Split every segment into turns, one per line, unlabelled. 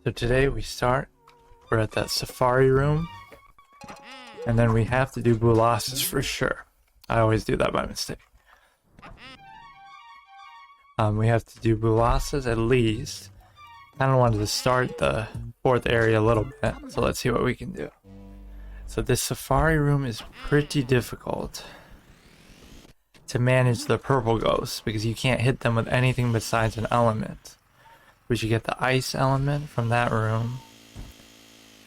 So today we're at that safari room, and then we have to do Bulas's for sure. I always do that by mistake. We have to do Bulas's at least. I don't want to start the fourth area a little bit, so let's see what we can do. So this safari room is pretty difficult to manage the purple ghosts because you can't hit them with anything besides an element. We should get the ice element from that room.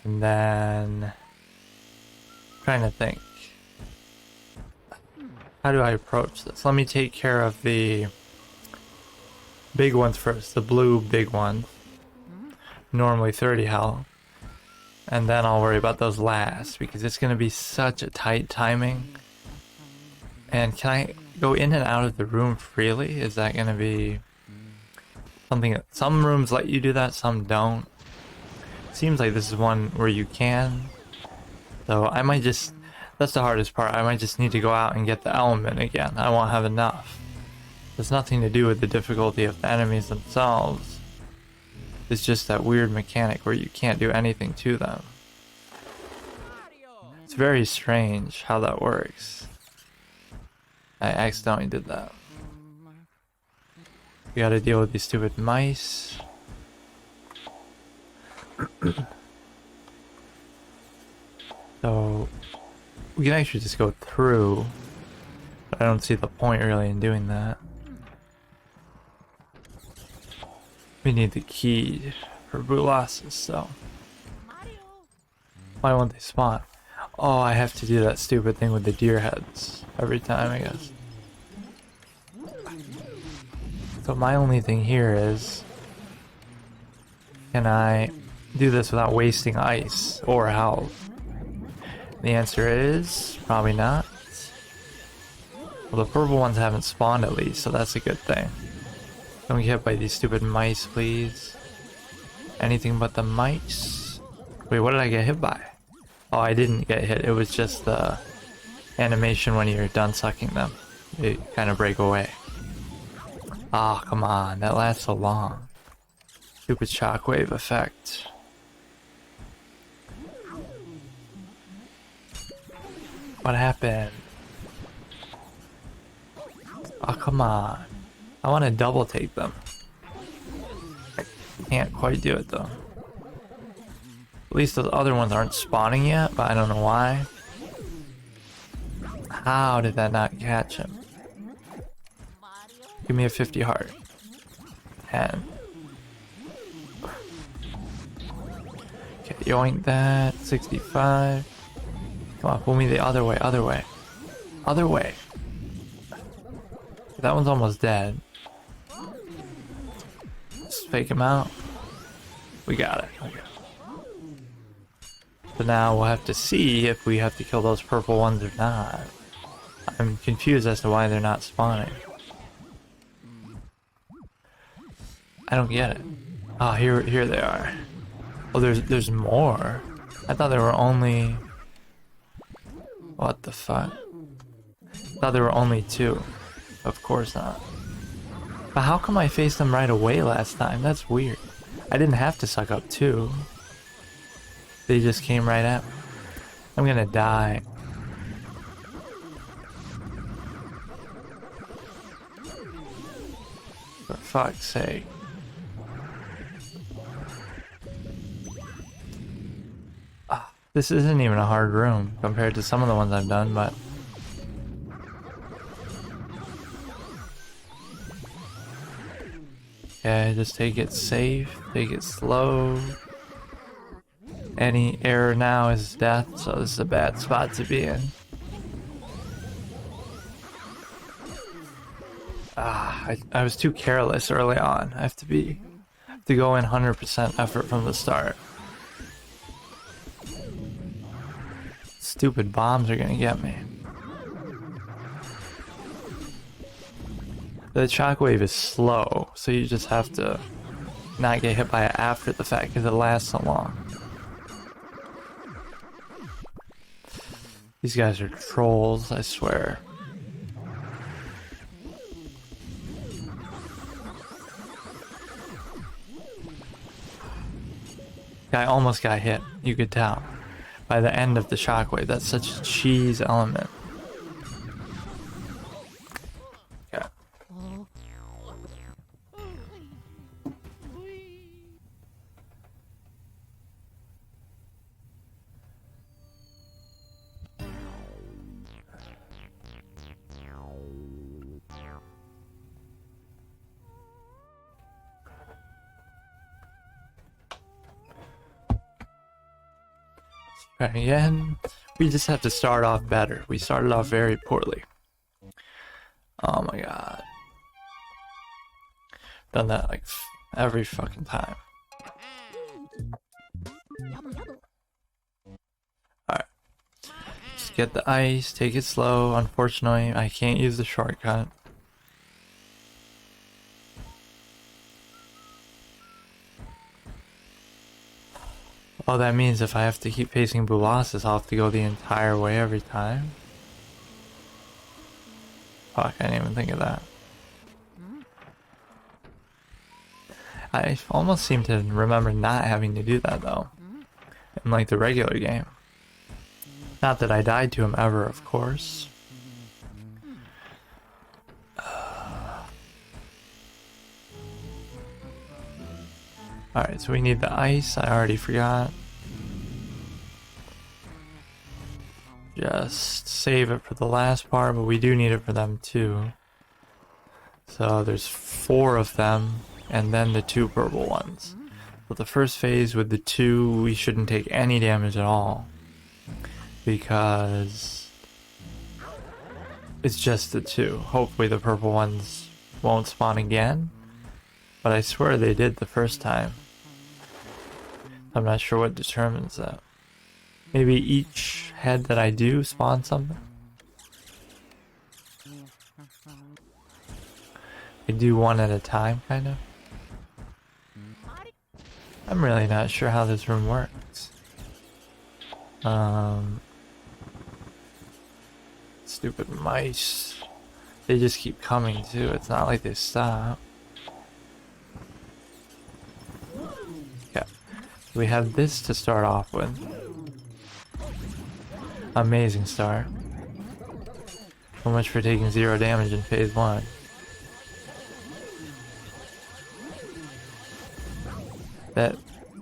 And then I'm trying to think. How do I approach this? Let me take care of the big ones first, the blue big ones. Normally 30 health. And then I'll worry about those last because it's going to be such a tight timing. And can I go in and out of the room freely? Is that going to be something that some rooms let you do that, some don't? Seems like this is one where you can. So I might just, that's the hardest part. I might just need to go out and get the element again. I won't have enough. There's nothing to do with the difficulty of the enemies themselves. It's just that weird mechanic where you can't do anything to them. It's very strange how that works. I accidentally did that. We gotta deal with these stupid mice. So we can actually just go through, but I don't see the point really in doing that. We need the key for Bulas's, so why won't they spawn? Oh, I have to do that stupid thing with the deer heads every time, I guess. So my only thing here is, can I do this without wasting ice or health? The answer is probably not. Well, the purple ones haven't spawned at least, so that's a good thing. Don't get hit by these stupid mice, please. Anything but the mice. Wait, what did I get hit by? Oh, I didn't get hit. It was just the animation when you're done sucking them. They kind of break away. Ah, oh, come on. That lasts so long. Stupid shockwave effect. What happened? Oh, come on. I want to double take them. Can't quite do it though. At least those other ones aren't spawning yet, but I don't know why. How did that not catch him? Give me a 50 heart. 10. Okay, yoink that. 65. Come on, pull me the other way, other way. Other way. That one's almost dead. Just fake him out. We got it. Okay. So now we'll have to see if we have to kill those purple ones or not. I'm confused as to why they're not spawning. I don't get it. Ah, here they are. Oh, there's more. I thought there were only. What the fuck? I thought there were only 2. Of course not. But how come I faced them right away last time? That's weird. I didn't have to suck up 2. They just came right at me. I'm gonna die. For fuck's sake. Ah, this isn't even a hard room compared to some of the ones I've done, but okay, just take it safe, take it slow. Any error now is death, so this is a bad spot to be in. Ah, I was too careless early on. I have to go in 100% effort from the start. Stupid bombs are gonna get me. The shockwave is slow, so you just have to not get hit by it after the fact because it lasts so long. These guys are trolls, I swear. guy almost got hit. You could tell by the end of the shockwave. That's such a cheese element. Yeah. Again, we just have to start off better. We started off very poorly. Oh my god. Done that like every fucking time. Alright. Just get the ice, take it slow. Unfortunately, I can't use the shortcut. Oh, that means if I have to keep facing Boulasses, I'll have to go the entire way every time. Fuck, I didn't even think of that. I almost seem to remember not having to do that though. In like the regular game. Not that I died to him ever, of course. Alright, so we need the ice. I already forgot. Just save it for the last part, but we do need it for them too. So there's 4 of them, and then the 2 purple ones. But the first phase with the 2, we shouldn't take any damage at all. Because it's just the 2. Hopefully the purple ones won't spawn again. But I swear they did the first time. I'm not sure what determines that. Maybe each head that I do spawn something? I do one at a time, kind of. I'm really not sure how this room works. Stupid mice. They just keep coming too. It's not like they stop. Yeah. We have this to start off with. Amazing start. So much for taking 0 damage in phase 1. That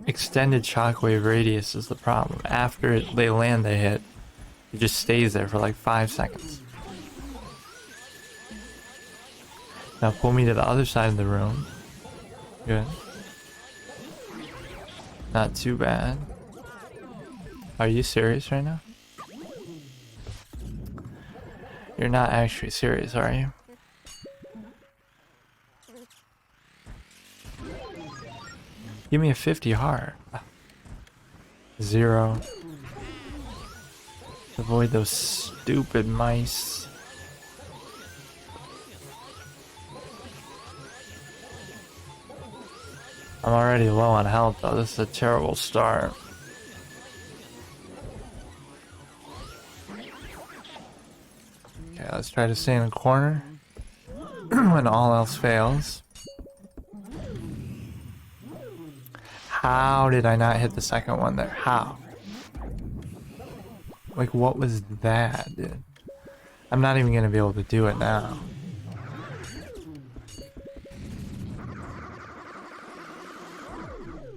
extended shockwave radius is the problem. After they land the hit, it just stays there for like 5 seconds. Now pull me to the other side of the room. Good. Not too bad. Are you serious right now? You're not actually serious, are you? Give me a 50 heart. 0. Avoid those stupid mice. I'm already low on health though. This is a terrible start. Okay, let's try to stay in the corner when all else fails. How did I not hit the second one there? How? Like, what was that, dude? I'm not even gonna be able to do it now.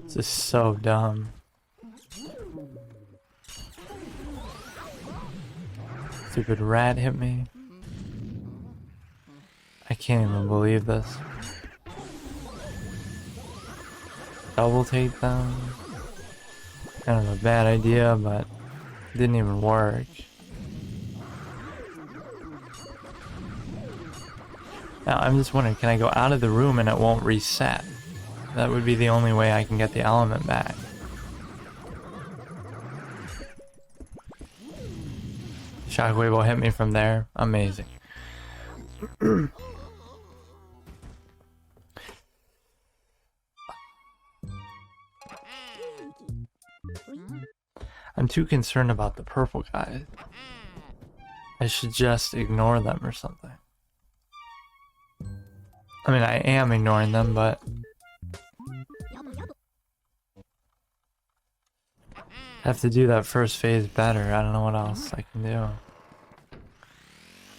This is so dumb. Stupid rat hit me. I can't even believe this. Double take them. Kind of a bad idea, but it didn't even work. Now I'm just wondering, can I go out of the room and it won't reset? That would be the only way I can get the element back. Shockwave will hit me from there. Amazing. I'm too concerned about the purple guys. I should just ignore them or something. I mean, I am ignoring them, but Have to do that first phase better. I don't know what else I can do.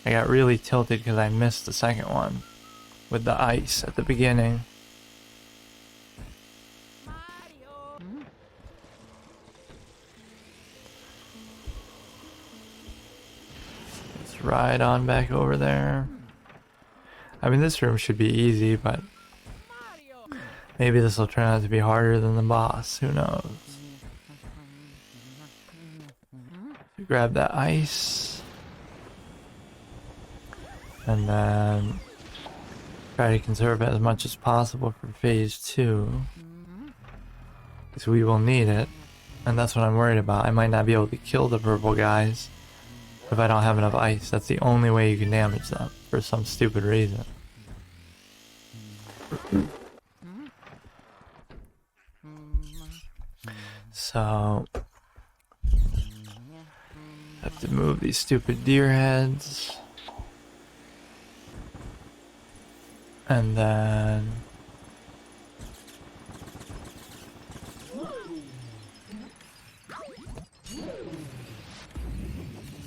I got really tilted because I missed the second one with the ice at the beginning. Let's ride on back over there. I mean, this room should be easy, but maybe this will turn out to be harder than the boss. Who knows? Grab that ice. And then try to conserve it as much as possible for phase 2. Because we will need it. And that's what I'm worried about. I might not be able to kill the purple guys if I don't have enough ice. That's the only way you can damage them for some stupid reason. So have to move these stupid deer heads. And then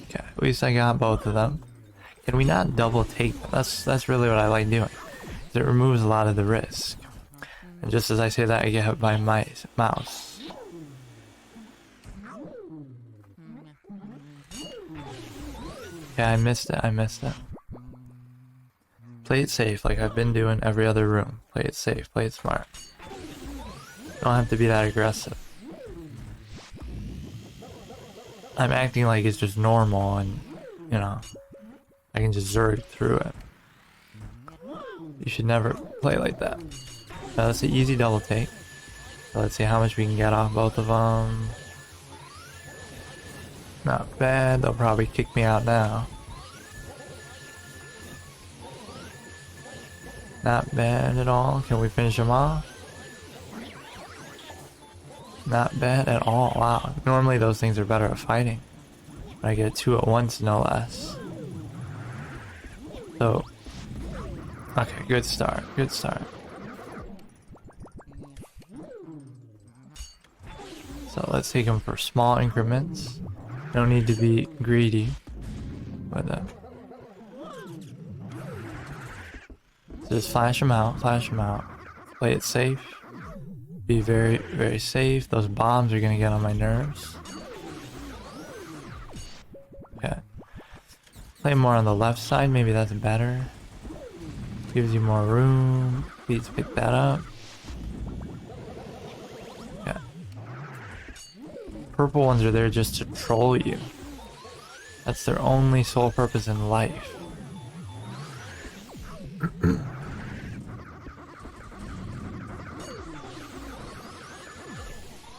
okay, at least I got both of them. Can we not double take them? That's really what I like doing. It removes a lot of the risk. And just as I say that, I get hit by my mouse. Yeah, I missed it. Play it safe like I've been doing every other room. Play it safe, play it smart. Don't have to be that aggressive. I'm acting like it's just normal and, you know, I can just zerg through it. You should never play like that. Now that's an easy double take. So let's see how much we can get off both of them. Not bad, they'll probably kick me out now. Not bad at all. Can we finish them off? Not bad at all. Wow. Normally those things are better at fighting. But I get 2 at once, no less. So, okay, good start. Good start. So let's take them for small increments. No need to be greedy with it. So just flash them out, Play it safe. Be very, very safe. Those bombs are gonna get on my nerves. Okay. Play more on the left side, maybe that's better. Gives you more room. Please pick that up. Yeah. Purple ones are there just to troll you. That's their only sole purpose in life.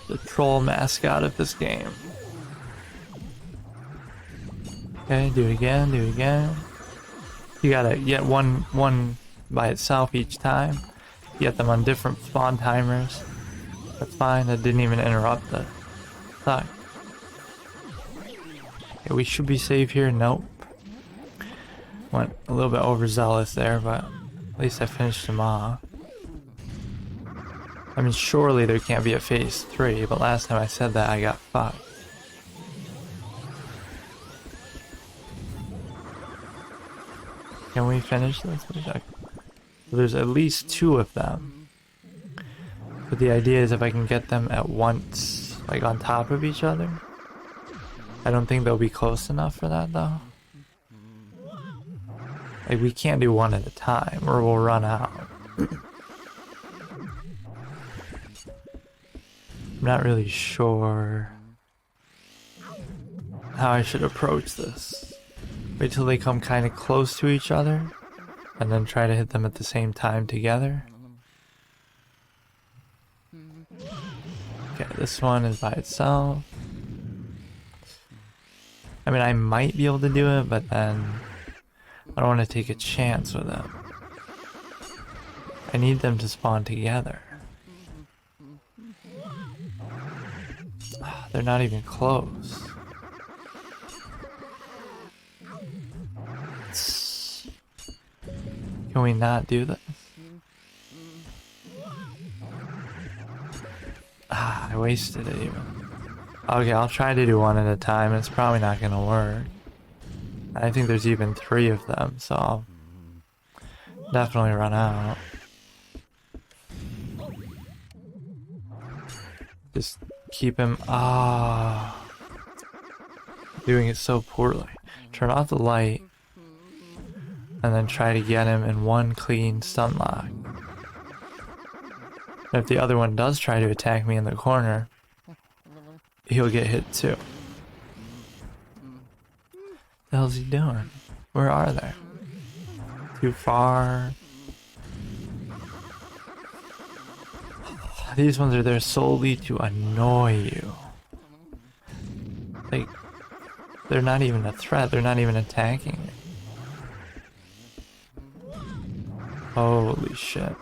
The troll mascot of this game. Okay, do it again. You gotta get one by itself each time. Get them on different spawn timers. That's fine, that didn't even interrupt the thought. Okay, we should be safe here. Nope. Went a little bit overzealous there, but at least I finished him off. I mean, surely there can't be a phase 3, but last time I said that I got fucked. Can we finish this? So there's at least 2 of them. But the idea is if I can get them at once, like on top of each other. I don't think they'll be close enough for that though. Like we can't do one at a time or we'll run out. I'm not really sure how I should approach this. Wait till they come kind of close to each other and then try to hit them at the same time together. Okay, this one is by itself. I mean, I might be able to do it, but then I don't want to take a chance with them. I need them to spawn together. They're not even close. Can we not do this? I wasted it even. Okay, I'll try to do one at a time. It's probably not gonna work. I think there's even 3 of them, so I'll definitely run out. Just keep him. Doing it so poorly. Turn off the light, and then try to get him in one clean stun lock. If the other one does try to attack me in the corner, he'll get hit too. What the hell's he doing? Where are they? Too far. These ones are there solely to annoy you. Like, they're not even a threat. They're not even attacking me. Holy shit.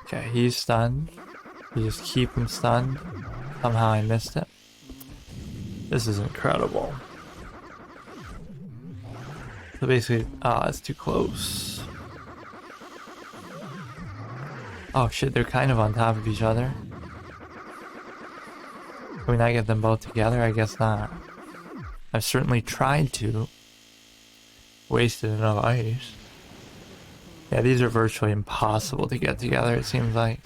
Okay, he's stunned. You just keep him stunned. Somehow I missed it. This is incredible. So basically, it's too close. Oh shit, they're kind of on top of each other. Can we not get them both together? I guess not. I've certainly tried to. Wasted enough ice. Yeah, these are virtually impossible to get together, it seems like.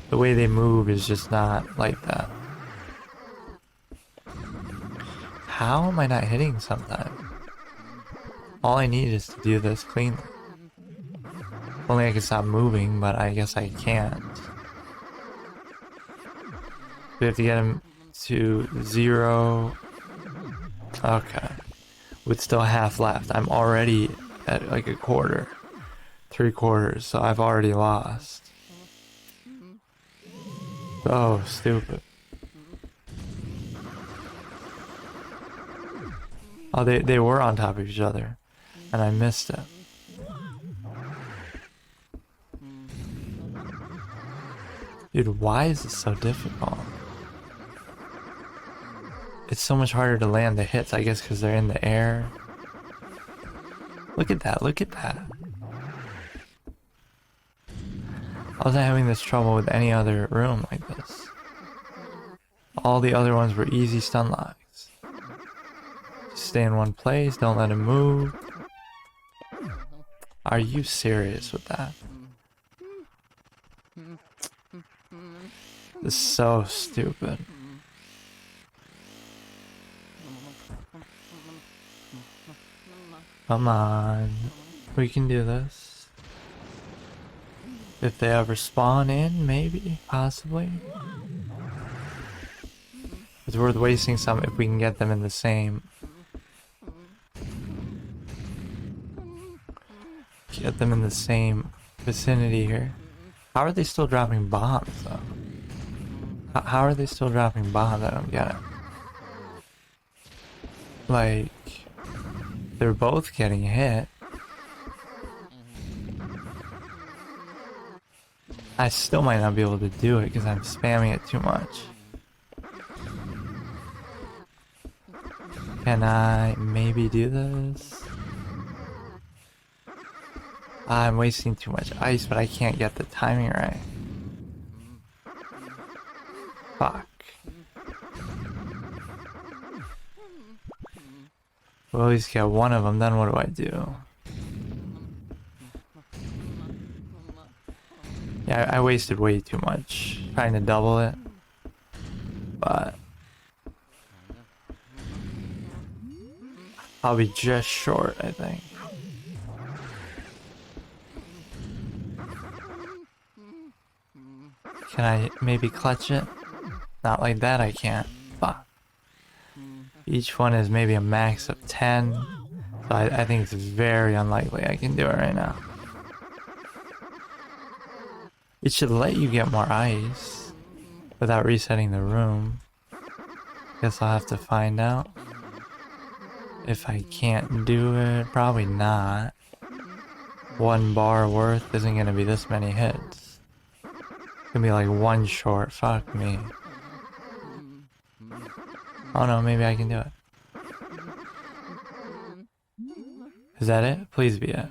The way they move is just not like that. How am I not hitting sometimes? All I need is to do this cleanly. Only I can stop moving, but I guess I can't. We have to get him to 0. Okay. With still half left. I'm already at like a quarter. 3/4, so I've already lost. Oh, stupid. Oh, they were on top of each other, and I missed it. Dude, why is this so difficult? It's so much harder to land the hits, I guess because they're in the air. Look at that, look at that. I wasn't having this trouble with any other room like this. All the other ones were easy stun locks. Just stay in one place, don't let him move. Are you serious with that? This is so stupid. Come on. We can do this. If they ever spawn in, maybe, possibly. It's worth wasting some if we can get them in the same. Get them in the same vicinity here. How are they still dropping bombs, though? How are they still dropping bombs? I don't get it. Like, they're both getting hit. I still might not be able to do it because I'm spamming it too much. Can I maybe do this? I'm wasting too much ice, but I can't get the timing right. Fuck. We'll at least get one of them, then what do I do? Yeah, I wasted way too much trying to double it. But I'll be just short, I think. Can I maybe clutch it? Not like that, I can't. Fuck. Each one is maybe a max of 10. So I think it's very unlikely I can do it right now. It should let you get more ice without resetting the room. Guess I'll have to find out. If I can't do it, probably not. 1 bar worth isn't gonna be this many hits. It's gonna be like 1 short, fuck me. Oh no, maybe I can do it. Is that it? Please be it.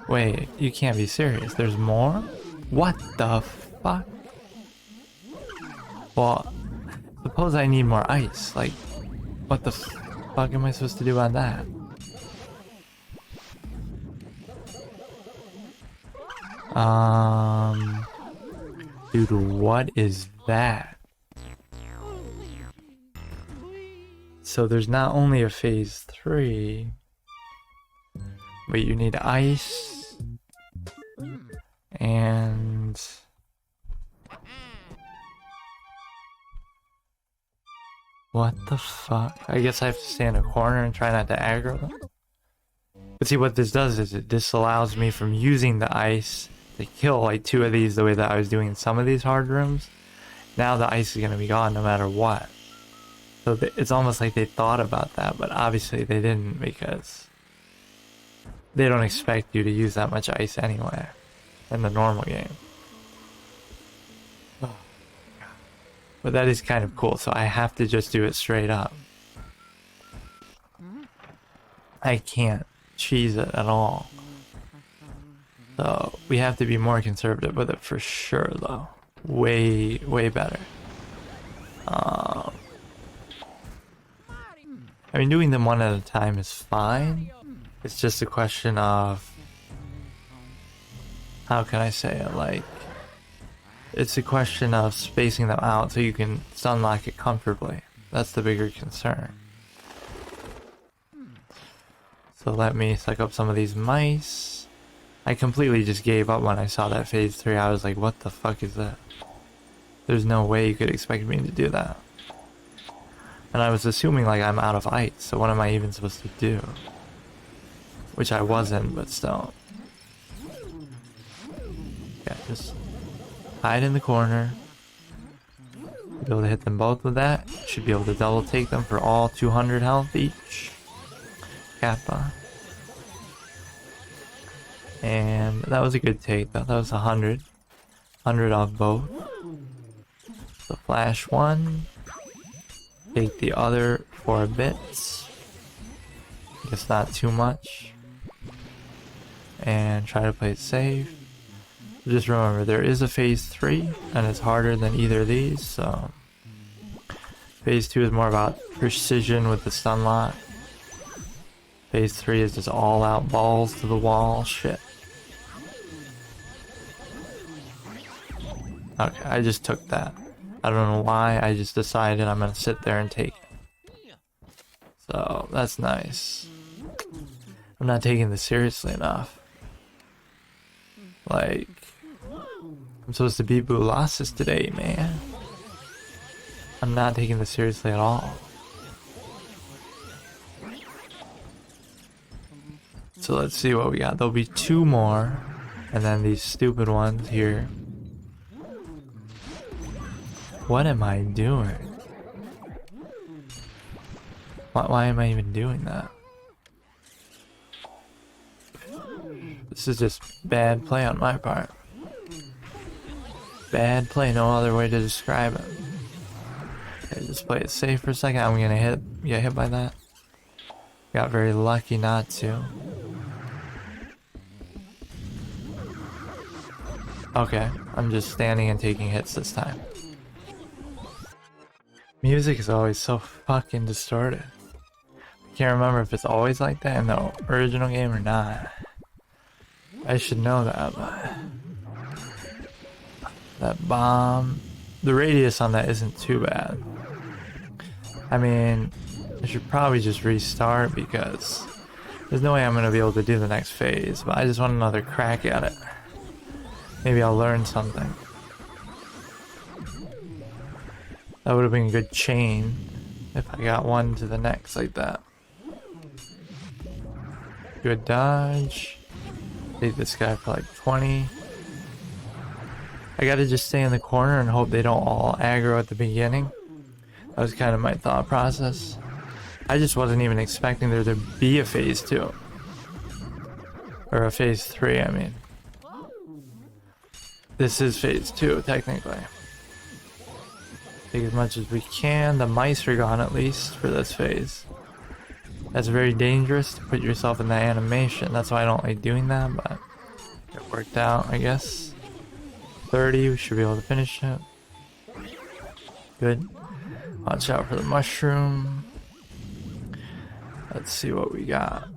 Wait, you can't be serious. There's more? What the fuck? Well, suppose I need more ice. Like, what the fuck am I supposed to do about that? Dude, what is that? So there's not only a phase 3, but you need ice and what the fuck? I guess I have to stay in a corner and try not to aggro them. But see, what this does is it disallows me from using the ice to kill like 2 of these the way that I was doing in some of these hard rooms. Now the ice is going to be gone no matter what. So it's almost like they thought about that, but obviously they didn't, because they don't expect you to use that much ice anyway in the normal game. But that is kind of cool, so I have to just do it straight up. I can't cheese it at all. So we have to be more conservative with it for sure, though. Way, way better. I mean, doing them one at a time is fine. It's just a question of, how can I say it, like, it's a question of spacing them out so you can sunlock it comfortably. That's the bigger concern. So let me suck up some of these mice. I completely just gave up when I saw that phase 3. I was like, what the fuck is that? There's no way you could expect me to do that. And I was assuming like I'm out of ice, so what am I even supposed to do? Which I wasn't, but still. Yeah, just hide in the corner. Be able to hit them both with that. Should be able to double take them for all 200 health each. Kappa. And that was a good take though. That was 100. 100 off both. So flash one. Take the other for a bit. I guess not too much. And try to play it safe. Just remember, there is a phase 3, and it's harder than either of these, so... Phase 2 is more about precision with the stun lock. Phase 3 is just all out balls to the wall shit. Okay, I just took that. I don't know why, I just decided I'm gonna sit there and take it. So, that's nice. I'm not taking this seriously enough. Like, I'm supposed to beat Boolossus today, man. I'm not taking this seriously at all. So let's see what we got. There'll be 2 more, and then these stupid ones here. What am I doing? Why am I even doing that? This is just bad play on my part. Bad play, no other way to describe it. Okay, just play it safe for a second. I'm gonna get hit by that. Got very lucky not to. Okay, I'm just standing and taking hits this time. Music is always so fucking distorted. I can't remember if it's always like that in the original game or not. I should know that, but... That bomb... The radius on that isn't too bad. I mean, I should probably just restart because there's no way I'm going to be able to do the next phase, but I just want another crack at it. Maybe I'll learn something. That would have been a good chain if I got one to the next like that. Good dodge. Take this guy for like 20. I gotta just stay in the corner and hope they don't all aggro at the beginning. That was kind of my thought process. I just wasn't even expecting there to be a phase 2. Or a phase 3, I mean. This is phase 2, technically. Take as much as we can. The mice are gone at least for this phase. That's very dangerous to put yourself in that animation. That's why I don't like doing that, but it worked out, I guess. 30, we should be able to finish it. Good. Watch out for the mushroom. Let's see what we got.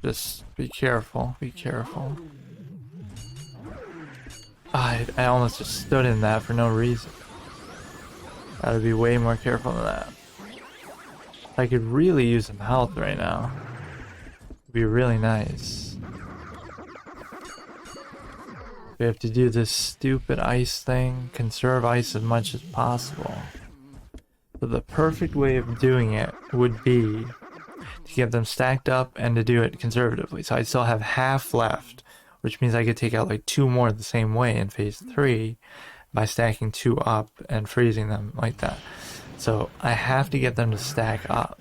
Just be careful, be careful. I almost just stood in that for no reason. Gotta be way more careful than that. I could really use some health right now. It'd be really nice. We have to do this stupid ice thing, conserve ice as much as possible. So the perfect way of doing it would be to get them stacked up and to do it conservatively. So I still have half left, which means I could take out like 2 more the same way in phase 3 by stacking 2 up and freezing them like that. So I have to get them to stack up.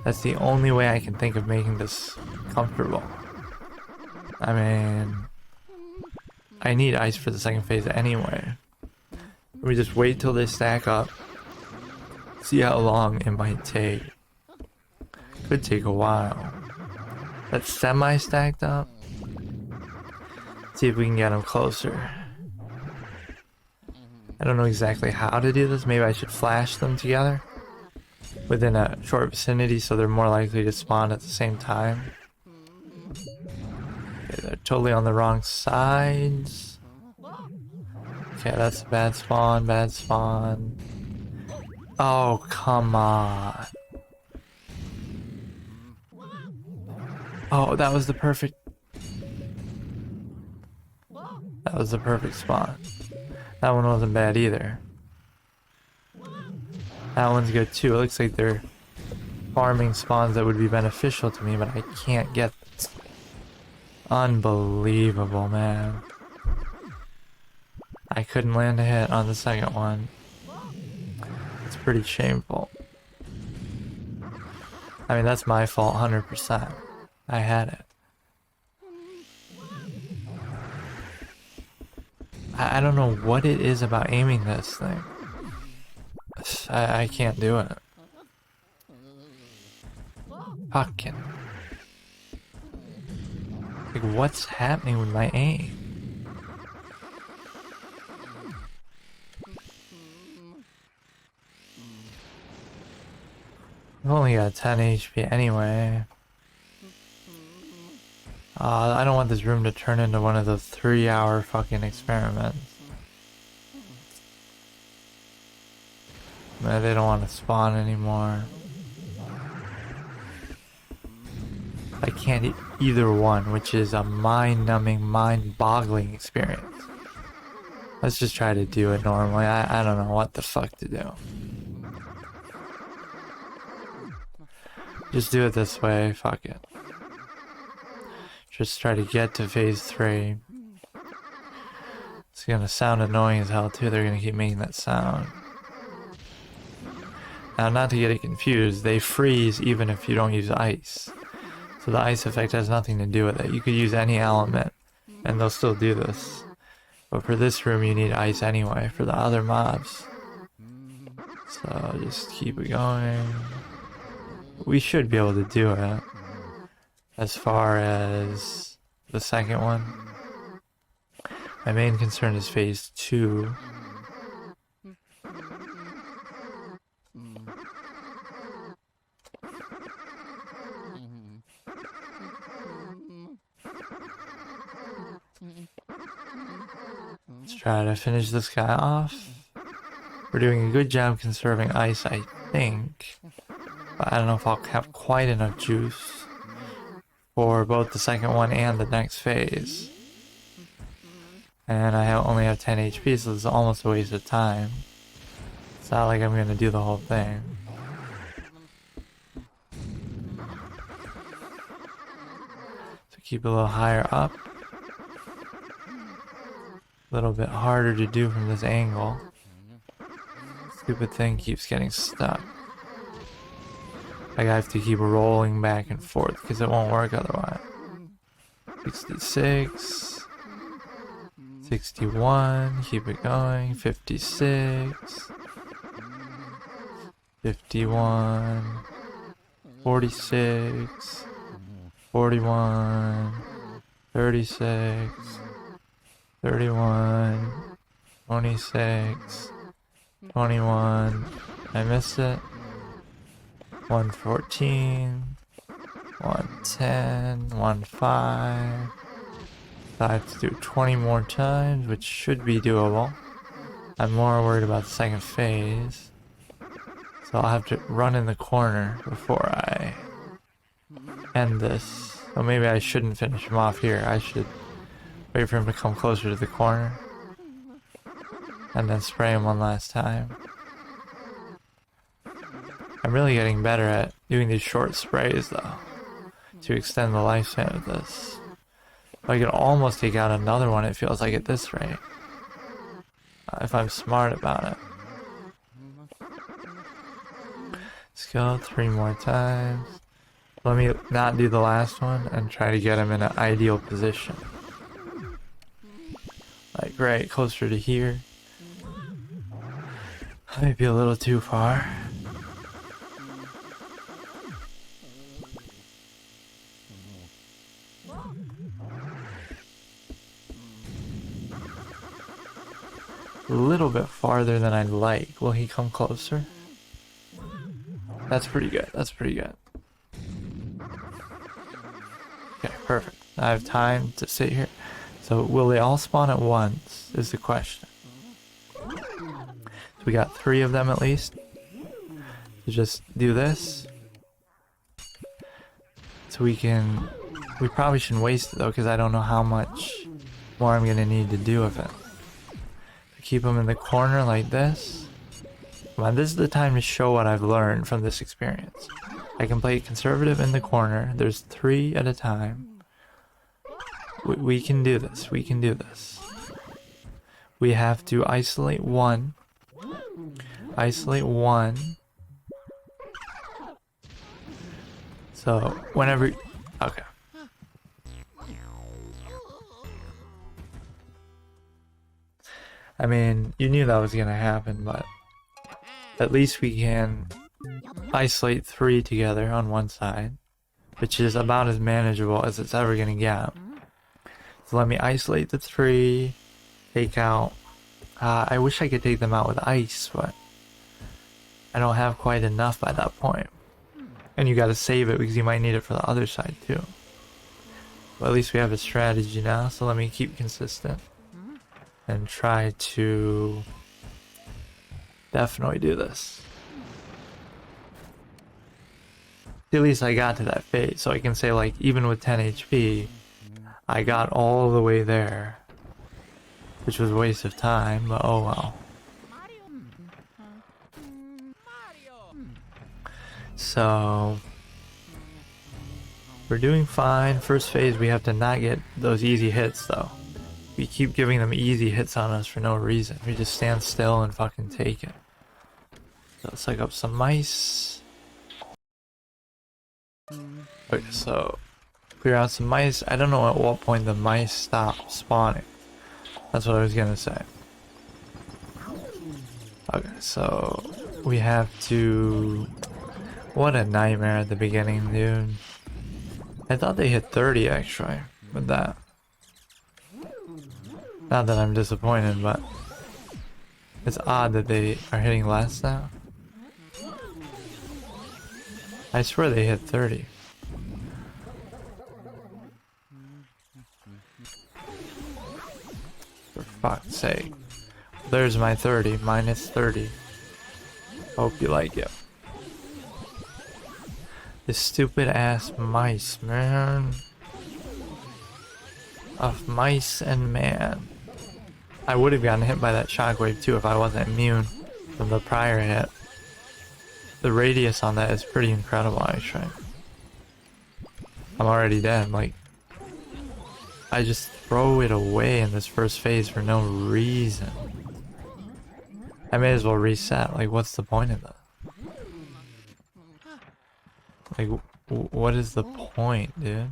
That's the only way I can think of making this comfortable. I mean, I need ice for the second phase anyway. We just wait till they stack up. See how long it might take. Could take a while. That's semi-stacked up. See if we can get them closer. I don't know exactly how to do this. Maybe I should flash them together within a short vicinity so they're more likely to spawn at the same time. Okay, they're totally on the wrong sides. Okay, that's a bad spawn, bad spawn. Oh, come on. Oh, that was the perfect... That was the perfect spawn. That one wasn't bad either. That one's good too. It looks like they're farming spawns that would be beneficial to me, but I can't get them. Unbelievable, man. I couldn't land a hit on the second one. It's pretty shameful. I mean, that's my fault 100%. I had it. I don't know what it is about aiming this thing. I can't do it. Fucking. Like, what's happening with my aim? I've only got 10 HP anyway. I don't want this room to turn into one of those 3-hour fucking experiments. Man, they don't want to spawn anymore. I can't eat either one, which is a mind-numbing, mind-boggling experience. Let's just try to do it normally. I don't know what the fuck to do. Just do it this way, fuck it. Just try to get to phase 3. It's gonna sound annoying as hell too, they're gonna keep making that sound. Now, not to get it confused, they freeze even if you don't use ice. So the ice effect has nothing to do with it. You could use any element and they'll still do this. But for this room you need ice anyway, for the other mobs. So just keep it going. We should be able to do it. As far as the second one. My main concern is phase 2. Let's try to finish this guy off. We're doing a good job conserving ice, I think. But I don't know if I'll have quite enough juice for both the second one and the next phase. And I only have 10 HP, so it's almost a waste of time. It's not like I'm gonna do the whole thing. So keep it a little higher up. A little bit harder to do from this angle. Stupid thing keeps getting stuck. I have to keep rolling back and forth because it won't work otherwise. 66, 61, keep it going, 56, 51, 46, 41, 36, 31, 26, 21. I missed it. 114, 110, 15. So I have to do 20 more times, which should be doable. I'm more worried about the second phase. So I'll have to run in the corner before I end this. So maybe I shouldn't finish him off here. I should wait for him to come closer to the corner. And then spray him one last time. I'm really getting better at doing these short sprays though, to extend the lifespan of this. I could almost take out another one, it feels like, at this rate. If I'm smart about it. Let's go 3 more times. Let me not do the last one and try to get him in an ideal position. Like right closer to here. Might be a little too far. A little bit farther than I'd like. Will he come closer? That's pretty good. That's pretty good. Okay, perfect. I have time to sit here. So will they all spawn at once is the question. So we got 3 of them at least. So just do this. So we probably shouldn't waste it though, because I don't know how much more I'm gonna need to do with it. Keep them in the corner like this. Come on, this is the time to show what I've learned from this experience. I can play conservative in the corner. There's 3 at a time. We can do this. We can do this. We have to isolate one. Isolate one. So, whenever... Okay. I mean, you knew that was gonna happen, but at least we can isolate 3 together on one side, which is about as manageable as it's ever gonna get. So let me isolate the 3, take out... I wish I could take them out with ice, but I don't have quite enough by that point. And you gotta save it because you might need it for the other side too. But at least we have a strategy now, so let me keep consistent. And try to definitely do this. At least I got to that phase, so I can say, like, even with 10 HP, I got all the way there. Which was a waste of time, but oh well. So we're doing fine. First phase, we have to not get those easy hits though. We keep giving them easy hits on us for no reason. We just stand still and fucking take it. So let's suck up some mice. Okay, so clear out some mice. I don't know at what point the mice stop spawning. That's what I was gonna say. Okay, so we have to... What a nightmare at the beginning, dude. I thought they hit 30 actually with that. Not that I'm disappointed, but it's odd that they are hitting less now. I swear they hit 30. For fuck's sake. There's my 30, minus 30. Hope you like it. This stupid ass mice, man. Of mice and man. I would have gotten hit by that shockwave too if I wasn't immune from the prior hit. The radius on that is pretty incredible actually. I'm already dead, like... I just throw it away in this first phase for no reason. I may as well reset, like what's the point of that? Like, what is the point, dude?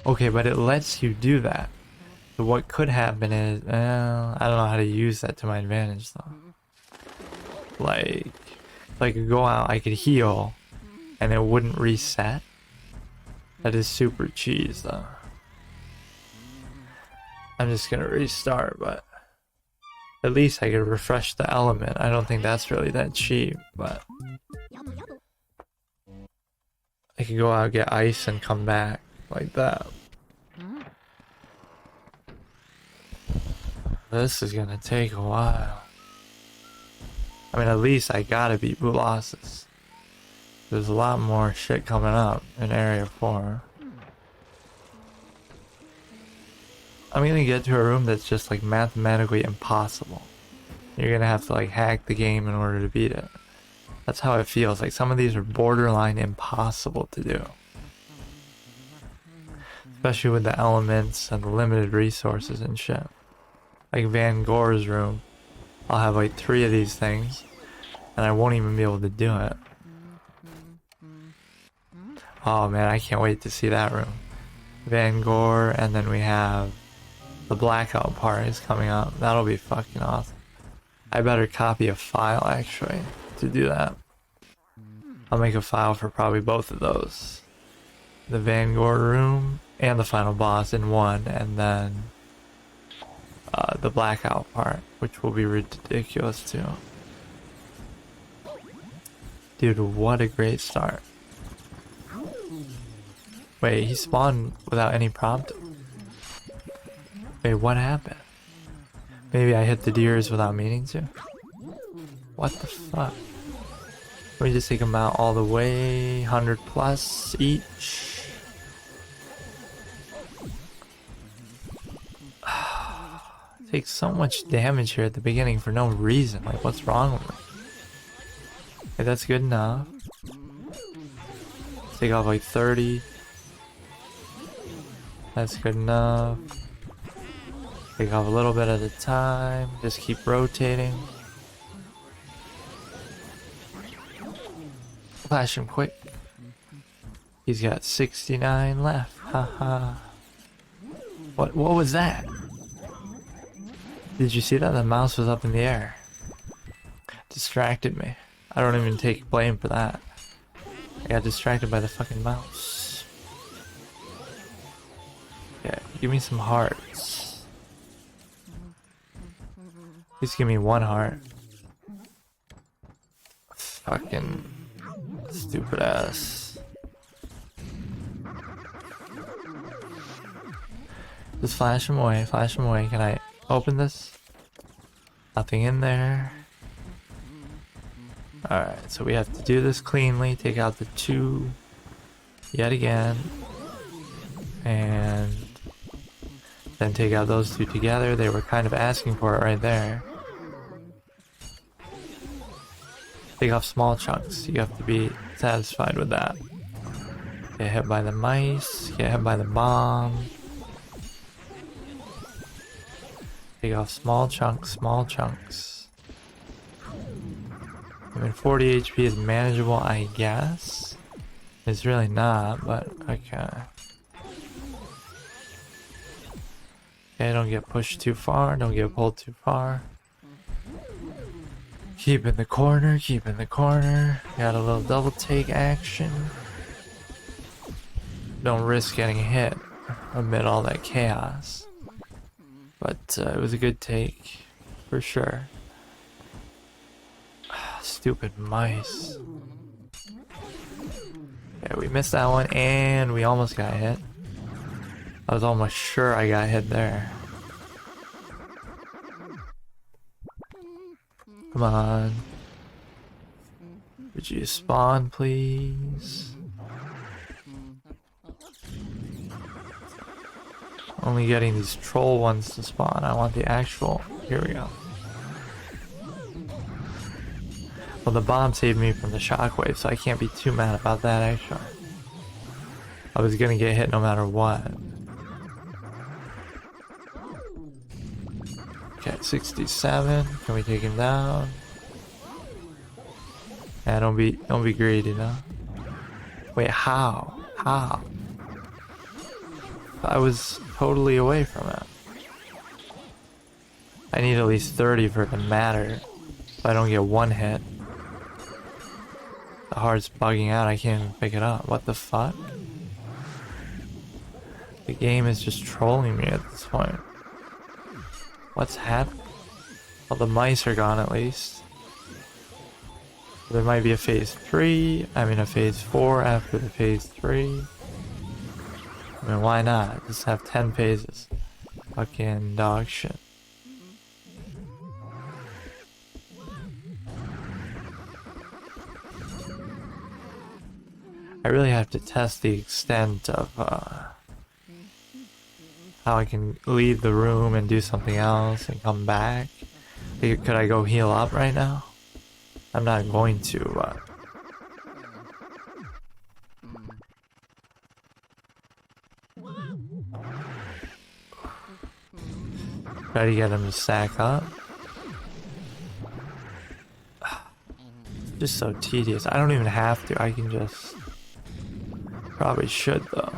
Okay, but it lets you do that. So what could happen is, I don't know how to use that to my advantage though. Like, if I could go out, I could heal, and it wouldn't reset. That is super cheese though. I'm just gonna restart, but at least I could refresh the element. I don't think that's really that cheap, but I could go out, get ice, and come back like that. This is gonna take a while. I mean, at least I gotta beat Boolassus. There's a lot more shit coming up in Area 4. I'm gonna get to a room that's just like mathematically impossible. You're gonna have to like hack the game in order to beat it. That's how it feels. Like some of these are borderline impossible to do. Especially with the elements and the limited resources and shit. Like Van Gore's room. I'll have like 3 of these things and I won't even be able to do it. Oh man, I can't wait to see that room. Van Gore, and then we have the blackout part is coming up. That'll be fucking awesome. I better copy a file actually to do that. I'll make a file for probably both of those. The Van Gore room and the final boss in one, and then the blackout part, which will be ridiculous too. Dude, what a great start. Wait, he spawned without any prompt? Wait, what happened? Maybe I hit the deers without meaning to? What the fuck? Let me just take them out all the way, 100 plus each. Takes so much damage here at the beginning for no reason. Like, what's wrong with me? Okay, that's good enough. Take off like 30. That's good enough. Take off a little bit at a time. Just keep rotating. Flash him quick. He's got 69 left. Haha. What was that? Did you see that? The mouse was up in the air. Distracted me. I don't even take blame for that. I got distracted by the fucking mouse. Yeah, give me some hearts. Please give me 1 heart. Fucking stupid ass. Just flash him away, flash him away. Can I open this? Nothing in there. Alright, so we have to do this cleanly. Take out the 2 yet again. And then take out those 2 together. They were kind of asking for it right there. Take off small chunks. You have to be satisfied with that. Get hit by the mice. Get hit by the bomb. Take off small chunks, small chunks. I mean, 40 HP is manageable, I guess. It's really not, but okay. Okay, don't get pushed too far, don't get pulled too far. Keep in the corner, keep in the corner. Got a little double take action. Don't risk getting hit amid all that chaos. But it was a good take, for sure. Stupid mice. Yeah, we missed that one and we almost got hit. I was almost sure I got hit there. Come on. Would you spawn, please? Only getting these troll ones to spawn. I want the actual... Here we go. Well, the bomb saved me from the shockwave, so I can't be too mad about that, actually. I was gonna get hit no matter what. Okay, 67. Can we take him down? Yeah, don't be greedy, no? Wait, how? How? I was totally away from it. I need at least 30 for it to matter. If I don't get 1 hit. The heart's bugging out, I can't even pick it up. What the fuck? The game is just trolling me at this point. What's happening? Well, the mice are gone at least. There might be a phase 3, I mean a phase 4 after the phase 3. I mean, why not? Just have 10 phases. Fucking dog shit. I really have to test the extent of how I can leave the room and do something else and come back. Could I go heal up right now? I'm not going to, try to get him to stack up. It's just so tedious. I don't even have to. I can just... Probably should, though.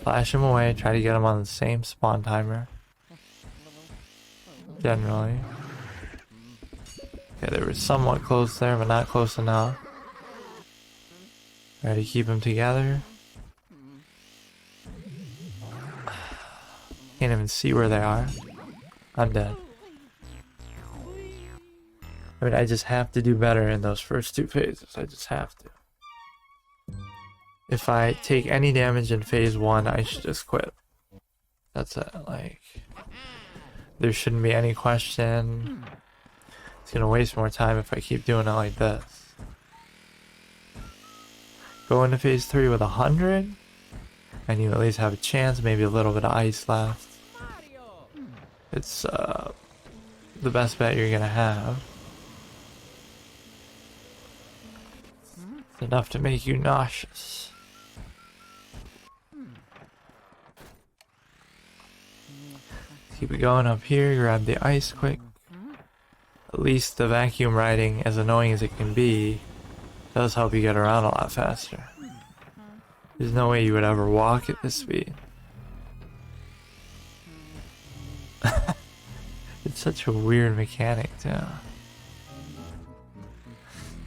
Flash him away. Try to get him on the same spawn timer. Generally. Okay, they were somewhat close there, but not close enough. Try to keep them together. Can't even see where they are. I'm dead. I mean, I just have to do better in those first 2 phases. I just have to. If I take any damage in phase 1, I should just quit. That's it. Like, there shouldn't be any question. It's gonna waste more time if I keep doing it like this. Go into phase 3 with 100, and you at least have a chance, maybe a little bit of ice left. It's the best bet you're gonna have. It's enough to make you nauseous. Keep it going up here, grab the ice quick. At least the vacuum riding, as annoying as it can be, does help you get around a lot faster. There's no way you would ever walk at this speed. It's such a weird mechanic too.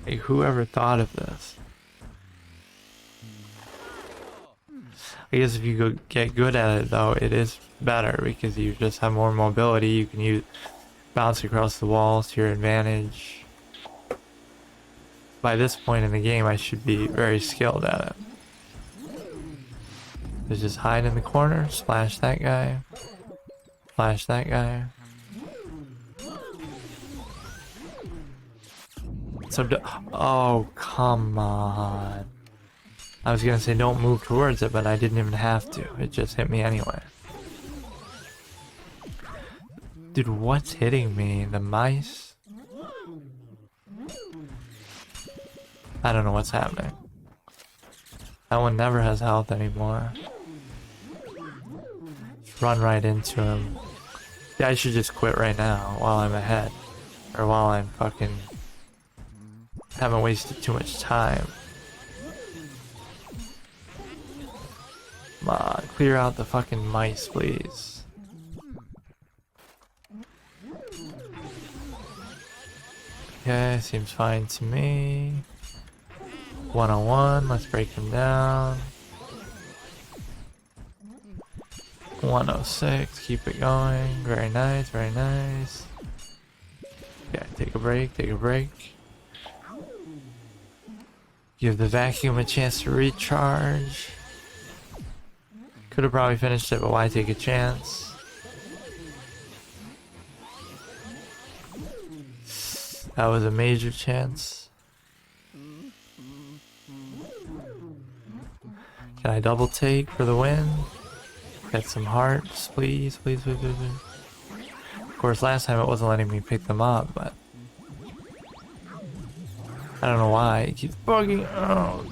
Like, whoever thought of this? I guess if you go get good at it though, it is better because you just have more mobility. You can bounce across the walls to your advantage. By this point in the game, I should be very skilled at it. Just hide in the corner, splash that guy, flash that guy. So, oh, come on. I was gonna say don't move towards it, but I didn't even have to. It just hit me anyway. Dude, what's hitting me? The mice? I don't know what's happening. That one never has health anymore. Just run right into him. Yeah, I should just quit right now while I'm ahead. Or while I'm fucking... haven't wasted too much time. Come on, clear out the fucking mice, please. Okay, seems fine to me. 101, let's break him down. 106, keep it going. Very nice, very nice. Okay, take a break, take a break. Give the vacuum a chance to recharge. Could have probably finished it, but why take a chance? That was a major chance. Can I double take for the win? Get some hearts, please, please, please, please, please. Of course, last time it wasn't letting me pick them up, but... I don't know why, it keeps bugging out.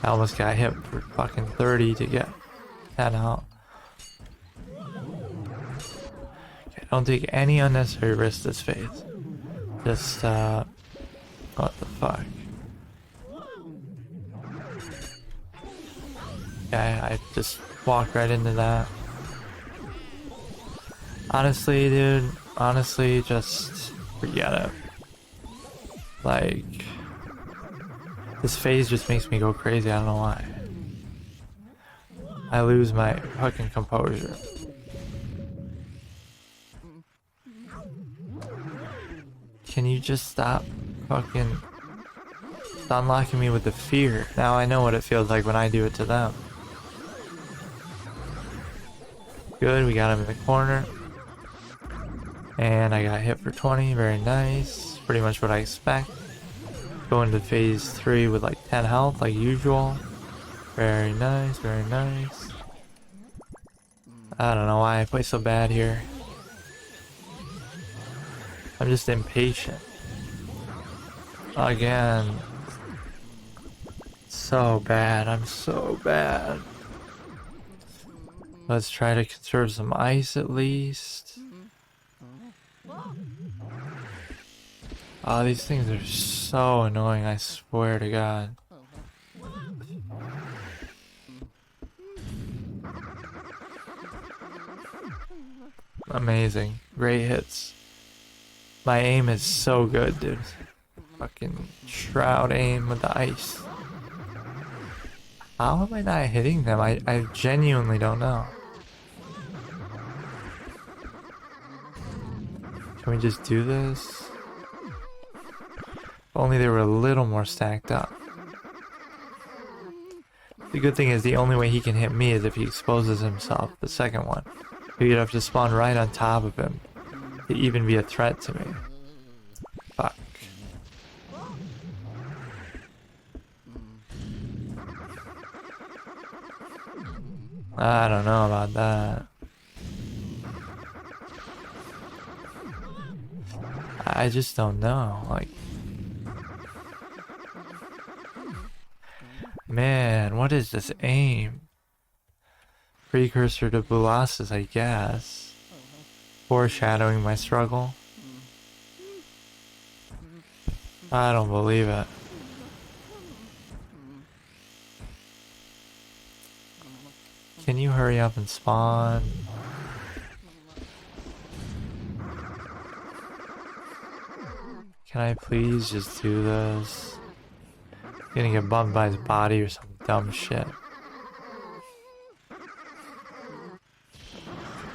I almost got hit for fucking 30 to get that out. Okay, don't take any unnecessary risks this phase. Just, what the fuck? Yeah, I just walked right into that. Honestly, dude, honestly, just forget it. Like, This phase just makes me go crazy, I don't know why. I lose my fucking composure. Can you just stop fucking... Stop unlocking me with the fear. Now I know what it feels like when I do it to them. Good, we got him in the corner. And I got hit for 20, very nice. Pretty much what I expect. Go into phase 3 with like 10 health, like usual. Very nice, very nice. I don't know why I play so bad here. I'm just impatient. Again. So bad, I'm so bad. Let's try to conserve some ice at least. Oh, these things are so annoying, I swear to God. Amazing. Great hits. My aim is so good, dude. Fucking shroud aim with the ice. How am I not hitting them? I genuinely don't know. Can we just do this? If only they were a little more stacked up. The good thing is the only way he can hit me is if he exposes himself, the second one. You'd have to spawn right on top of him to even be a threat to me. Fuck. I don't know about that. I just don't know, like... Man, what is this aim? Precursor to Bulas's, I guess. Foreshadowing my struggle. I don't believe it. Can you hurry up and spawn? Can I please just do this? I'm gonna get bumped by his body or some dumb shit.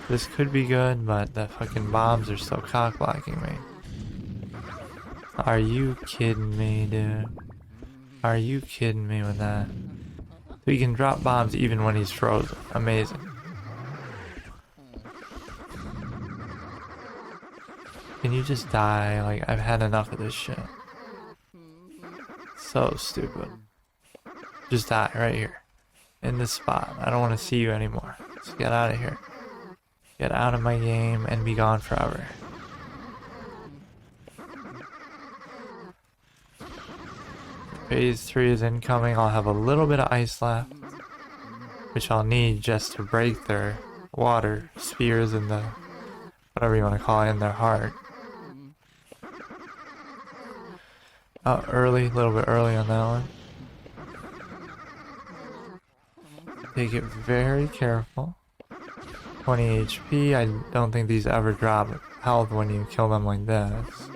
This could be good, but the fucking bombs are still cock-blocking me. Are you kidding me, dude? Are you kidding me with that? We can drop bombs even when he's frozen. Amazing. Can you just die? Like, I've had enough of this shit. So stupid. Just die right here. In this spot. I don't want to see you anymore. Just get out of here. Get out of my game and be gone forever. Phase 3 is incoming. I'll have a little bit of ice left, which I'll need just to break their water spears in the, whatever you want to call it, in their heart. Early, a little bit early on that one. Take it very careful. 20 HP. I don't think these ever drop health when you kill them like this.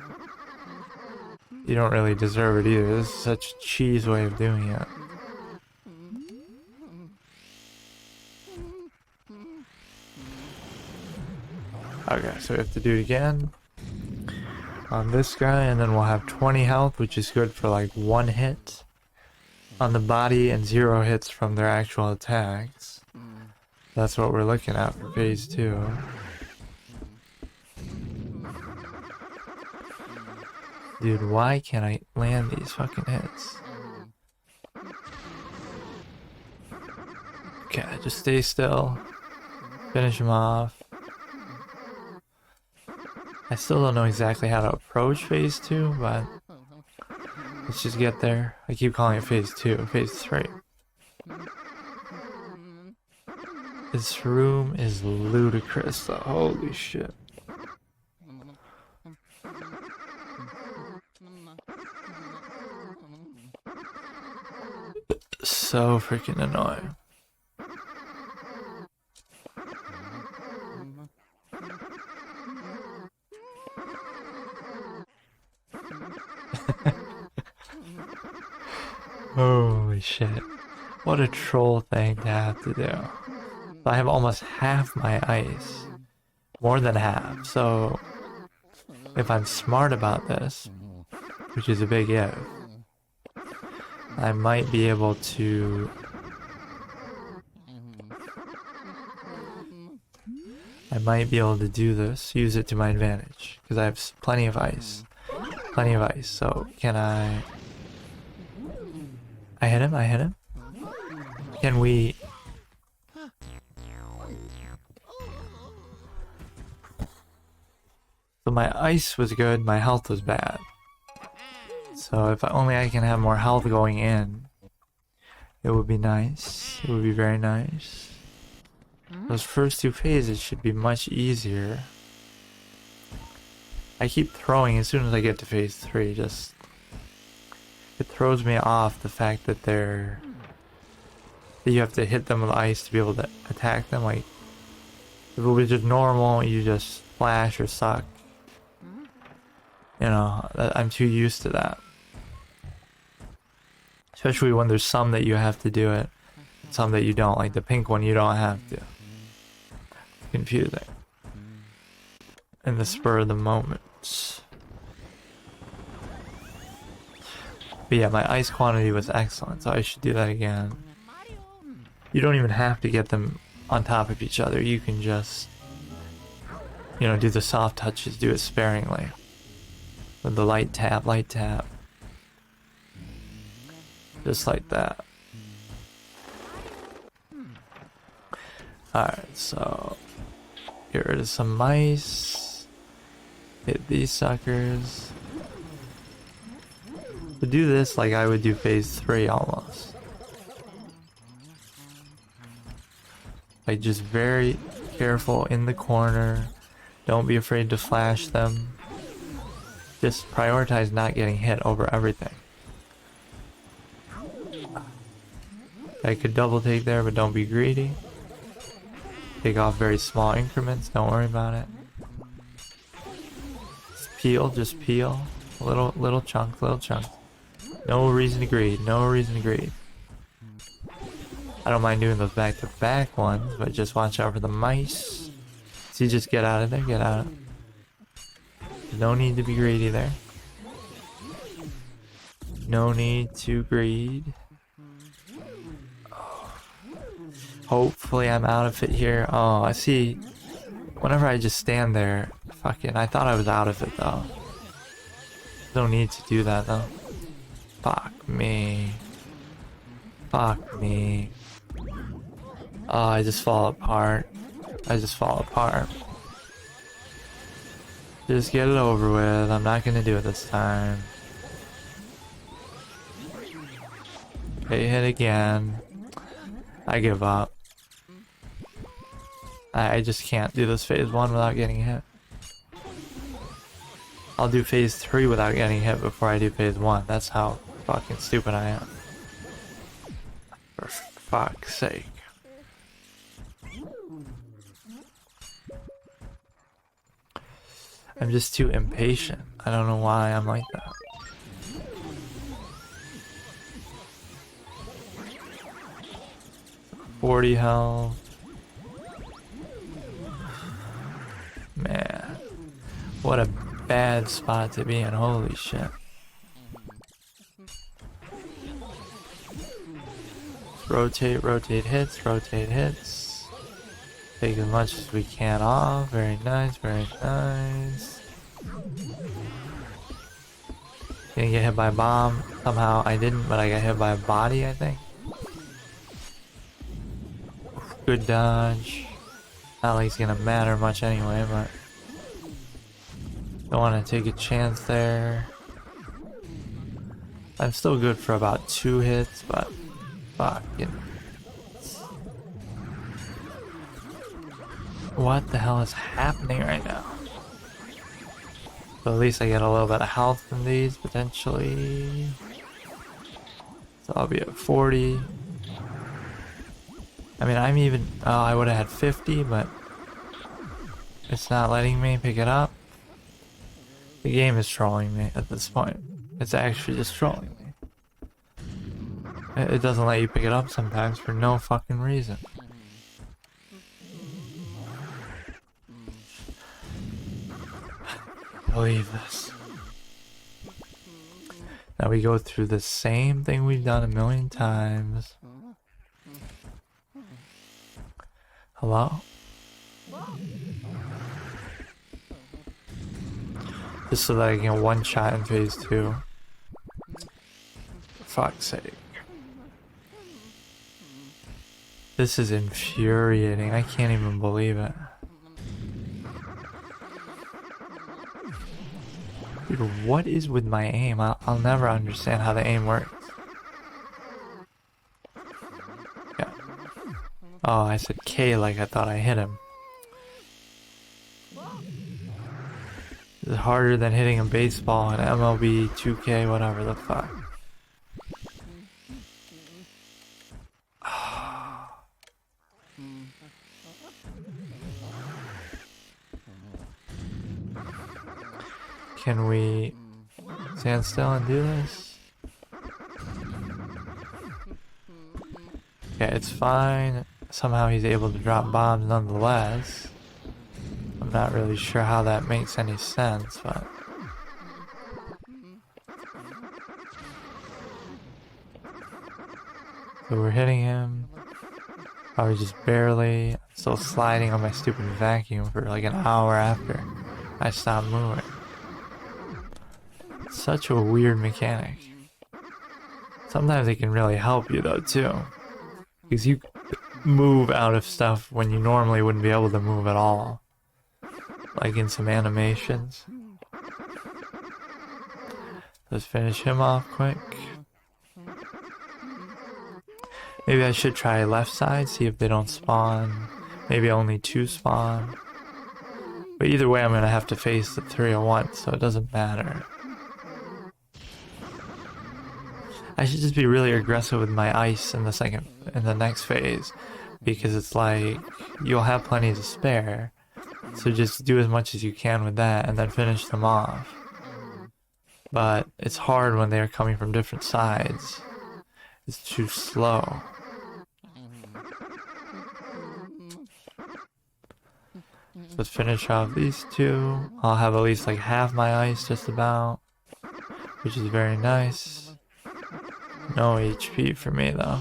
You don't really deserve it either. This is such a cheese way of doing it. Okay, so we have to do it again on this guy, and then we'll have 20 health, which is good for like 1 hit on the body and 0 hits from their actual attacks. That's what we're looking at for phase 2. Dude, why can't I land these fucking hits? Okay, just stay still. Finish him off. I still don't know exactly how to approach phase 2, but let's just get there. I keep calling it phase 2, phase 3. This room is ludicrous, though. Holy shit. So freaking annoying. Holy shit. What a troll thing to have to do. So I have almost half my ice. More than half. So if I'm smart about this, which is a big if, I might be able to do this, use it to my advantage, because I have plenty of ice. Plenty of ice, so can I hit him, I hit him? Can we... So my ice was good, my health was bad. So if only I can have more health going in, it would be nice. It would be very nice. Those first two phases should be much easier. I keep throwing as soon as I get to phase 3, just... It throws me off the fact that that you have to hit them with ice to be able to attack them. Like, if it was just normal, you just flash or suck. You know, I'm too used to that. Especially when there's some that you have to do it, some that you don't. Like the pink one, you don't have to. Confusing. In the spur of the moment. But yeah, my ice quantity was excellent, so I should do that again. You don't even have to get them on top of each other. You can just, you know, do the soft touches, do it sparingly. With the light tap. Just like that. Alright, so get rid of some mice. Hit these suckers. To do this like I would do phase 3 almost. Like just very careful in the corner. Don't be afraid to flash them. Just prioritize not getting hit over everything. I could double take there, but don't be greedy. Take off very small increments, don't worry about it. Just peel. Little chunks. No reason to greed, I don't mind doing those back-to-back ones, but just watch out for the mice. See, just get out of there, get out. No need to be greedy there. No need to greed. Hopefully I'm out of it here. Oh, I see. Whenever I just stand there, fucking, I thought I was out of it though. No need to do that though. Fuck me. Oh, I just fall apart. Just get it over with. I'm not gonna do it this time. Get hit again. I give up. I just can't do this phase 1 without getting hit. I'll do phase 3 without getting hit before I do phase 1. That's how fucking stupid I am. For fuck's sake. I'm just too impatient. I don't know why I'm like that. $40 health. Man, what a bad spot to be in. Holy shit. Rotate hits. Take as much as we can off. Very nice. Gonna get hit by a bomb. Somehow I didn't, but I got hit by a body, I think. Good dodge. Not like it's gonna matter much anyway, but don't want to take a chance there. I'm still good for about 2 hits, but fucking. What the hell is happening right now? So at least I get a little bit of health from these, potentially. So I'll be at 40. I mean, I'm even... Oh, I would have had 50, but... It's not letting me pick it up. The game is trolling me at this point. It's actually just trolling me. It doesn't let you pick it up sometimes for no fucking reason. Believe this. Now we go through the same thing we've done a million times. Hello? Just so that I can get one shot in phase 2. For fuck's sake. This is infuriating. I can't even believe it. Dude, what is with my aim? I'll never understand how the aim works. Yeah. Oh, I said K like I thought I hit him. It's harder than hitting a baseball in MLB 2K, whatever the fuck. Can we stand still and do this? Yeah, it's fine. Somehow he's able to drop bombs nonetheless. I'm not really sure how that makes any sense, but... So we're hitting him. Probably just barely. Still sliding on my stupid vacuum for like an hour after I stopped moving. Such a weird mechanic. Sometimes it can really help you though too, because you move out of stuff when you normally wouldn't be able to move at all, like in some animations. Let's finish him off quick. Maybe I should try left side, see if they don't spawn. Maybe only 2 spawn. But either way I'm gonna have to face the 301, so it doesn't matter. I should just be really aggressive with my ice in the next phase, because it's like you'll have plenty to spare, so just do as much as you can with that and then finish them off. But it's hard when they're coming from different sides. It's too slow. Let's finish off these 2. I'll have at least like half my ice just about, which is very nice. No HP for me though.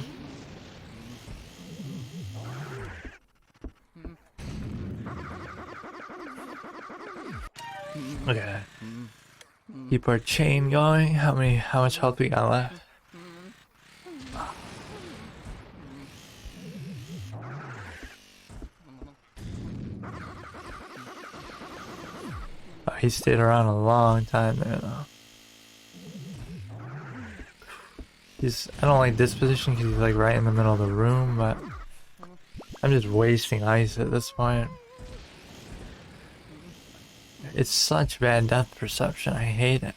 Okay. Keep our chain going. How much health we got left? Oh, he stayed around a long time there though. I don't like this position because he's like right in the middle of the room, but I'm just wasting ice at this point. It's such bad depth perception, I hate it.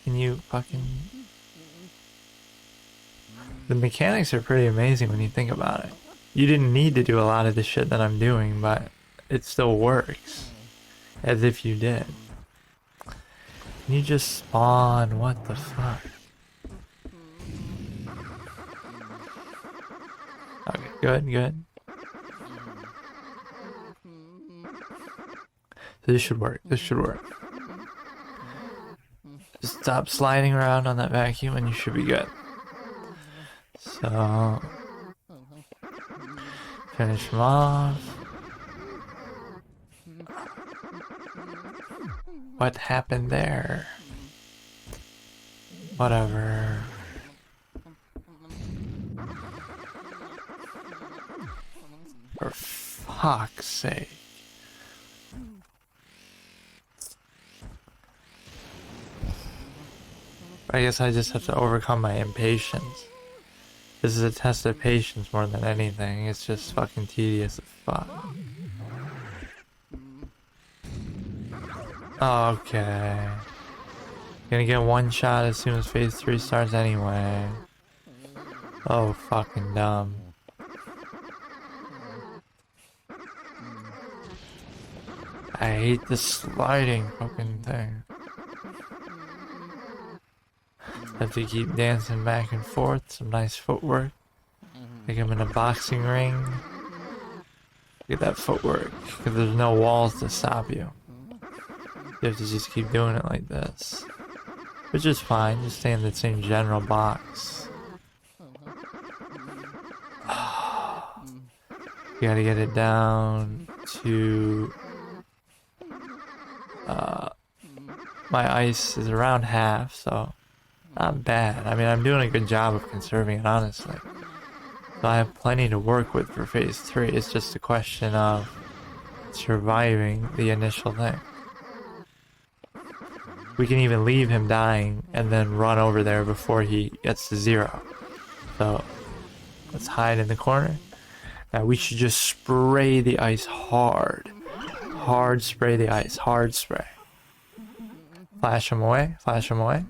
Can you fucking... The mechanics are pretty amazing when you think about it. You didn't need to do a lot of the shit that I'm doing, but it still works. As if you did. Can you just spawn? What the fuck? Okay, good. So this should work. Just stop sliding around on that vacuum and you should be good. So... Finish him off. What happened there? Whatever. For fuck's sake. I guess I just have to overcome my impatience. This is a test of patience more than anything. It's just fucking tedious as fuck. Okay. Gonna get one shot as soon as phase 3 starts anyway. Oh, fucking dumb. I hate this sliding fucking thing. Have to keep dancing back and forth. Some nice footwork. Like I'm in a boxing ring. Look at that footwork. Because there's no walls to stop you. You have to just keep doing it like this. Which is fine. Just stay in the same general box. You gotta get it down to... my ice is around half, so not bad. I mean, I'm doing a good job of conserving it, honestly. So I have plenty to work with for phase 3. It's just a question of surviving the initial thing. We can even leave him dying and then run over there before he gets to 0. So let's hide in the corner. Now we should just spray the ice hard. Hard spray the ice. Hard spray. Flash him away. Flash him away.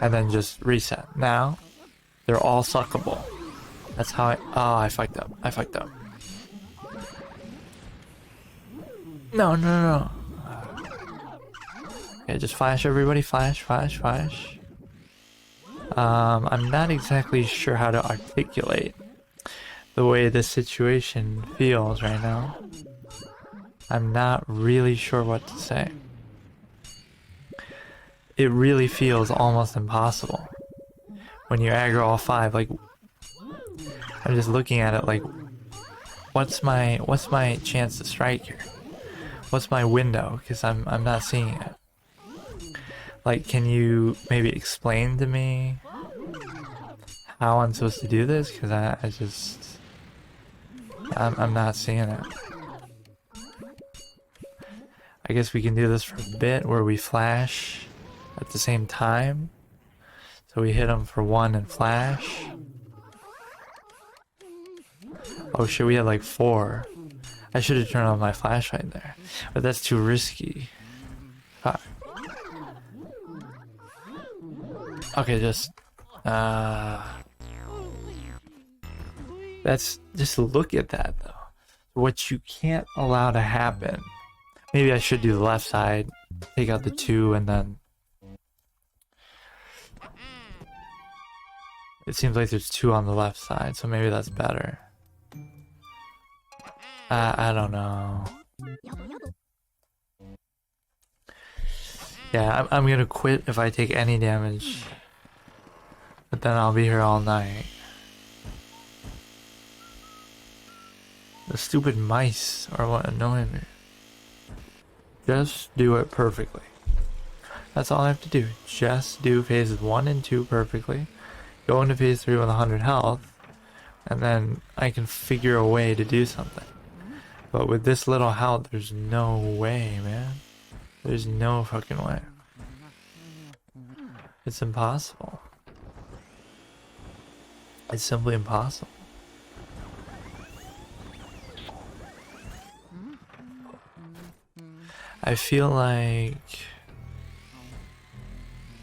And then just reset. Now they're all suckable. That's how I... Oh, I fucked up. I fucked up. No, no, no. Okay, just flash everybody. Flash, flash, flash. I'm not exactly sure how to articulate the way this situation feels right now. I'm not really sure what to say. It really feels almost impossible when you aggro all 5. Like, I'm just looking at it like, what's my chance to strike here? What's my window? Because I'm not seeing it. Like, can you maybe explain to me how I'm supposed to do this? Because I'm not seeing it. I guess we can do this for a bit where we flash at the same time. So we hit him for 1 and flash. Oh shit, we had like 4. I should have turned on my flashlight there. But that's too risky. Fuck. Okay, just... That's... Just look at that, though. What you can't allow to happen... Maybe I should do the left side. Take out the 2 and then... It seems like there's 2 on the left side, so maybe that's better. I don't know. Yeah, I'm gonna quit if I take any damage. But then I'll be here all night. The stupid mice are what annoy me. Just do it perfectly. That's all I have to do. Just do phases 1 and 2 perfectly. Go into phase 3 with 100 health. And then I can figure a way to do something. But with this little health, there's no way, man. There's no fucking way. It's impossible. It's simply impossible. I feel like...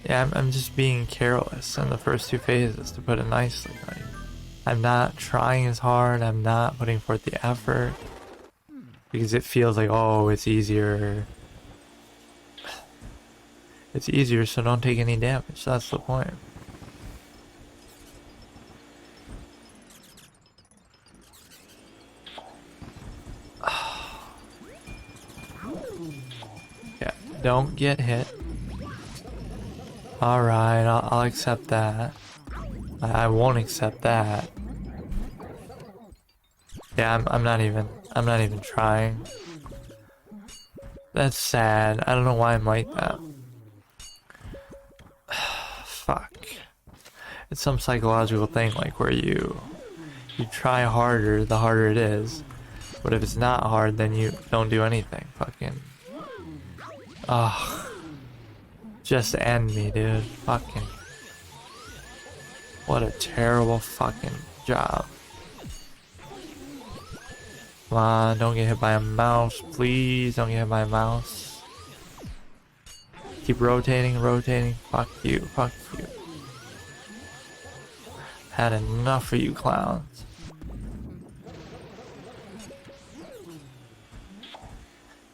Yeah, I'm just being careless in the first 2 phases, to put it nicely. Like, I'm not trying as hard, I'm not putting forth the effort. Because it feels like, oh, it's easier. It's easier, so don't take any damage. That's the point. Yeah, don't get hit. Alright, I'll accept that. I won't accept that. Yeah, I'm not even trying. That's sad. I don't know why I'm like that. Fuck. It's some psychological thing, like where you try harder, the harder it is. But if it's not hard, then you don't do anything. Fucking. Ugh. Just end me, dude. Fucking. What a terrible fucking job. Come on, don't get hit by a mouse. Please don't get hit by a mouse. Keep rotating, rotating. Fuck you, fuck you. Had enough of you clowns.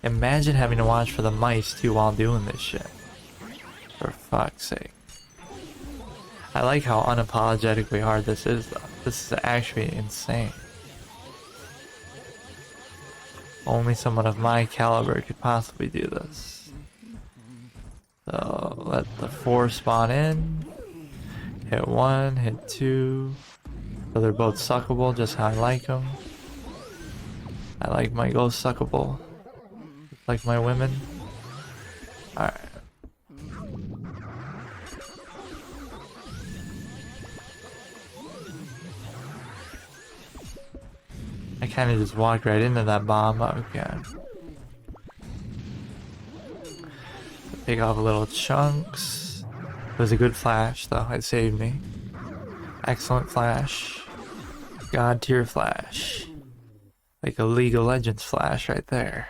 Imagine having to watch for the mice too while doing this shit. For fuck's sake. I like how unapologetically hard this is, though. This is actually insane. Only someone of my caliber could possibly do this. So, let the 4 spawn in. Hit 1, hit 2. So they're both suckable, just how I like them. I like my ghost suckable. Like my women. Alright. I kind of just walked right into that bomb. Okay. Take off little chunks. It was a good flash, though. It saved me. Excellent flash. God tier flash. Like a League of Legends flash right there.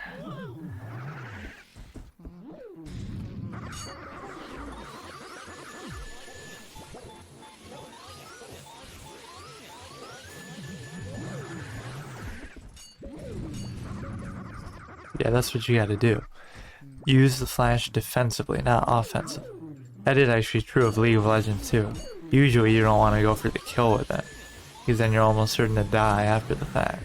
Yeah, that's what you gotta do. Use the flash defensively, not offensive. That is actually true of League of Legends too. Usually you don't want to go for the kill with it, because then you're almost certain to die after the fact.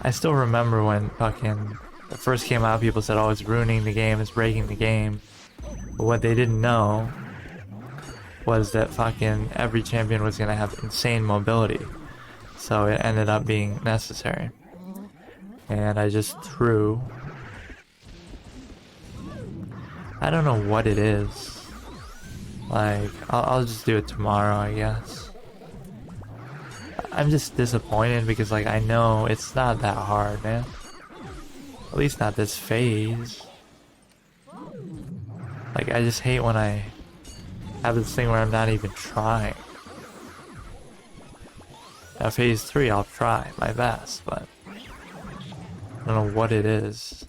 I still remember when fucking it first came out, people said, oh, it's ruining the game, it's breaking the game. But what they didn't know was that fucking every champion was gonna have insane mobility. So it ended up being necessary. And I just threw. I don't know what it is. Like, I'll just do it tomorrow, I guess. I'm just disappointed because, like, I know it's not that hard, man. At least not this phase. Like, I just hate when I have this thing where I'm not even trying. Now, phase 3, I'll try my best, but I don't know what it is.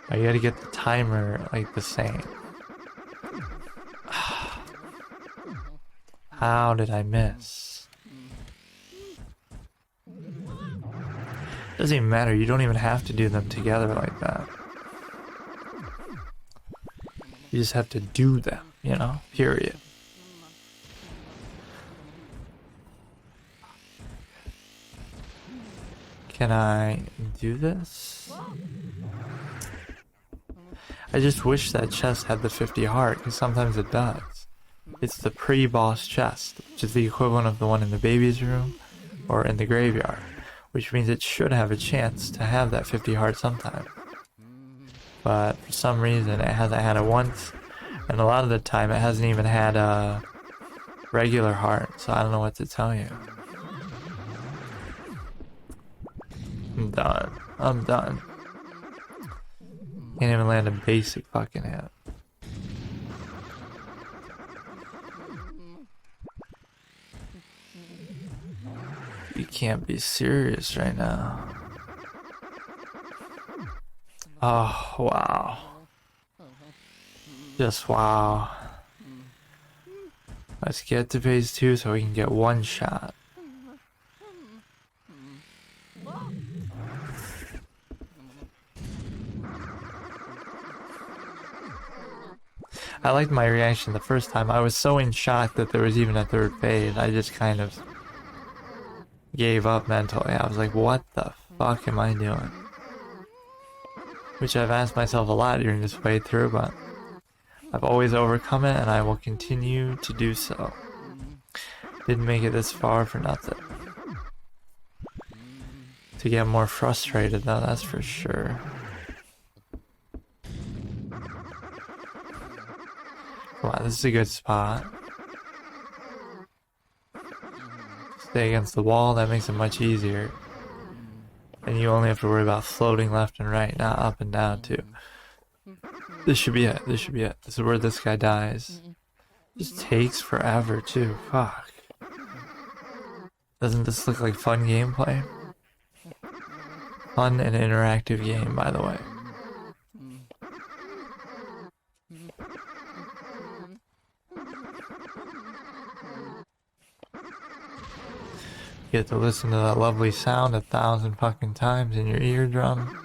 I gotta get the timer, like, the same. How did I miss? Doesn't even matter, you don't even have to do them together like that. You just have to do them, you know? Period. Can I do this? I just wish that chest had the 50 heart, because sometimes it does. It's the pre-boss chest, which is the equivalent of the one in the baby's room, or in the graveyard, which means it should have a chance to have that 50 heart sometime. But for some reason it hasn't had it once, and a lot of the time it hasn't even had a regular heart, so I don't know what to tell you. I'm done. I'm done. Can't even land a basic fucking hit. You can't be serious right now. Oh, wow. Just wow. Let's get to phase 2 so we can get one shot. I liked my reaction the first time. I was so in shock that there was even a third phase. I just kind of gave up mentally. I was like, what the fuck am I doing? Which I've asked myself a lot during this playthrough, but I've always overcome it and I will continue to do so. Didn't make it this far for nothing. To get more frustrated though, that's for sure. Come on, this is a good spot. Stay against the wall, that makes it much easier. And you only have to worry about floating left and right, not up and down too. This should be it, this should be it. This is where this guy dies. Just takes forever too, fuck. Doesn't this look like fun gameplay? Fun and interactive game, by the way. You get to listen to that lovely sound 1,000 fucking times in your eardrum.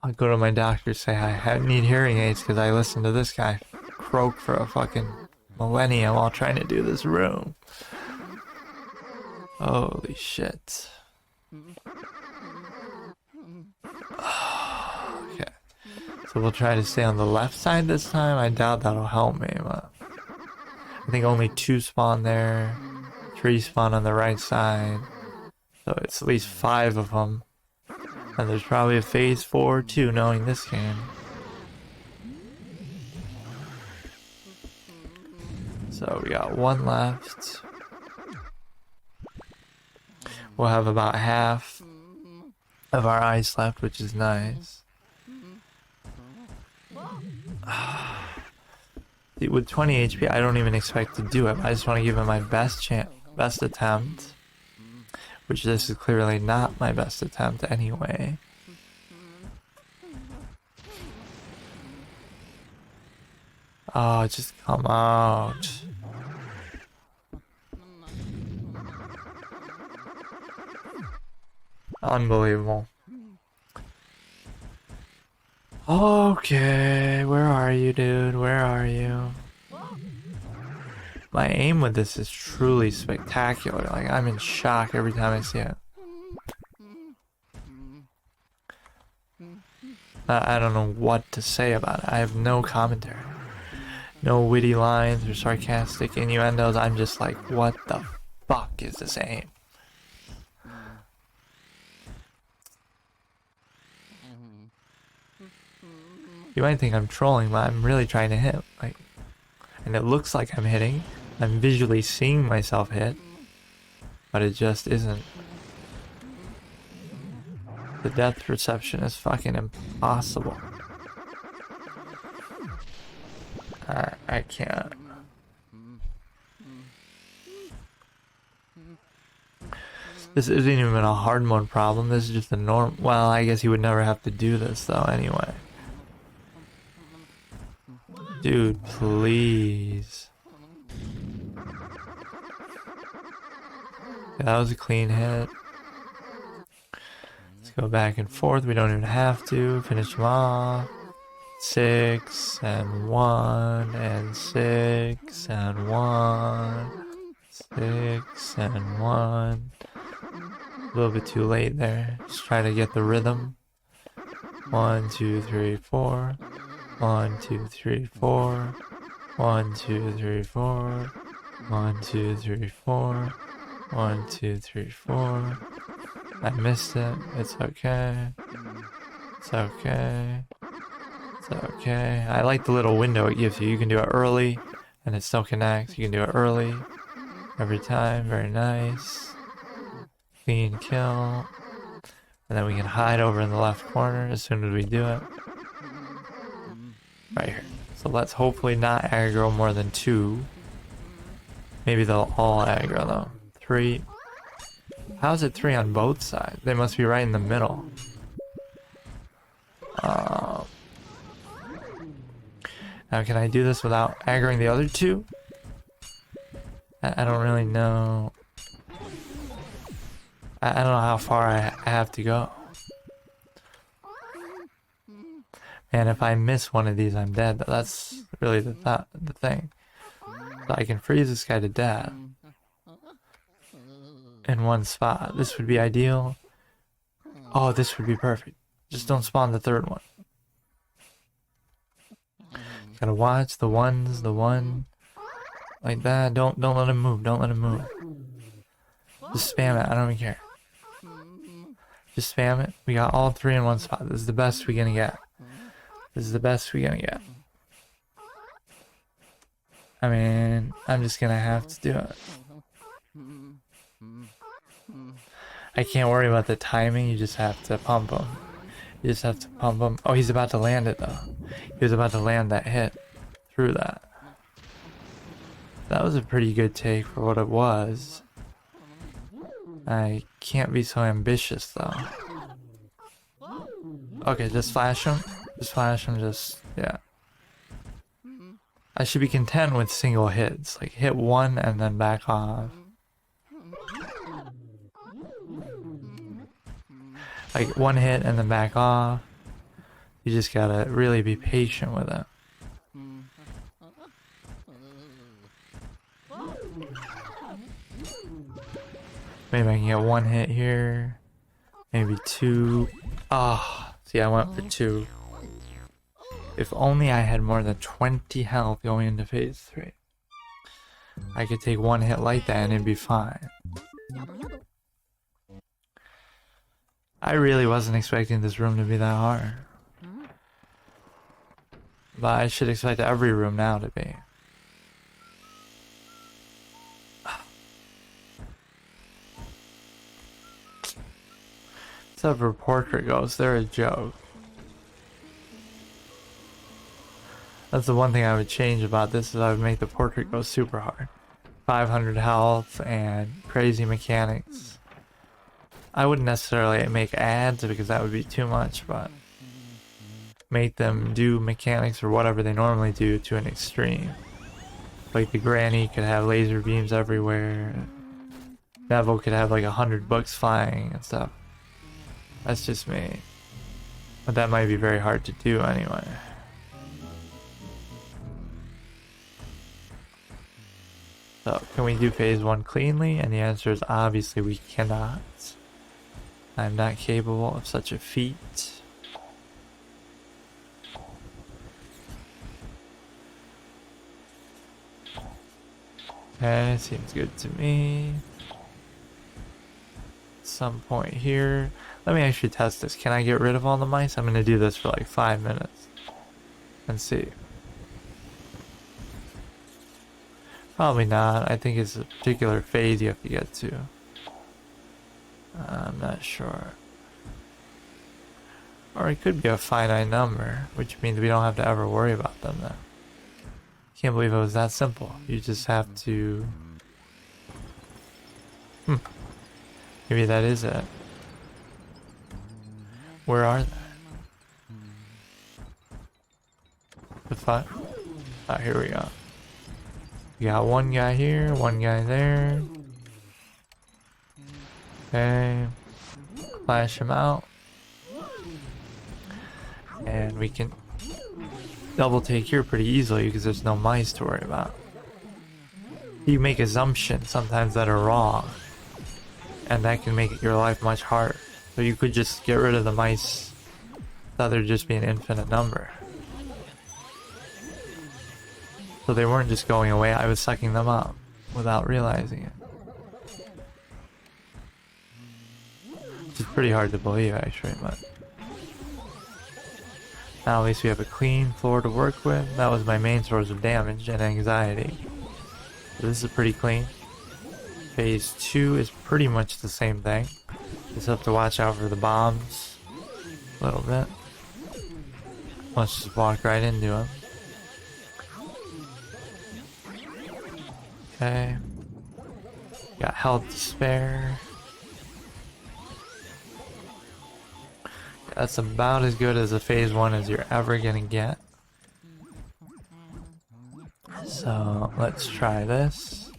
I'll go to my doctor, say I need hearing aids because I listened to this guy croak for a fucking millennium while trying to do this room. Holy shit. Okay. So we'll try to stay on the left side this time. I doubt that'll help me, but I think only 2 spawn there, 3 spawn on the right side. So it's at least 5 of them. And there's probably a phase 4 too, knowing this game. So we got 1 left. We'll have about half of our ice left, which is nice. With 20 HP, I don't even expect to do it. I just want to give it my best attempt. Which this is clearly not my best attempt anyway. Oh, just come out. Unbelievable. Okay, where are you, dude? Where are you? My aim with this is truly spectacular. Like, I'm in shock every time I see it. I don't know what to say about it. I have no commentary. No witty lines or sarcastic innuendos. I'm just like, what the fuck is this aim? You might think I'm trolling, but I'm really trying to hit. Like, and it looks like I'm hitting. I'm visually seeing myself hit, but it just isn't. The depth perception is fucking impossible. I can't. This isn't even a hard mode problem. This is just a norm. Well, I guess you would never have to do this though anyway. Dude, please. Yeah, that was a clean hit. Let's go back and forth. We don't even have to. Finish them off. 6 and 1 and 6 and 1. 6 and 1. A little bit too late there. Just try to get the rhythm. 1, 2, 3, 4. 1, 2, 3, 4. 1, 2, 3, 4. 1, 2, 3, 4. 1, 2, 3, 4. I missed it. It's okay. It's okay. It's okay. I like the little window it gives you. You can do it early, and it still connects. You can do it early. Every time. Very nice. Clean kill. And then we can hide over in the left corner as soon as we do it. Right here. So let's hopefully not aggro more than 2. Maybe they'll all aggro though. 3. How is it 3 on both sides? They must be right in the middle. Now can I do this without aggroing the other 2? I don't really know. I don't know how far I have to go. And if I miss one of these, I'm dead. But that's really the thing. So I can freeze this guy to death in one spot. This would be ideal. Oh, this would be perfect. Just don't spawn the 3rd one. Gotta watch the ones, the one. Like that. Don't let him move. Don't let him move. Just spam it. I don't even care. Just spam it. We got all 3 in one spot. This is the best we're gonna get. This is the best we're gonna get. I mean, I'm just gonna have to do it. I can't worry about the timing. You just have to pump him. You just have to pump him. Oh, he's about to land it though. He was about to land that hit through that. That was a pretty good take for what it was. I can't be so ambitious though. Okay, just flash him. Just flash him, yeah. I should be content with single hits. Like, hit 1 and then back off. like one hit and then back off. You just gotta really be patient with it. Maybe I can get one hit here. Maybe two. Ah, see, I went for two. If only I had more than 20 health going into phase 3. I could take one hit like that and it'd be fine. I really wasn't expecting this room to be that hard. But I should expect every room now to be. Except for portrait ghosts, they're a joke. That's the one thing I would change about this, is I would make the portrait ghost super hard. 500 health and crazy mechanics. I wouldn't necessarily make ads because that would be too much, but make them do mechanics or whatever they normally do to an extreme. Like the granny could have laser beams everywhere. Neville could have like 100 books flying and stuff. That's just me. But that might be very hard to do anyway. So, can we do phase 1 cleanly? And the answer is obviously we cannot. I'm not capable of such a feat. Okay, seems good to me. Some point here. Let me actually test this. Can I get rid of all the mice? I'm gonna do this for like 5 minutes and see. Probably not. I think it's a particular phase you have to get to. I'm not sure. Or it could be a finite number, which means we don't have to ever worry about them then. Can't believe it was that simple. You just have to... Maybe that is it. Where are they? The fuck? Ah, here we go. You got one guy here, one guy there. Okay. Flash him out. And we can double take here pretty easily because there's no mice to worry about. You make assumptions sometimes that are wrong, and that can make your life much harder. So you could just get rid of the mice, that there'd just be an infinite number. So they weren't just going away, I was sucking them up without realizing it. Which is pretty hard to believe actually, but... Now at least we have a clean floor to work with. That was my main source of damage and anxiety. So this is pretty clean. Phase 2 is pretty much the same thing. Just have to watch out for the bombs a little bit. Let's just walk right into them. Okay. Got health to spare. That's about as good as a phase 1 as you're ever gonna get. So let's try this.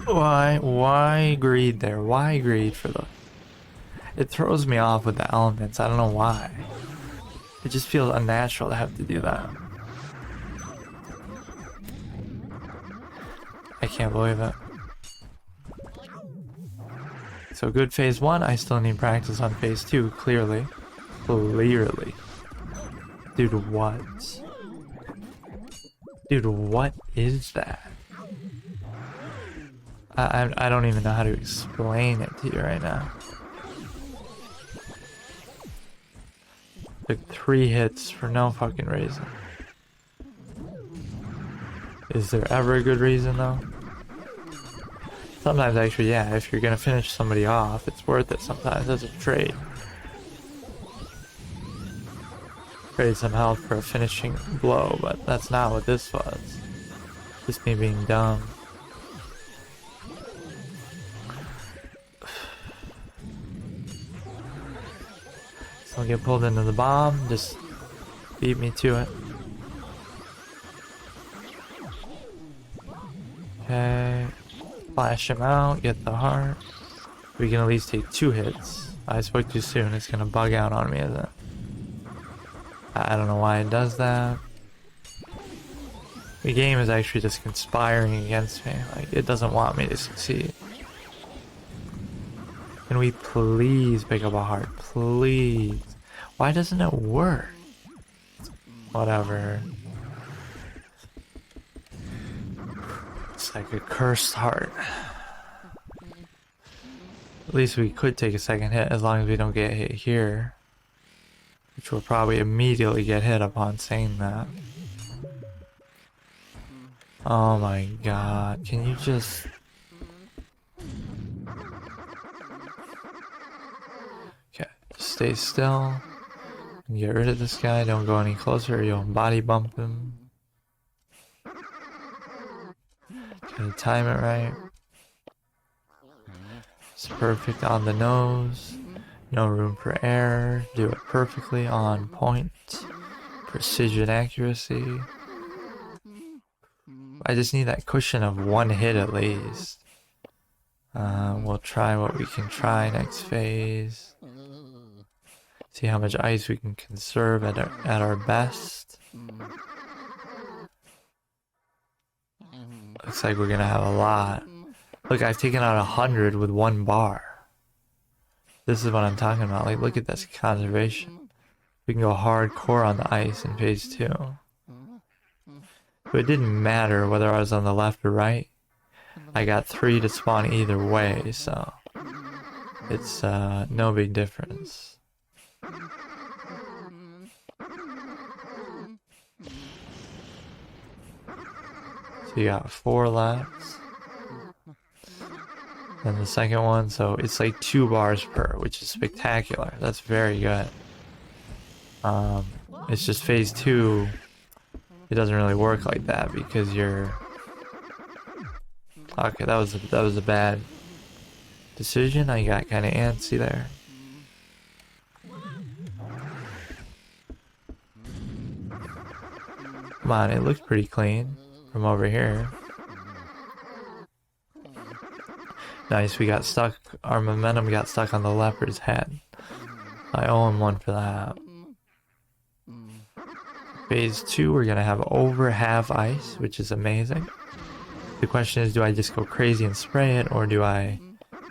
Why greed there? Why greed for the... It throws me off with the elements, I don't know why. It just feels unnatural to have to do that. I can't believe it. So good phase 1, I still need practice on phase 2, clearly. Clearly. Dude, what? Dude, what is that? I don't even know how to explain it to you right now. Took 3 hits for no fucking reason. Is there ever a good reason though? Sometimes actually, yeah, if you're gonna finish somebody off, it's worth it sometimes as a trade. Trade some health for a finishing blow, but that's not what this was. Just me being dumb. So I'll get pulled into the bomb, just beat me to it. Okay. Flash him out, get the heart. We can at least take 2 hits. I spoke too soon. It's gonna bug out on me, isn't it? I don't know why it does that. The game is actually just conspiring against me. Like, it doesn't want me to succeed. Can we please pick up a heart? Please. Why doesn't it work? Whatever. It's like a cursed heart. At least we could take a second hit as long as we don't get hit here. Which will probably immediately get hit upon saying that. Oh my god, can you just... Okay, just stay still. And get rid of this guy, don't go any closer or you'll body bump him. Gotta time it right. It's perfect on the nose. No room for error. Do it perfectly on point. Precision accuracy. I just need that cushion of 1 hit at least. We'll try what we can try next phase. See how much ice we can conserve at our best. Looks like we're gonna have a lot. Look, I've taken out 100 with 1 bar. This is what I'm talking about. Like, look at this conservation. We can go hardcore on the ice in phase 2. But it didn't matter whether I was on the left or right. I got 3 to spawn either way, so it's no big difference. So you got 4 left. And the second one, so it's like 2 bars per, which is spectacular. That's very good. It's just phase 2. It doesn't really work like that because you're... Okay, that was a bad decision. I got kind of antsy there. Come on, it looks pretty clean from over here. Nice, we got stuck. Our momentum got stuck on the leopard's head. I owe him 1 for that. Phase 2, we're gonna have over half ice, which is amazing. The question is, do I just go crazy and spray it, or do I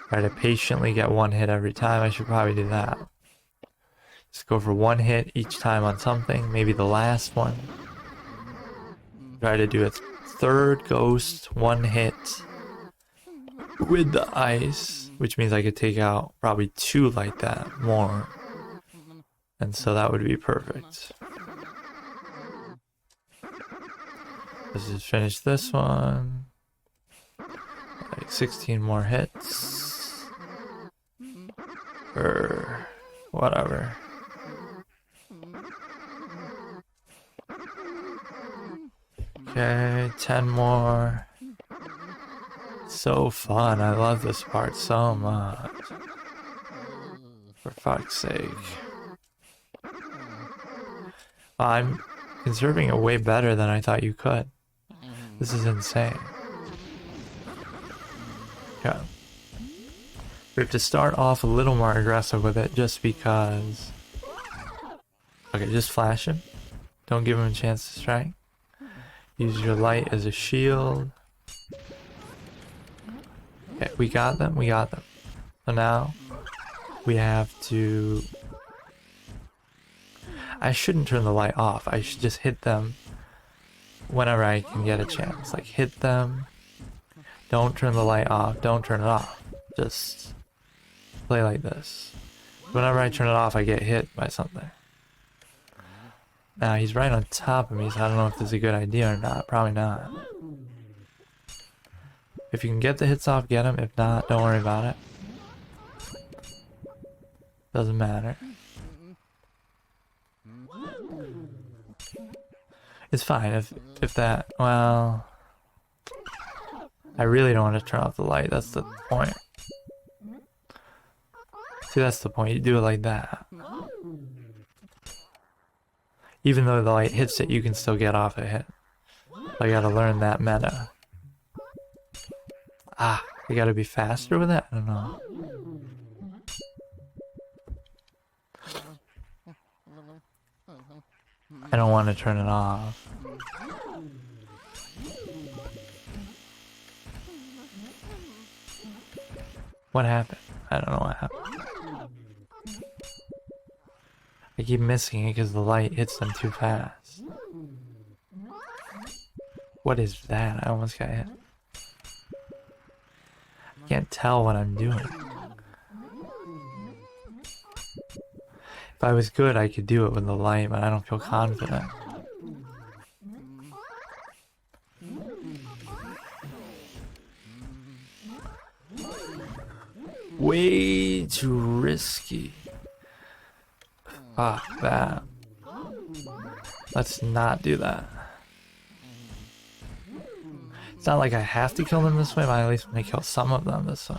try to patiently get 1 hit every time? I should probably do that. Just go for 1 hit each time on something, maybe the last one. Try to do a 3rd ghost 1 hit with the ice, which means I could take out probably 2 like that more. And so that would be perfect. Let's just finish this one. Like 16 more hits. Or whatever. Okay, 10 more. So fun. I love this part so much. For fuck's sake. I'm conserving it way better than I thought you could. This is insane. Okay. We have to start off a little more aggressive with it just because... Okay, just flash him. Don't give him a chance to strike. Use your light as a shield. Okay, we got them, we got them. So now, we have to... I shouldn't turn the light off, I should just hit them whenever I can get a chance. Like, hit them, don't turn the light off, don't turn it off. Just play like this. Whenever I turn it off, I get hit by something. Now, he's right on top of me, so I don't know if this is a good idea or not. Probably not. If you can get the hits off, get them. If not, don't worry about it. Doesn't matter. It's fine if that... Well... I really don't want to turn off the light. That's the point. See, that's the point. You do it like that. Even though the light hits it, you can still get off a hit. I gotta learn that meta. Ah, I gotta be faster with it? I don't know. don't want to turn it off. What happened? I don't know what happened. I keep missing it because the light hits them too fast. What is that? I almost got hit. I can't tell what I'm doing. If I was good, I could do it with the light, but I don't feel confident. Way too risky. Fuck that. Let's not do that. It's not like I have to kill them this way, but I at least want to kill some of them this way.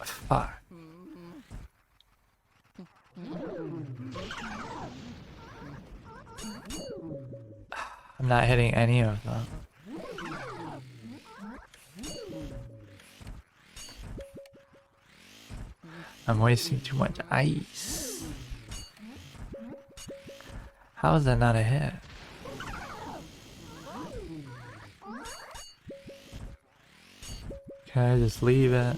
Fuck. I'm not hitting any of them. I'm wasting too much ice. How is that not a hit? Can I just leave it?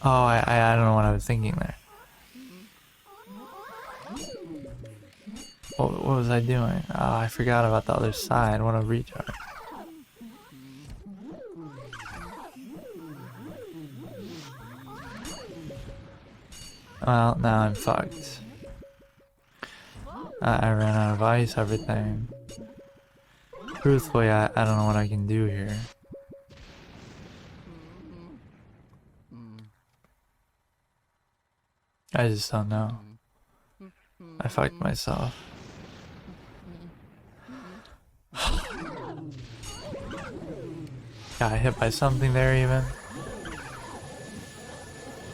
Oh, I don't know what I was thinking there. What was I doing? Oh, I forgot about the other side. What a retard. Well, now I'm fucked. I ran out of ice, everything. Truthfully, I don't know what I can do here. I just don't know. I fucked myself. Got hit by something there even.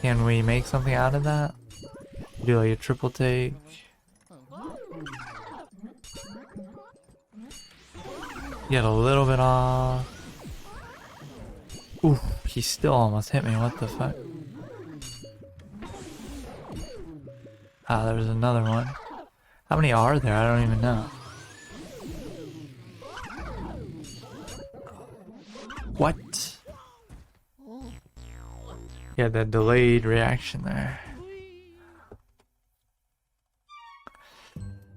Can we make something out of that? Do like a triple take. Get a little bit off. Ooh, he still almost hit me. What the fuck? Ah, there was another one. How many are there? I don't even know. What? Yeah, that delayed reaction there.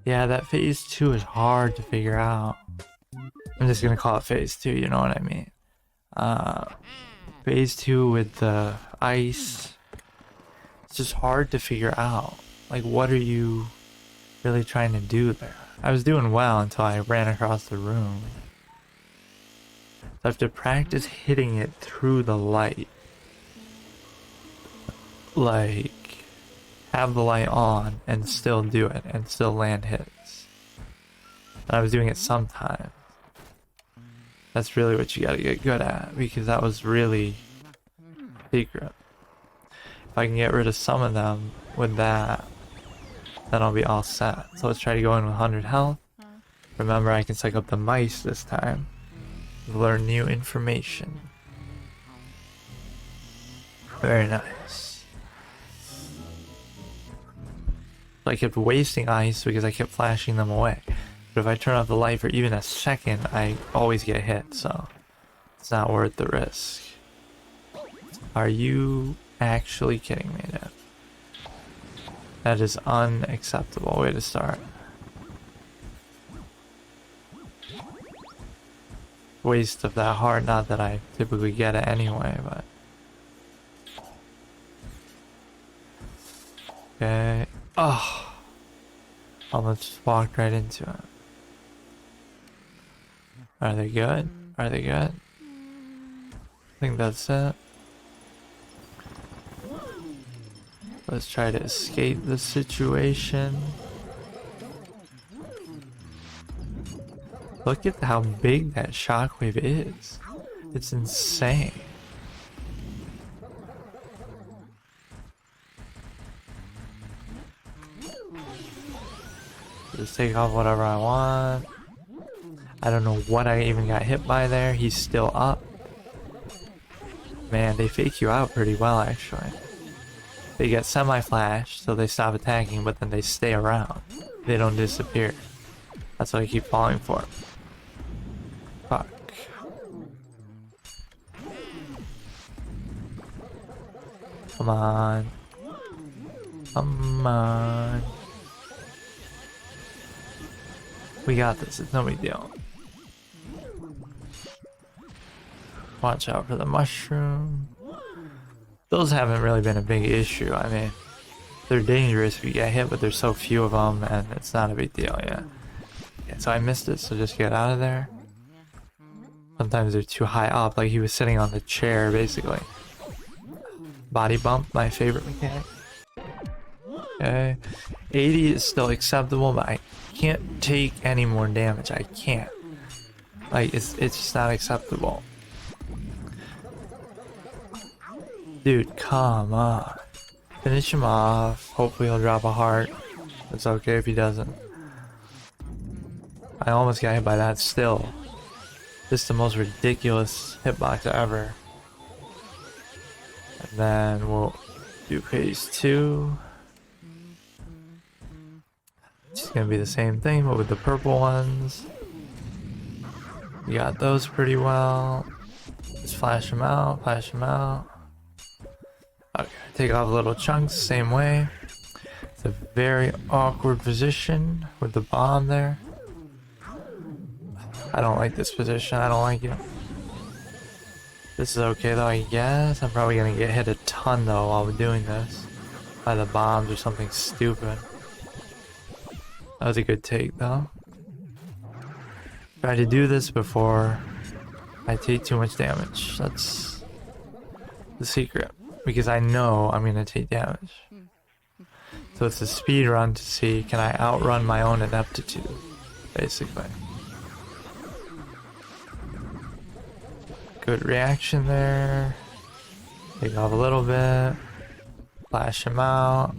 Yeah, that phase 2 is hard to figure out. I'm just gonna call it phase 2, you know what I mean? Phase 2 with the ice. It's just hard to figure out. Like, what are you really trying to do there? I was doing well until I ran across the room. So I have to practice hitting it through the light. Like, have the light on and still do it and still land hits. And I was doing it sometimes. That's really what you gotta get good at, because that was really secret. If I can get rid of some of them with that, then I'll be all set. So let's try to go in with 100 health. Remember, I can psych up the mice this time. Learn new information. Very nice. So I kept wasting ice because I kept flashing them away. But if I turn off the light for even a second, I always get hit, so it's not worth the risk. Are you actually kidding me, dude? That is unacceptable way to start. Waste of that heart, not that I typically get it anyway, but... Okay. Oh! Almost just walked right into it. Are they good? Are they good? I think that's it. Let's try to escape the situation. Look at how big that shockwave is. It's insane. Just take off whatever I want. I don't know what I even got hit by there. He's still up. Man, they fake you out pretty well, actually. They get semi-flashed, so they stop attacking, but then they stay around. They don't disappear. That's what I keep falling for. Fuck. Come on. Come on. We got this, it's no big deal. Watch out for the mushroom. Those haven't really been a big issue. I mean, they're dangerous if you get hit, but there's so few of them, and it's not a big deal, yeah. So I missed it, so just get out of there. Sometimes they're too high up, like he was sitting on the chair, basically. Body bump, my favorite mechanic. Okay. 80 is still acceptable, but I can't take any more damage. I can't. Like, it's just not acceptable. Dude, come on. Finish him off. Hopefully he'll drop a heart. It's okay if he doesn't. I almost got hit by that still. This is the most ridiculous hitbox ever. And then we'll do phase 2. It's gonna be the same thing, but with the purple ones. We got those pretty well. Just flash them out, flash them out. Okay, take off little chunks, same way. It's a very awkward position with the bomb there. I don't like this position, I don't like it. This is okay though, I guess. I'm probably gonna get hit a ton though while we're doing this. By the bombs or something stupid. That was a good take though. Try to do this before I take too much damage. That's the secret. Because I know I'm gonna take damage. So it's a speed run to see can I outrun my own ineptitude, basically. Good reaction there. Take off a little bit. Flash him out.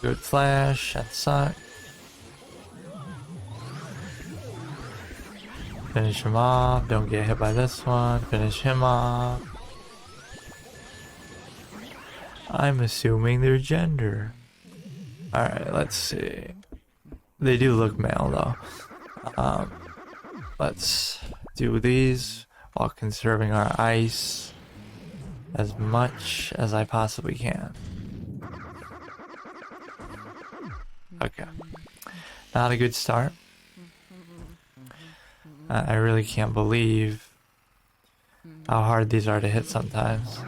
Good flash, that sucked. Finish him off, don't get hit by this one, finish him off. I'm assuming their gender. Alright, let's see. They do look male though. Let's do these while conserving our ice as much as I possibly can. Okay. Not a good start. I really can't believe how hard these are to hit sometimes.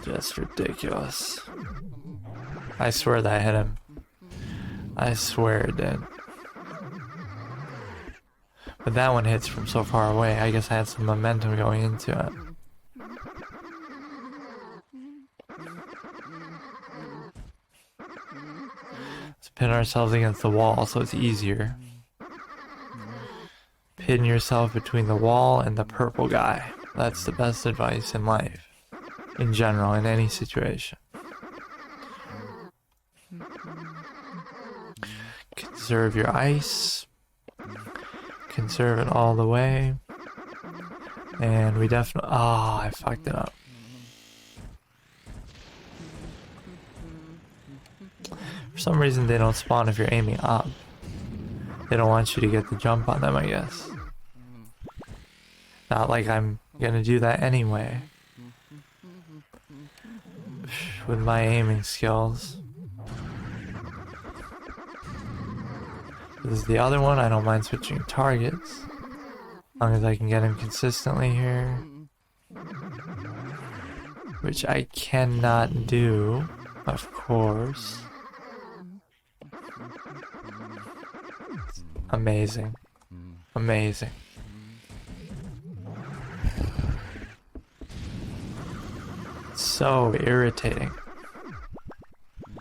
Just ridiculous. I swear that hit him. I swear it did. But that one hits from so far away. I guess I had some momentum going into it. Let's pin ourselves against the wall so it's easier. Pin yourself between the wall and the purple guy. That's the best advice in life. In general, in any situation. Conserve your ice. Conserve it all the way. And we definitely... Oh, I fucked it up. For some reason they don't spawn if you're aiming up. They don't want you to get the jump on them, I guess. Not like I'm gonna do that anyway. With my aiming skills. This is the other one, I don't mind switching targets. As long as I can get him consistently here. Which I cannot do, of course. Amazing. Amazing. So irritating.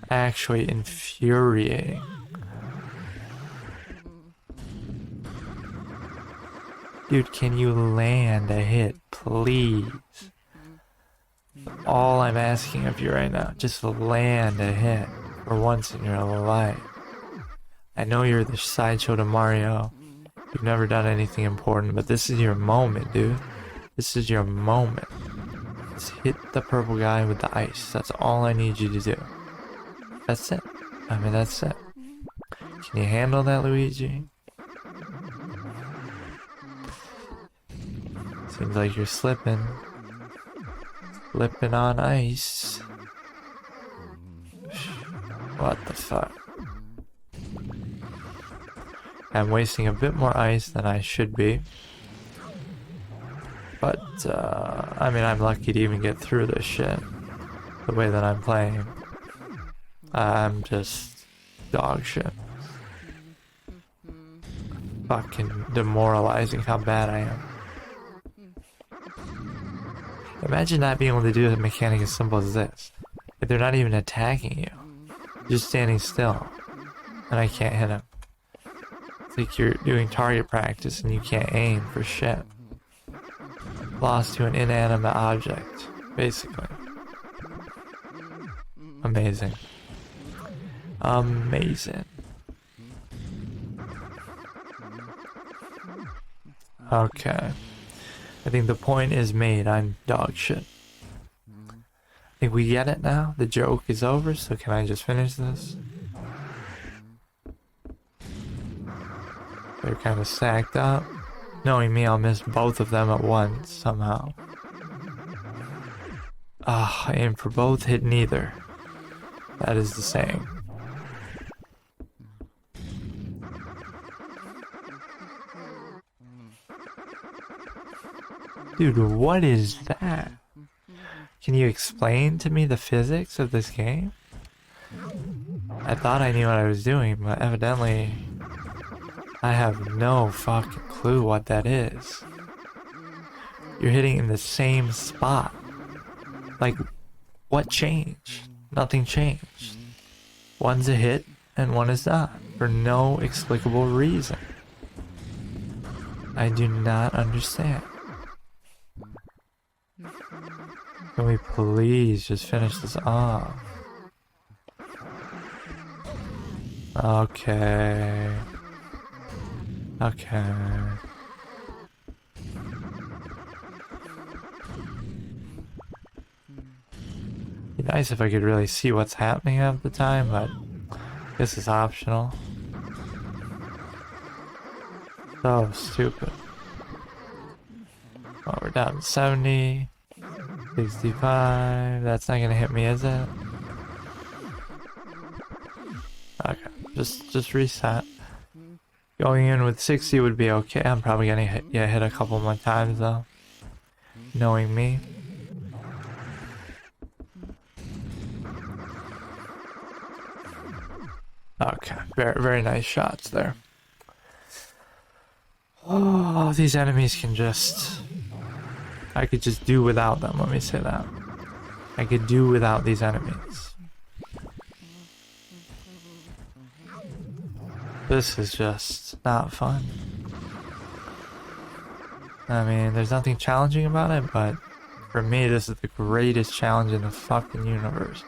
Actually infuriating. Dude, can you land a hit, please? All I'm asking of you right now, just land a hit for once in your life. I know you're the sideshow to Mario. You've never done anything important, but this is your moment, dude. This is your moment. Just hit the purple guy with the ice. That's all I need you to do. That's it. I mean, that's it. Can you handle that, Luigi? Seems like you're slipping. Slipping on ice. What the fuck? I'm wasting a bit more ice than I should be. But, I mean, I'm lucky to even get through this shit. The way that I'm playing. I'm just dog shit. Fucking demoralizing how bad I am. Imagine not being able to do a mechanic as simple as this. If they're not even attacking you. Just standing still. And I can't hit him. It's like you're doing target practice and you can't aim for shit. Lost to an inanimate object, basically. Amazing. Amazing. Okay. I think the point is made. I'm dog shit. I think we get it now. The joke is over, so can I just finish this? They're kind of stacked up. Knowing me, I'll miss both of them at once, somehow. Ah, I aim for both, hit neither. That is the saying. Dude, what is that? Can you explain to me the physics of this game? I thought I knew what I was doing, but evidently I have no fucking clue what that is. You're hitting in the same spot. Like, what changed? Nothing changed. One's a hit and one is not, for no explicable reason. I do not understand. Can we please just finish this off? Okay. Okay. Be nice if I could really see what's happening at the time, but this is optional. So stupid. Oh, we're down to 70. 65. That's not gonna hit me, is it? Okay, just reset. Going in with 60 would be okay. I'm probably gonna hit a couple more times though. Knowing me. Okay, very nice shots there. Oh, these enemies can just... I could just do without them, let me say that. I could do without these enemies. This is just not fun. I mean, there's nothing challenging about it, but for me, this is the greatest challenge in the fucking universe.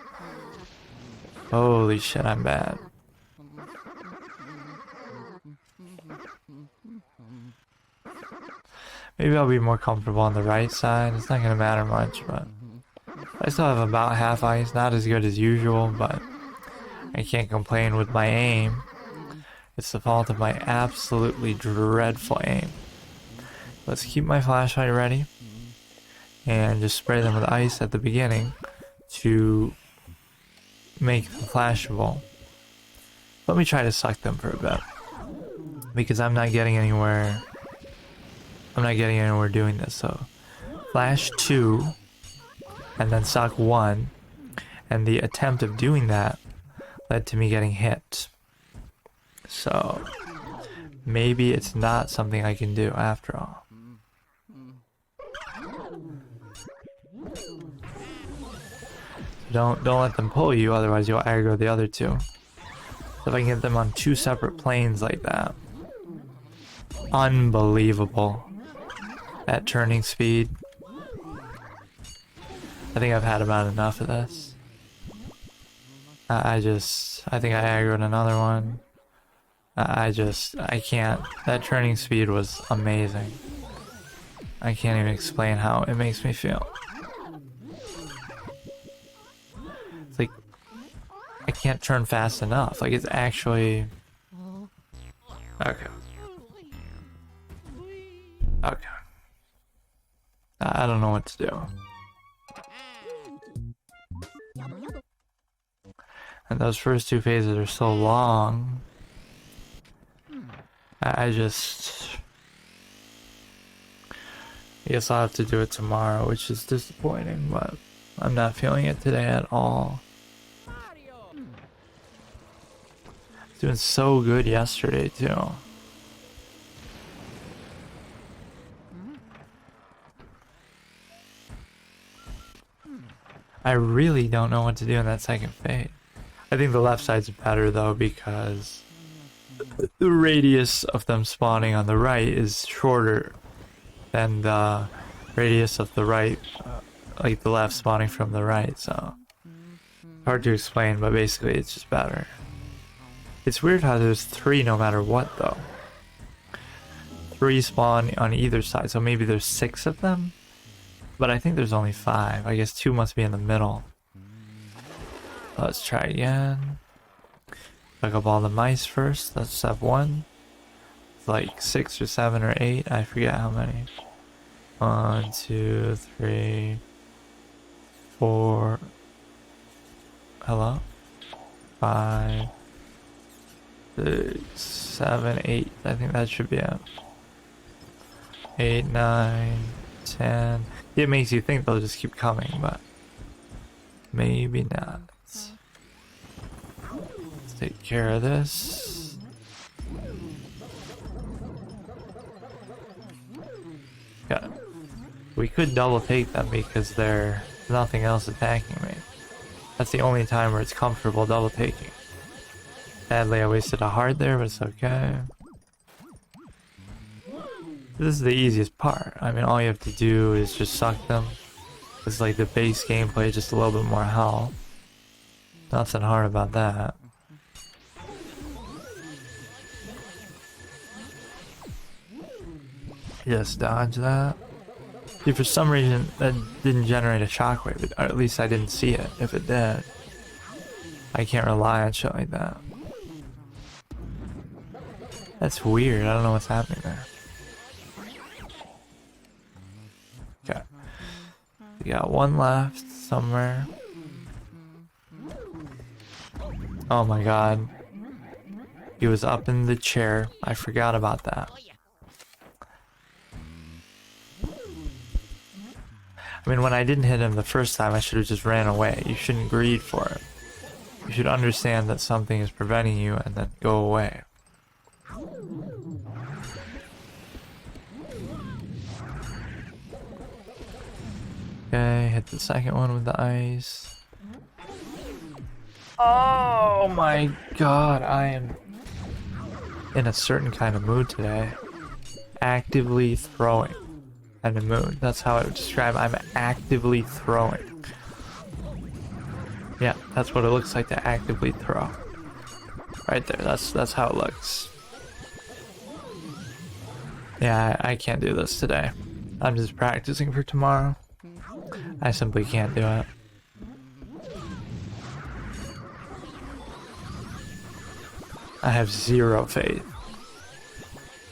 Holy shit, I'm bad. Maybe I'll be more comfortable on the right side. It's not gonna matter much, but I still have about half ice. Not as good as usual, but I can't complain with my aim. It's the fault of my absolutely dreadful aim. Let's keep my flashlight ready and just spray them with ice at the beginning to make them flashable. Let me try to suck them for a bit, because I'm not getting anywhere. I'm not getting anywhere doing this. So flash 2 and then suck 1, and the attempt of doing that led to me getting hit. So maybe it's not something I can do after all. Don't let them pull you, otherwise you'll aggro the other two. So if I can get them on 2 separate planes like that. Unbelievable. At turning speed. I think I've had about enough of this. I think I aggroed another one. I can't. That turning speed was amazing. I can't even explain how it makes me feel. It's like, I can't turn fast enough. Like, it's actually... Okay. Okay. I don't know what to do. And those first two phases are so long. I guess I'll have to do it tomorrow, which is disappointing, but I'm not feeling it today at all. Doing so good yesterday, too. I really don't know what to do in that second phase. I think the left side's better, though, because the radius of them spawning on the right is shorter than the radius of the right, like the left spawning from the right, so... Hard to explain, but basically it's just better. It's weird how there's 3 no matter what, though. 3 spawn on either side, so maybe there's 6 of them? But I think there's only 5. I guess 2 must be in the middle. Let's try again. Pick up all the mice first. That's step 1. It's like 6 or 7 or 8. I forget how many. 1, 2, 3, 4. Hello? 5, 6, 7, 8. I think that should be it. 8, 9, 10. It makes you think they'll just keep coming, but maybe not. Let's take care of this. Yeah. We could double take them because there's nothing else attacking me. That's the only time where it's comfortable double taking. Sadly, I wasted a heart there, but it's okay. This is the easiest part. I mean, all you have to do is just suck them. It's like the base gameplay, just a little bit more health. Nothing hard about that. Just dodge that. See, for some reason, that didn't generate a shockwave, or at least I didn't see it. If it did, I can't rely on shit like that. That's weird. I don't know what's happening there. Okay. We got 1 left somewhere. Oh my god. He was up in the chair. I forgot about that. I mean, when I didn't hit him the first time, I should have just ran away. You shouldn't greed for it. You should understand that something is preventing you and then go away. Okay, hit the second one with the ice. Oh my god, I am in a certain kind of mood today. Actively throwing. And a mood. That's how I would describe it. I'm actively throwing. Yeah, that's what it looks like to actively throw. Right there. That's how it looks. Yeah, I can't do this today. I'm just practicing for tomorrow. I simply can't do it. I have 0 faith.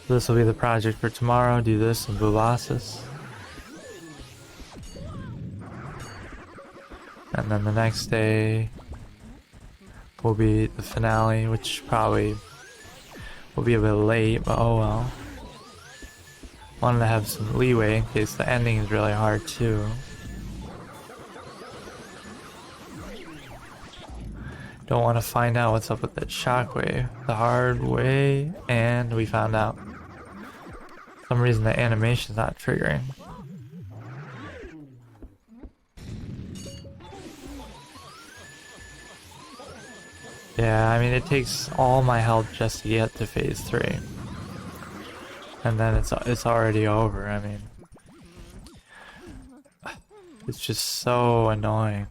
This will be the project for tomorrow. Do this in Bulasis. And then the next day will be the finale, which probably will be a bit late, but oh well. Wanted to have some leeway in case the ending is really hard too. Don't want to find out what's up with that shockwave the hard way, and we found out. For some reason the animation's not triggering. Yeah, I mean it takes all my health just to get to phase 3. And then it's already over. I mean, it's just so annoying.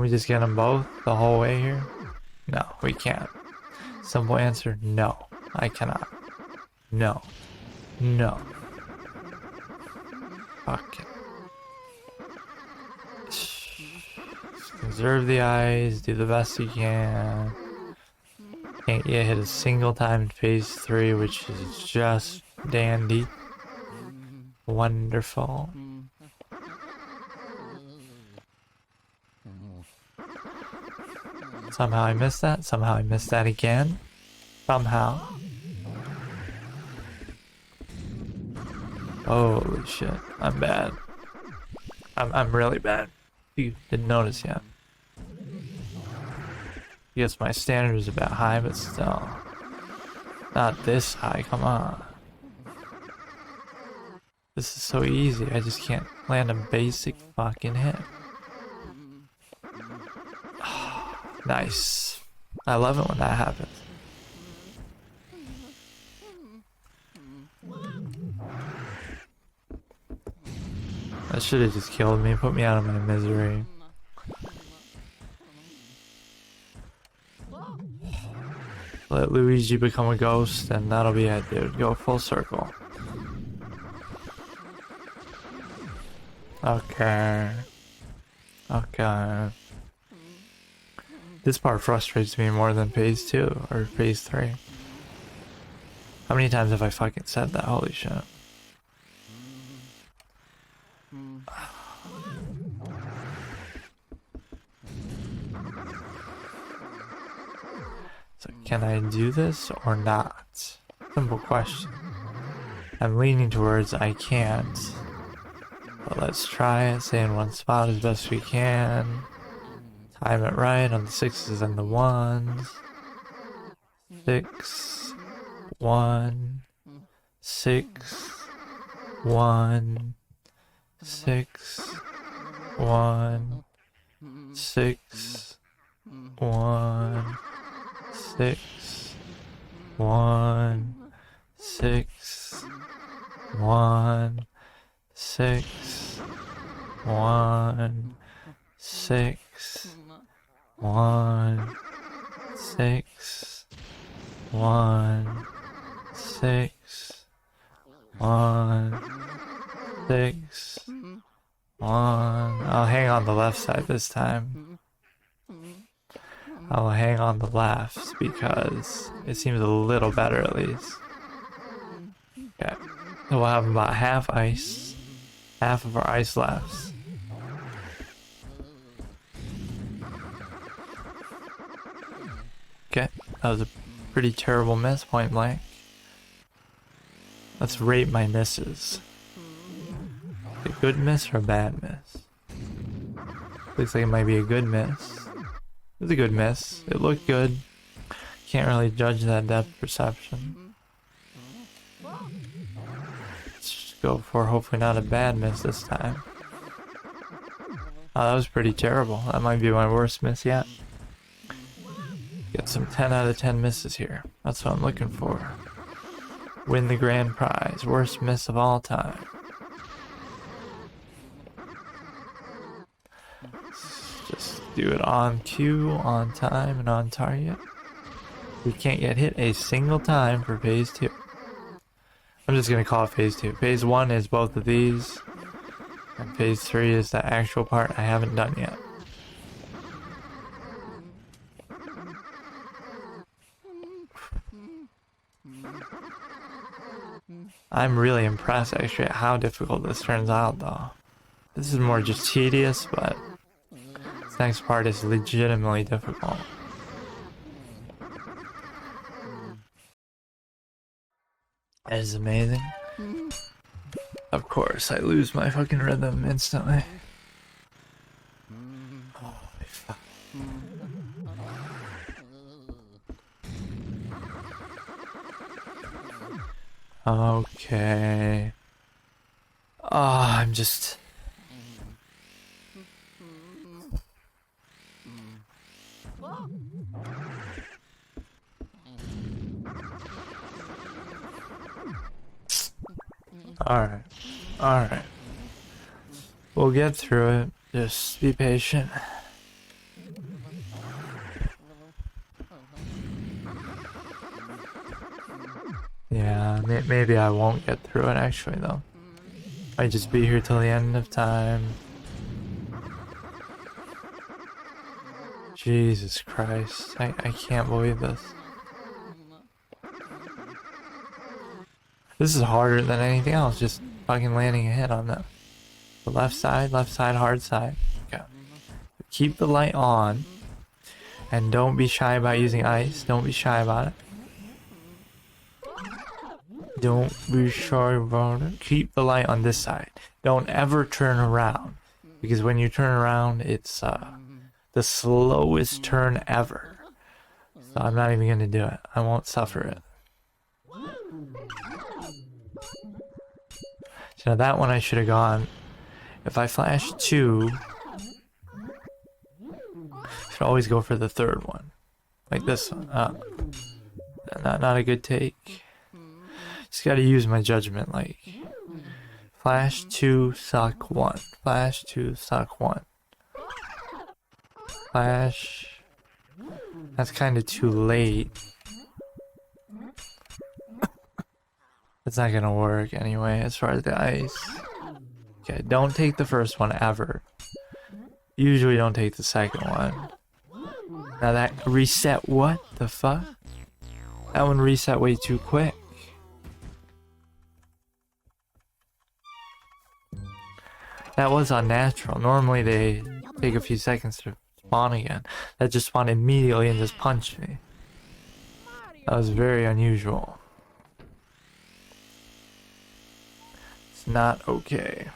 we just get them both the whole way here? No, we can't. Simple answer, no. I cannot. No. No. Fuck it. Conserve the eyes, do the best you can. Can't get hit a single time in phase 3, which is just dandy. Wonderful. Somehow I missed that. Somehow I missed that again. Somehow. Holy shit. I'm bad. I'm really bad. You didn't notice yet. Yes, my standard is a bit high, but still. Not this high, come on. This is so easy, I just can't land a basic fucking hit. Nice. I love it when that happens. That should have just killed me, put me out of my misery. Let Luigi become a ghost and that'll be it, dude. Go full circle. Okay. Okay. This part frustrates me more than phase 2 or phase 3. How many times have I fucking said that? Holy shit. So can I do this or not? Simple question. I'm leaning towards I can't. But let's try it. Stay in one spot as best we can. Time it right on the 6s and the 1s. 6, 1, 6, 1, 6, 1, 6, 1, 6, 1, 6, 1, 6, 1, 6, 1, 6, 1, 6, 1, 6, 1. I'll hang on the left side this time. I'll hang on the left because it seems a little better at least. Okay. So we'll have about half ice. Half of our ice left. Okay, that was a pretty terrible miss, point blank. Let's rate my misses. A good miss or a bad miss? Looks like it might be a good miss. It was a good miss. It looked good. Can't really judge that depth perception. Let's just go for hopefully not a bad miss this time. Oh, that was pretty terrible. That might be my worst miss yet. Get some 10 out of 10 misses here. That's what I'm looking for. Win the grand prize. Worst miss of all time. Just do it on cue, on time, and on target. We can't get hit a single time for phase 2. I'm just gonna call it phase 2. Phase 1 is both of these. And phase 3 is the actual part I haven't done yet. I'm really impressed actually at how difficult this turns out though. This is more just tedious, but this next part is legitimately difficult. That is amazing. Of course, I lose my fucking rhythm instantly. Holy fuck. Okay. Oh, I'm just... Alright. Alright. We'll get through it. Just be patient. Yeah, maybe I won't get through it actually though. Might just be here till the end of time. Jesus Christ, I can't believe this. This is harder than anything else, just fucking landing a hit on the left side, hard side. Okay. Keep the light on, and don't be shy about using ice. Don't be shy about it. Don't be shy about it. Keep the light on this side. Don't ever turn around, because when you turn around, it's the slowest turn ever. So I'm not even gonna do it. I won't suffer it. So that one I should have gone. If I flash 2, should always go for the third one, like this one. Not a good take. Just gotta use my judgment. Like flash 2, suck 1. Flash 2, suck 1. Flash. That's kind of too late. It's not gonna work anyway as far as the ice. Okay, don't take the first one ever. Usually don't take the second one. Now that reset, what the fuck? That one reset way too quick. That was unnatural. Normally they take a few seconds to spawn again. That just spawned immediately and just punched me. That was very unusual. It's not okay.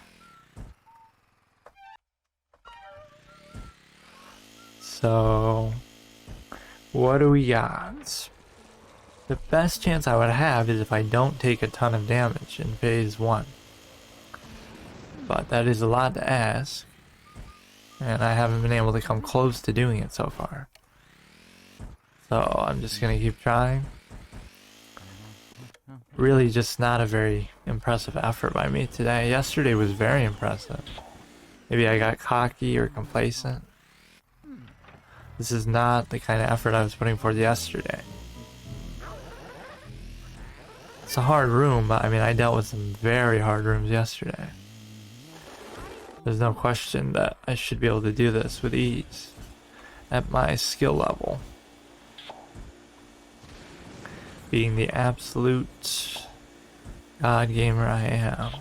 So, what do we got? The best chance I would have is if I don't take a ton of damage in phase 1. But that is a lot to ask. And I haven't been able to come close to doing it so far. So I'm just gonna keep trying. Really just not a very impressive effort by me today. Yesterday was very impressive. Maybe I got cocky or complacent. This is not the kind of effort I was putting forth yesterday. It's a hard room, but I mean, I dealt with some very hard rooms yesterday. There's no question that I should be able to do this with ease at my skill level. Being the absolute god gamer I am,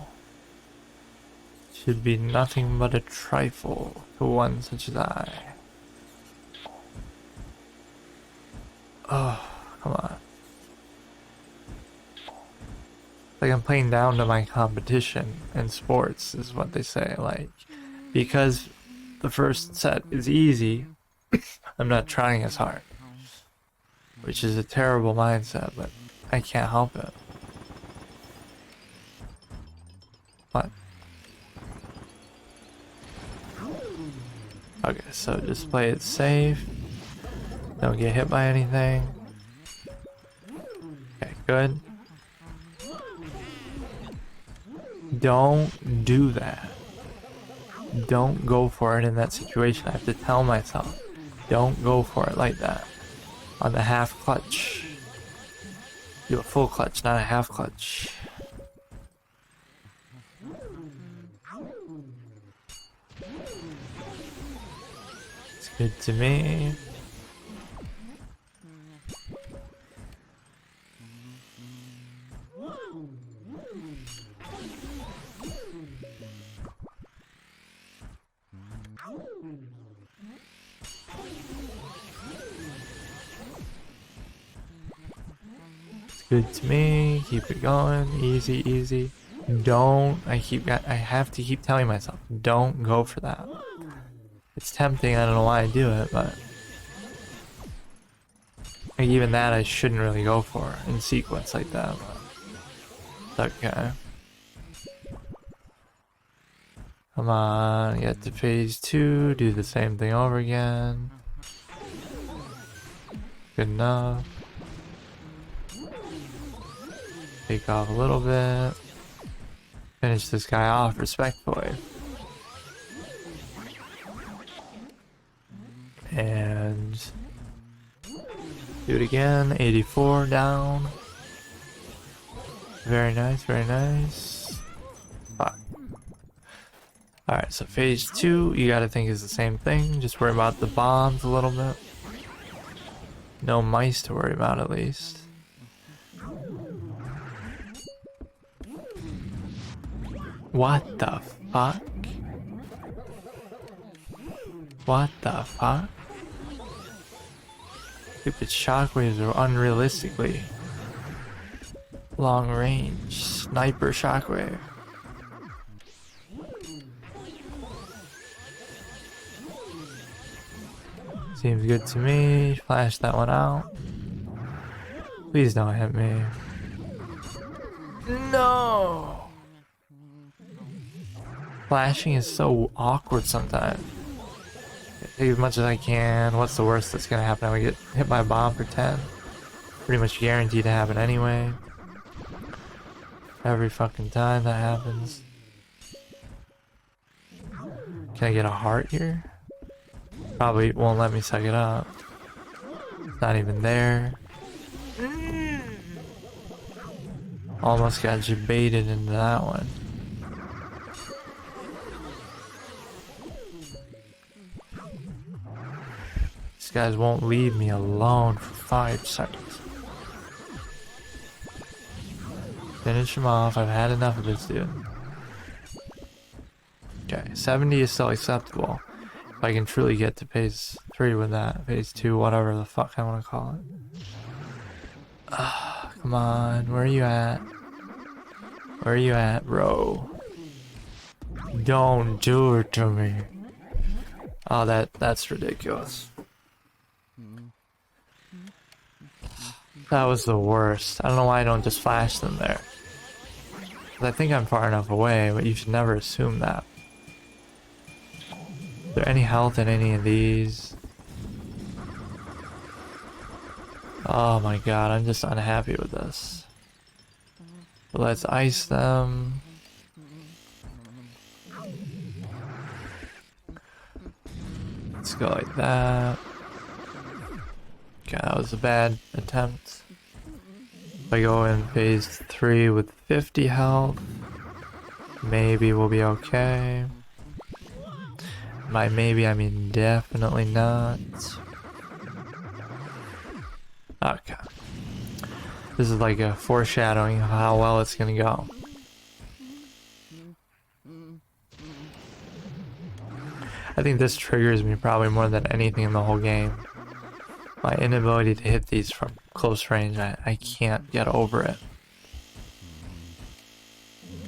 should be nothing but a trifle to one such as I. Oh, come on. Like I'm playing down to my competition in sports is what they say. Like, because the first set is easy, I'm not trying as hard. Which is a terrible mindset, but I can't help it. What? Okay, so just play it safe. Don't get hit by anything. Okay, good. Don't do that. Don't go for it in that situation. I have to tell myself, don't go for it like that. On the half clutch. Do a full clutch, not a half clutch. It's good to me. Good to me. Keep it going. Easy, easy. Don't. I have to keep telling myself, don't go for that. It's tempting. I don't know why I do it, but like even that I shouldn't really go for in sequence like that. But it's okay. Come on. Get to phase 2. Do the same thing over again. Good enough. Take off a little bit. Finish this guy off respectfully. And do it again. 84 down. Very nice, very nice. Fuck. Alright, so phase 2, you gotta think is the same thing. Just worry about the bombs a little bit. No mice to worry about, at least. What the fuck? What the fuck? Stupid shockwaves are unrealistically long range. Sniper shockwave. Seems good to me. Flash that one out. Please don't hit me. No! Flashing is so awkward sometimes. Take as much as I can. What's the worst that's gonna happen? I get hit by a bomb for 10. Pretty much guaranteed to happen anyway. Every fucking time that happens. Can I get a heart here? Probably won't let me suck it up. It's not even there. Almost got you baited into that one. These guys won't leave me alone for 5 seconds. Finish him off. I've had enough of this dude. Okay, 70 is still acceptable. If I can truly get to phase 3 with that. Phase 2, whatever the fuck I want to call it. Come on, where are you at? Where are you at, bro? Don't do it to me. Oh, that's ridiculous. That was the worst. I don't know why I don't just flash them there. 'Cause I think I'm far enough away, but you should never assume that. Is there any health in any of these? Oh my god, I'm just unhappy with this. But let's ice them. Let's go like that. Okay, that was a bad attempt. If I go in phase 3 with 50 health, maybe we'll be okay. By maybe, I mean definitely not. Okay. This is like a foreshadowing of how well it's gonna go. I think this triggers me probably more than anything in the whole game. My inability to hit these from close range, I can't get over it.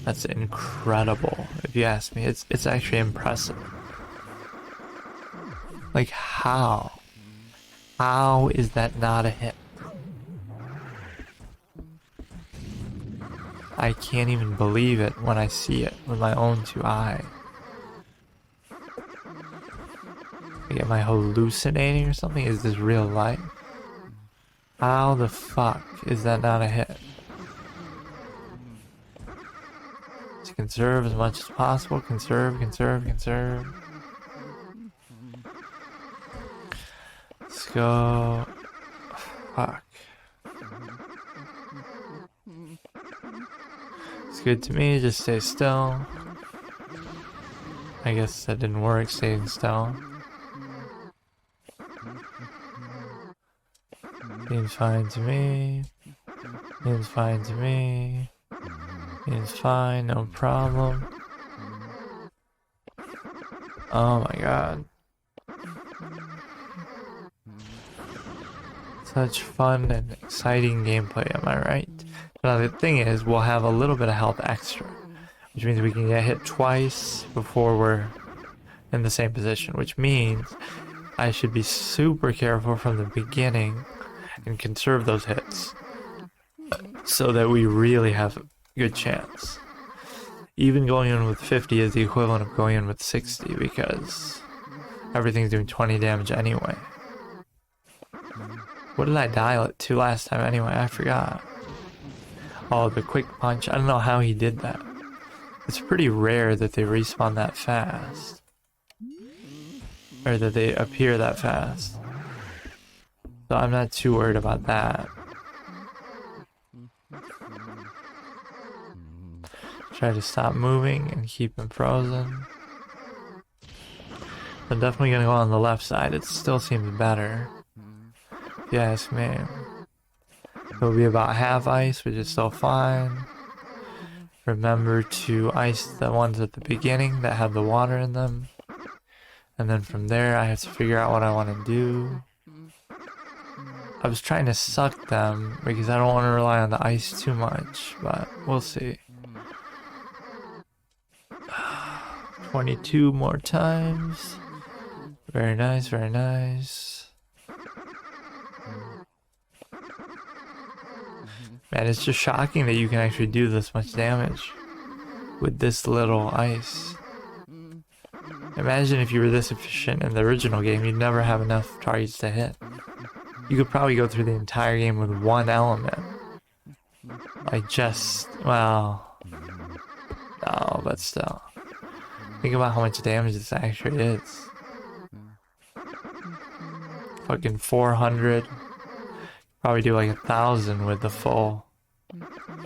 That's incredible, if you ask me. It's actually impressive. Like, how? How is that not a hit? I can't even believe it when I see it with my own 2 eyes. Am I hallucinating or something? Is this real life? How the fuck is that not a hit? To conserve as much as possible. Conserve, conserve, conserve. Let's go. Fuck. It's good to me, just stay still. I guess that didn't work, staying still. Seems fine to me. Seems fine to me. Seems fine, no problem. Oh my god. Such fun and exciting gameplay, am I right? Now the thing is, we'll have a little bit of health extra, which means we can get hit twice before we're in the same position, which means I should be super careful from the beginning and conserve those hits so that we really have a good chance. Even going in with 50 is the equivalent of going in with 60 because everything's doing 20 damage anyway. What did I dial it to last time anyway? I forgot. Oh, the quick punch. I don't know how he did that. It's pretty rare that they respawn that fast. Or that they appear that fast. So I'm not too worried about that. Try to stop moving and keep him frozen. I'm definitely gonna go on the left side. It still seems better, if you ask me. It'll be about half ice, which is still fine. Remember to ice the ones at the beginning that have the water in them. And then from there, I have to figure out what I want to do. I was trying to suck them because I don't want to rely on the ice too much, but we'll see. 22 more times. Very nice, very nice. Man, it's just shocking that you can actually do this much damage with this little ice. Imagine if you were this efficient in the original game, you'd never have enough targets to hit. You could probably go through the entire game with one element. Like just, well, no, but still. Think about how much damage this actually is. Fucking 400. Probably do like 1,000 with the full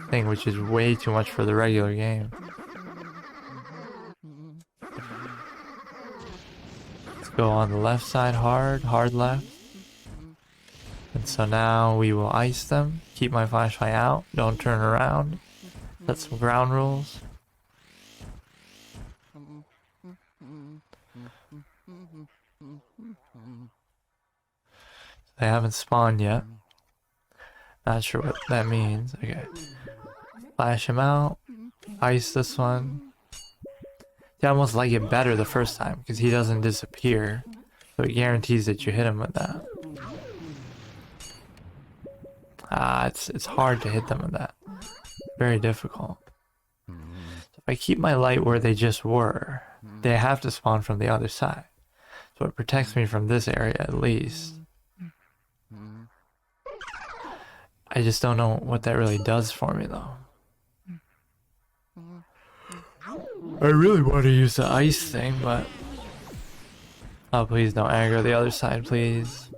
thing, which is way too much for the regular game. Let's go on the left side hard left. And so now we will ice them. Keep my flashlight out. Don't turn around. That's some ground rules. They haven't spawned yet. Not sure what that means. Okay. Flash him out. Ice this one. I almost like it better the first time because he doesn't disappear. So it guarantees that you hit him with that. It's hard to hit them with that. Very difficult. So if I keep my light where they just were, they have to spawn from the other side. So it protects me from this area at least. I just don't know what that really does for me though. I really want to use the ice thing, but... Oh, please don't aggro the other side, please.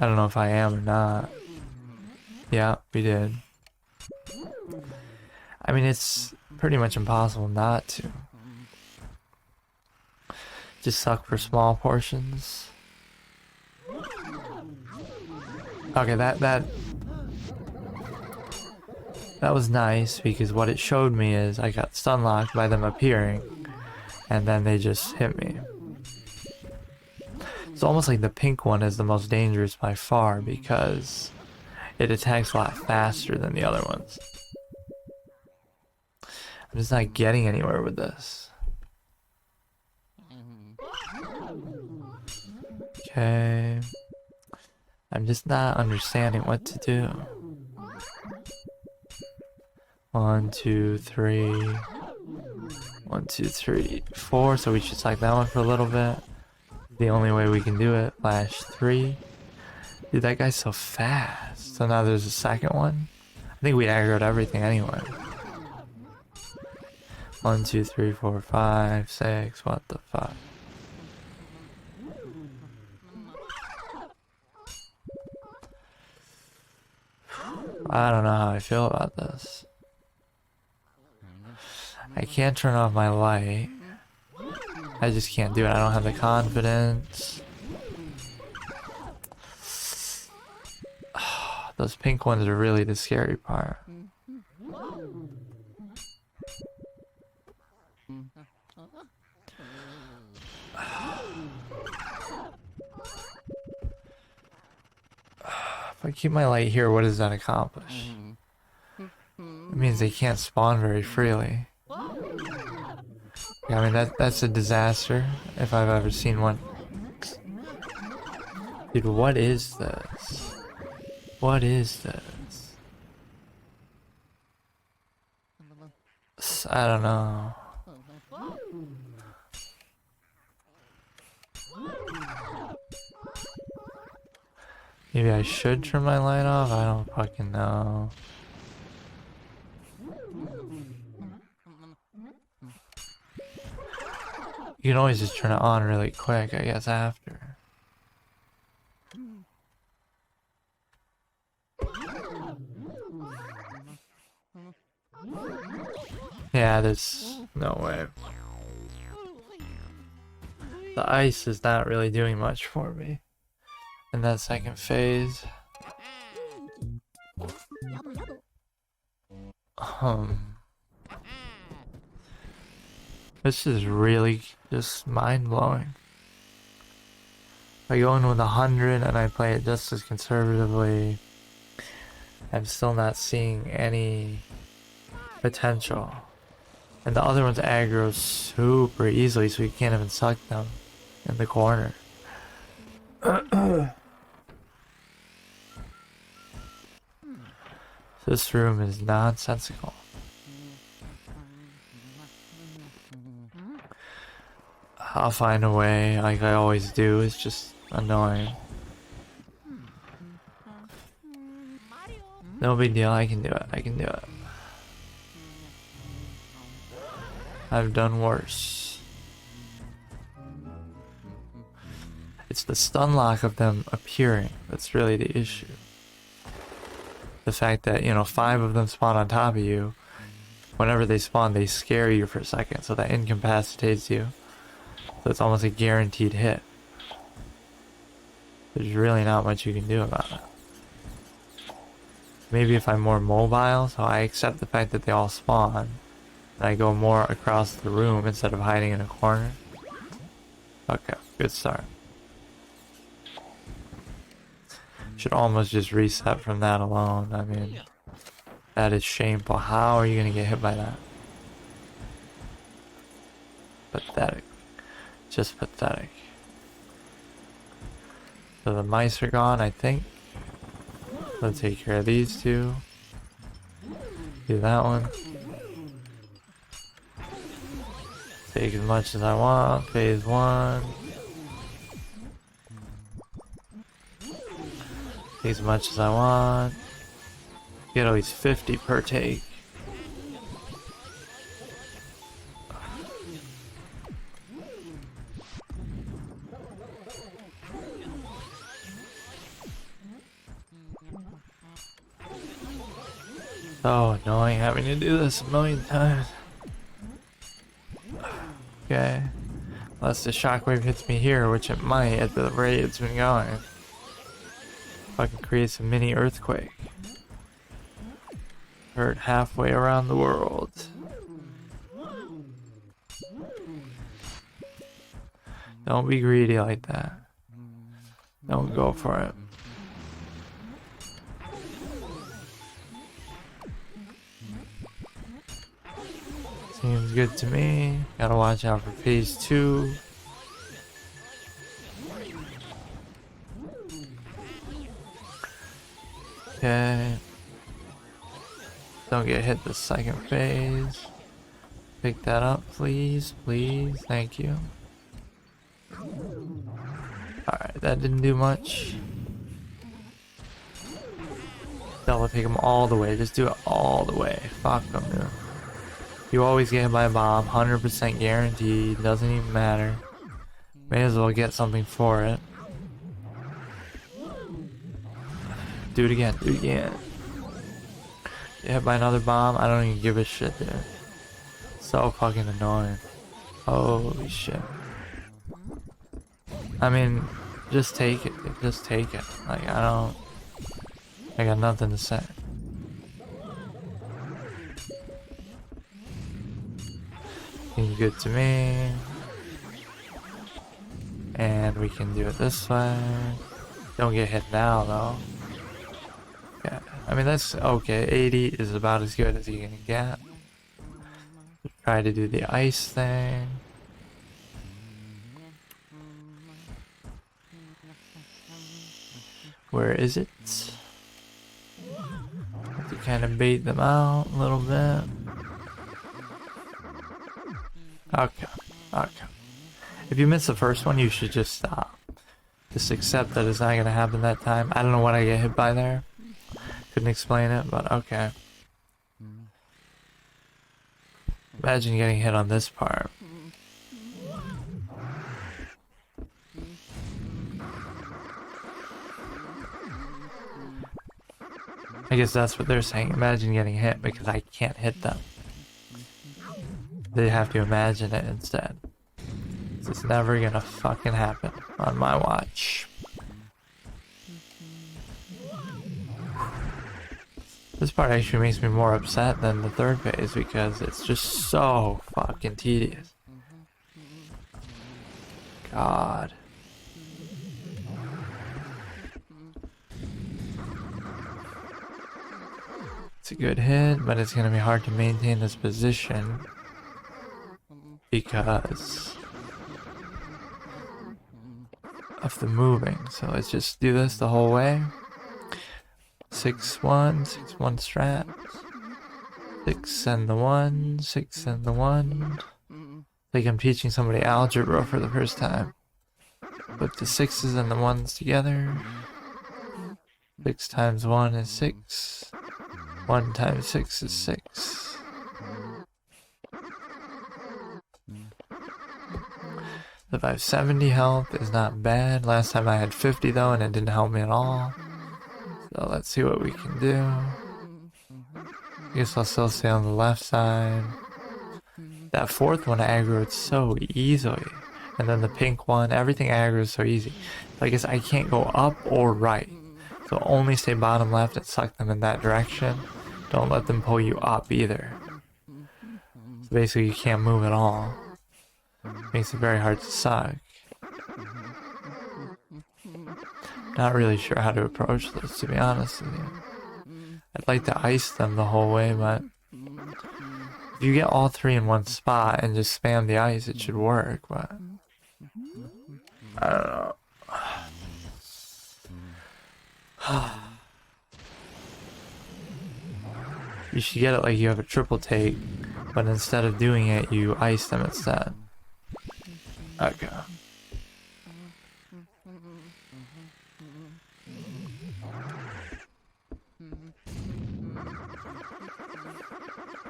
I don't know if I am or not. Yeah, we did. I mean, it's pretty much impossible not to. Just suck for small portions. Okay, that was nice because what it showed me is I got stun locked by them appearing and then they just hit me. It's almost like the pink one is the most dangerous by far because it attacks a lot faster than the other ones. I'm just not getting anywhere with this. Okay. I'm just not understanding what to do. 1, 2, 3. 1, 2, 3, 4. So we should select that one for a little bit. The only way we can do it. Flash 3. Dude, that guy's so fast. So now there's a second one. I think we aggroed everything anyway. 1, 2, 3, 4, 5, 6. What the fuck? I don't know how I feel about this. I can't turn off my light. I just can't do it. I don't have the confidence. Those pink ones are really the scary part. If I keep my light here, what does that accomplish? It means they can't spawn very freely. Yeah, I mean, that's a disaster if I've ever seen one. Dude, what is this? What is this? I don't know. Maybe I should turn my light off? I don't fucking know. You can always just turn it on really quick, I guess, after. Yeah, there's no way. The ice is not really doing much for me in that second phase. This is really just mind-blowing. If I go in with 100 and I play it just as conservatively, I'm still not seeing any potential. And the other ones aggro super easily, so you can't even suck them in the corner. This room is nonsensical. I'll find a way, like I always do. It's just annoying. No big deal, I can do it, I can do it. I've done worse. It's the stun lock of them appearing that's really the issue. The fact that, you know, 5 of them spawn on top of you. Whenever they spawn, they scare you for a second, so that incapacitates you. So it's almost a guaranteed hit. There's really not much you can do about it. Maybe if I'm more mobile, so I accept the fact that they all spawn, and I go more across the room instead of hiding in a corner. Okay, good start. Should almost just reset from that alone. I mean, that is shameful. How are you gonna get hit by that? Pathetic. Just pathetic. So the mice are gone, I think. Let's take care of these two. Do that one. Take as much as I want. Phase 1. Take as much as I want. Get at least 50 per take. So annoying having to do this a million times. Okay. Unless the shockwave hits me here, which it might at the rate it's been going. Fucking creates a mini earthquake. Heard halfway around the world. Don't be greedy like that. Don't go for it. Seems good to me. Gotta watch out for phase 2. Okay. Don't get hit the second phase. Pick that up, please. Please. Thank you. Alright, that didn't do much. Double take them all the way. Just do it all the way. Fuck them, dude. You always get hit by a bomb, 100% guaranteed, doesn't even matter. May as well get something for it. Do it again, do it again. Get hit by another bomb, I don't even give a shit, dude. So fucking annoying. Holy shit. I mean, just take it, dude. Just take it. Like, I got nothing to say. Seems good to me. And we can do it this way. Don't get hit now though. Yeah, I mean that's okay. 80 is about as good as you're gonna get. Try to do the ice thing. Where is it? Have to kind of bait them out a little bit. Okay, okay. If you miss the first one, you should just stop. Just accept that it's not gonna happen that time. I don't know what I get hit by there. Couldn't explain it, but okay. Imagine getting hit on this part. I guess that's what they're saying. Imagine getting hit because I can't hit them. They have to imagine it instead. This is never gonna fucking happen on my watch. This part actually makes me more upset than the third phase because it's just so fucking tedious. God. It's a good hit, but it's gonna be hard to maintain this position because of the moving. So let's just do this the whole way. 6-1, 6-1 strat. 6 and the 1, 6 and the 1. Like I'm teaching somebody algebra for the first time. Put the 6s and the 1s together. 6 times 1 is 6. 1 times 6 is 6. The 570 health is not bad. Last time I had 50 though, and it didn't help me at all. So let's see what we can do. I guess I'll still stay on the left side. That fourth one aggroed so easily. And then the pink one, everything aggroed so easy. So I guess I can't go up or right. So only stay bottom left and suck them in that direction. Don't let them pull you up either. So basically you can't move at all. Makes it very hard to suck. Not really sure how to approach this, to be honest with you. I'd like to ice them the whole way, but if you get all three in one spot and just spam the ice, it should work, but I don't know. You should get it like you have a triple take, but instead of doing it, you ice them instead. Okay.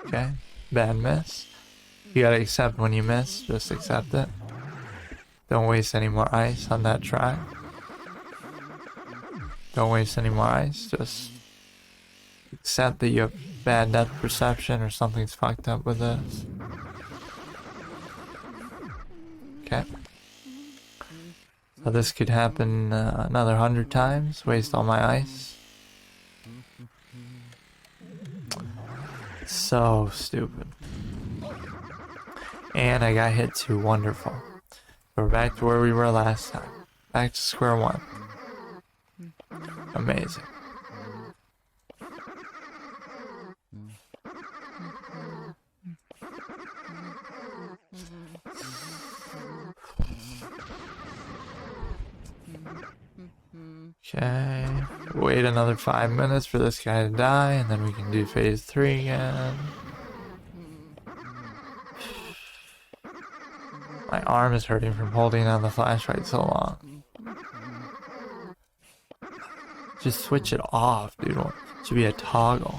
Okay, bad miss. You gotta accept when you miss, just accept it. Don't waste any more ice on that try. Don't waste any more ice, just accept that you have bad depth perception or something's fucked up with this. Okay. So this could happen another 100 times, waste all my ice. So stupid. And I got hit too, wonderful. We're back to where we were last time. Back to square one. Amazing. Okay, wait another 5 minutes for this guy to die, and then we can do phase 3 again. My arm is hurting from holding on the flashlight so long. Just switch it off, dude. It should be a toggle.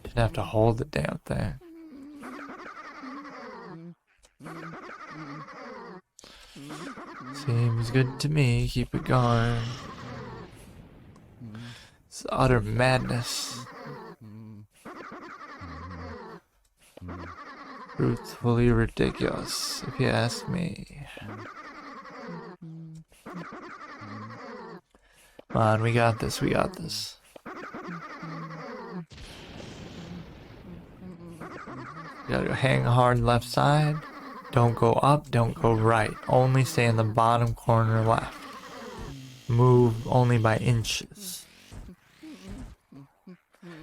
Shouldn't have to hold the damn thing. Seems good to me. Keep it going. It's utter madness. Truthfully ridiculous, if you ask me. Come on, we got this, we got this. You gotta hang hard left side. Don't go up, don't go right. Only stay in the bottom corner left. Move only by inches.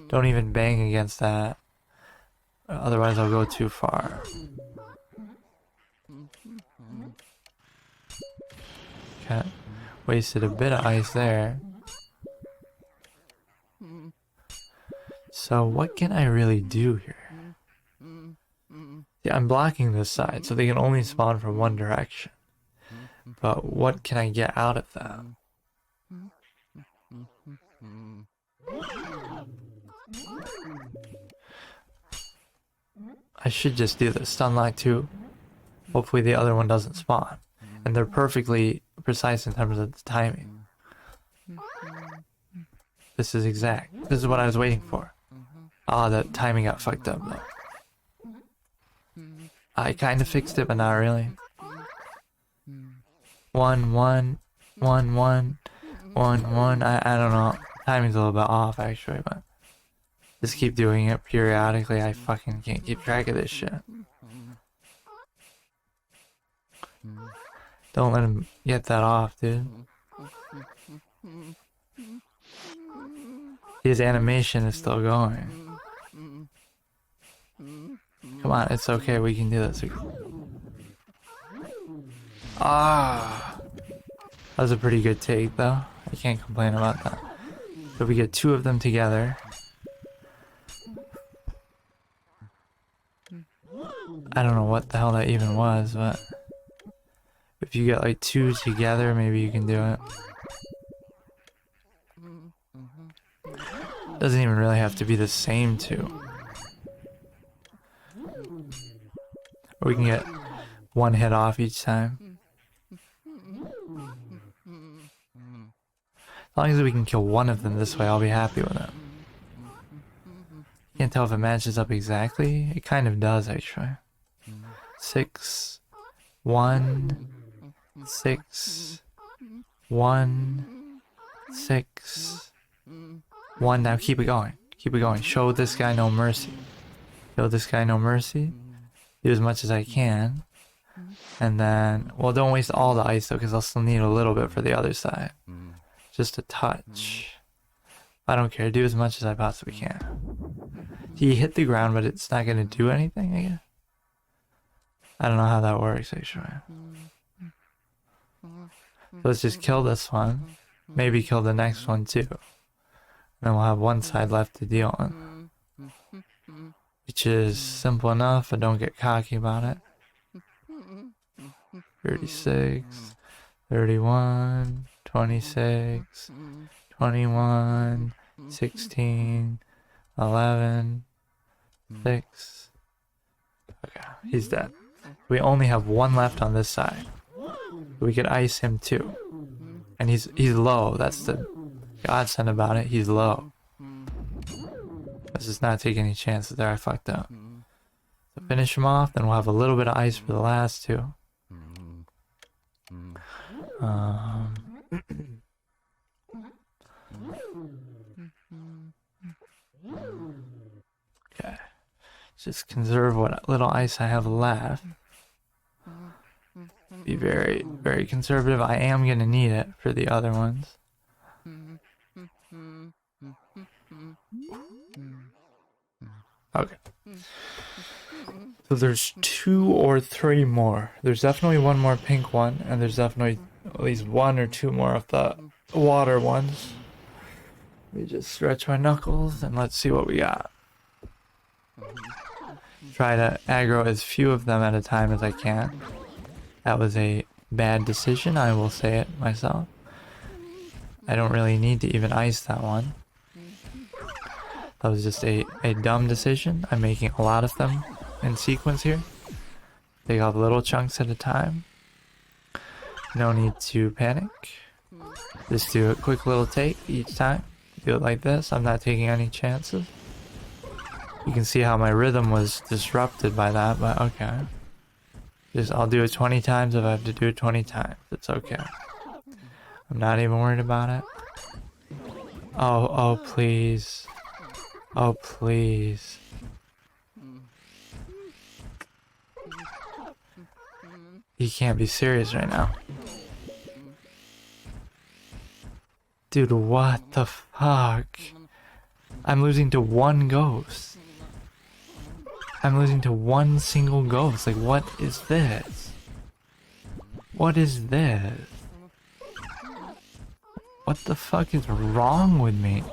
Don't even bang against that. Otherwise I'll go too far. Okay. Wasted a bit of ice there. So what can I really do here? Yeah, I'm blocking this side, so they can only spawn from one direction. But what can I get out of that? I should just do the stun lock too. Hopefully the other one doesn't spawn. And they're perfectly precise in terms of the timing. This is exact. This is what I was waiting for. Ah, the timing got fucked up though. I kind of fixed it, but not really. 1 1 1 1 1 1. I don't know. Timing's a little bit off actually, but just keep doing it periodically. I fucking can't keep track of this shit. Don't let him get that off, dude. His animation is still going. Come on, it's okay. We can do this. Ah, that was a pretty good take, though. I can't complain about that. So we get 2 of them together. I don't know what the hell that even was, but if you get like 2 together, maybe you can do it. Doesn't even really have to be the same 2. Or we can get 1 hit off each time. As long as we can kill 1 of them this way, I'll be happy with it. Can't tell if it matches up exactly. It kind of does, actually. 6 1 6 1 6 1. Now keep it going. Keep it going. Show this guy no mercy. Show this guy no mercy. Do as much as I can. And then, well, don't waste all the ice though, because I'll still need a little bit for the other side. Just a touch. I don't care. Do as much as I possibly can. He hit the ground, but it's not going to do anything, I guess. I don't know how that works, actually. So let's just kill this one. Maybe kill the next one, too. Then we'll have 1 side left to deal with. Which is simple enough, but don't get cocky about it. 36, 31, 26, 21, 16, 11, 6. Okay, he's dead. We only have 1 left on this side. We could ice him too. And he's low. That's the godsend about it. He's low. Let's just not take any chances there. I fucked up. So finish him off, then we'll have a little bit of ice for the last 2. Okay. Just conserve what little ice I have left. Be very, very conservative. I am gonna need it for the other ones. Okay. So there's 2 or 3 more. There's definitely 1 more pink one, and there's definitely at least 1 or 2 more of the water ones. Let me just stretch my knuckles and let's see what we got. Try to aggro as few of them at a time as I can. That was a bad decision, I will say it myself. I don't really need to even ice that one. That was just a dumb decision. I'm making a lot of them in sequence here. Take off little chunks at a time. No need to panic. Just do a quick little take each time. Do it like this. I'm not taking any chances. You can see how my rhythm was disrupted by that, but okay. I'll do it 20 times if I have to do it 20 times. It's okay. I'm not even worried about it. Oh, please. Oh, please. You can't be serious right now. Dude, what the fuck? I'm losing to 1 ghost. I'm losing to 1 single ghost. Like, what is this? What is this? What the fuck is wrong with me?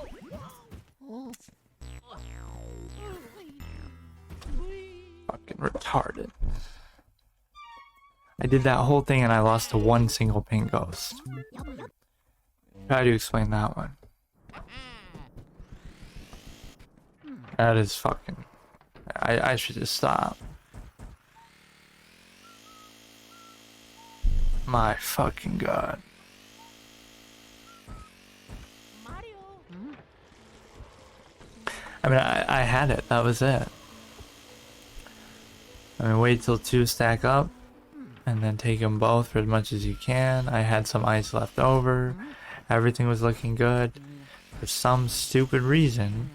Fucking retarded. I did that whole thing and I lost to 1 single pink ghost. Try to explain that one. That is fucking... I should just stop. My fucking god. I mean, I had it. That was it. I mean, wait till 2 stack up, and then take them both for as much as you can. I had some ice left over. Everything was looking good. For some stupid reason,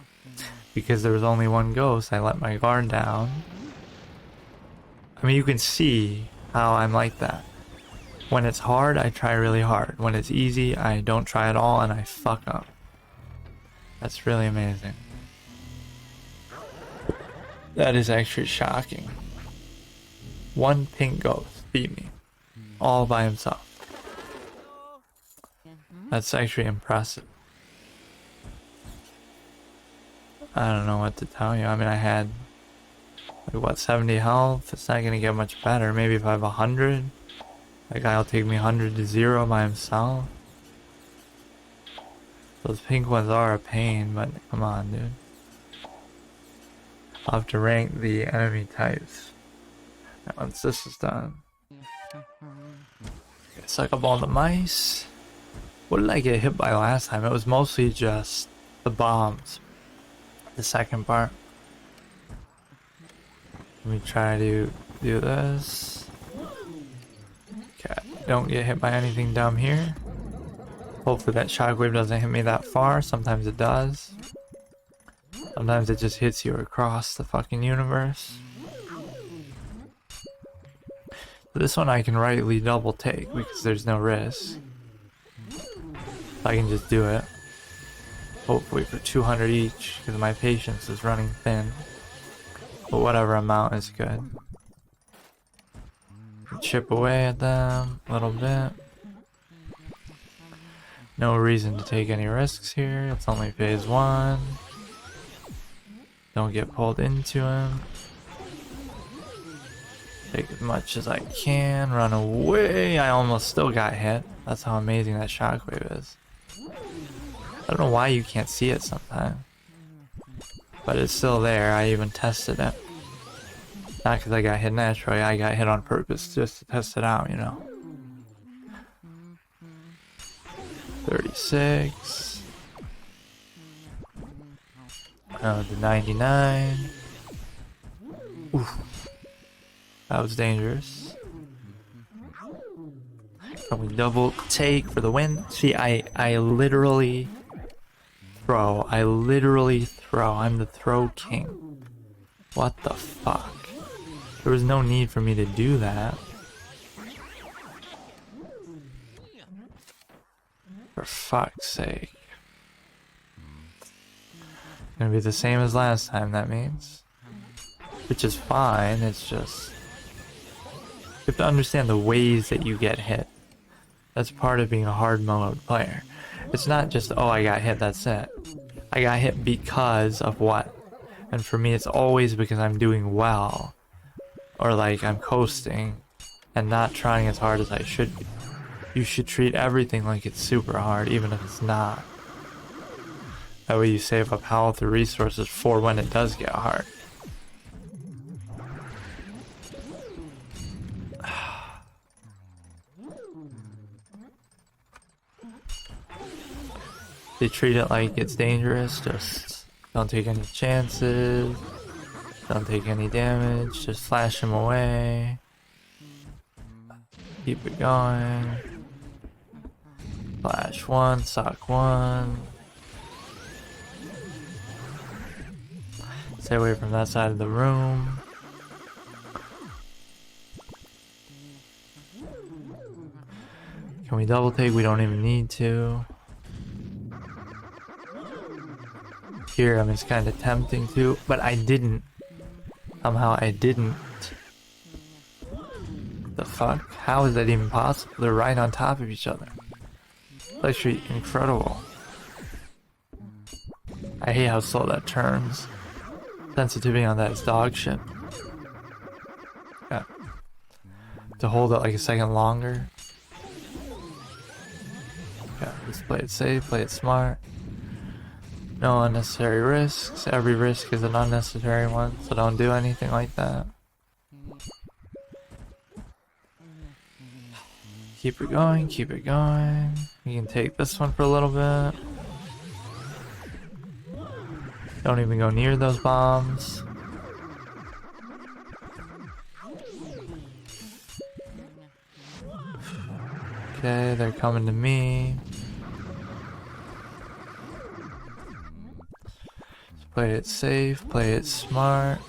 because there was only one ghost, I let my guard down. I mean, you can see how I'm like that. When it's hard, I try really hard. When it's easy, I don't try at all and I fuck up. That's really amazing. That is actually shocking. One pink ghost beat me. All by himself. That's actually impressive. I don't know what to tell you. I mean, I had, like, what, 70 health? It's not gonna get much better. Maybe if I have 100, that guy will take me 100 to 0 by himself. Those pink ones are a pain, but come on, dude. I'll have to rank the enemy types. And once this is done. Suck up all the mice. What did I get hit by last time? It was mostly just the bombs. The second part. Let me try to do this. Okay, don't get hit by anything dumb here. Hopefully that shockwave doesn't hit me that far. Sometimes it does. Sometimes it just hits you across the fucking universe. This one I can rightly double take because there's no risk. I can just do it. Hopefully for 200 each because my patience is running thin. But whatever amount is good. Chip away at them a little bit. No reason to take any risks here. It's only phase 1. Don't get pulled into him. Take as much as I can. Run away. I almost still got hit. That's how amazing that shockwave is. I don't know why you can't see it sometimes. But it's still there. I even tested it. Not because I got hit naturally. I got hit on purpose just to test it out, you know. 36. The 99. Oof. That was dangerous. Can we double take for the win? See, I literally throw. I'm the throw king. What the fuck? There was no need for me to do that. For fuck's sake. Gonna be the same as last time, that means. Which is fine, it's just... You have to understand the ways that you get hit. That's part of being a hard mode player. It's not just, oh, I got hit, that's it. I got hit because of what? And for me, it's always because I'm doing well. Or like I'm coasting and not trying as hard as I should be. You should treat everything like it's super hard, even if it's not. That way you save up health or resources for when it does get hard. They treat it like it's dangerous, just don't take any chances, don't take any damage, just flash them away. Keep it going. Flash 1, sock 1. Stay away from that side of the room. Can we double take? We don't even need to. Here, I mean, it's kind of tempting to, but I didn't. Somehow I didn't. The fuck? How is that even possible? They're right on top of each other. It's actually incredible. I hate how slow that turns. Sensitivity on that is dog shit. Yeah. To hold it like a second longer. Yeah, just play it safe, play it smart. No unnecessary risks. Every risk is an unnecessary one, so don't do anything like that. Keep it going, keep it going. You can take this one for a little bit. Don't even go near those bombs. Okay, they're coming to me. Play it safe, play it smart.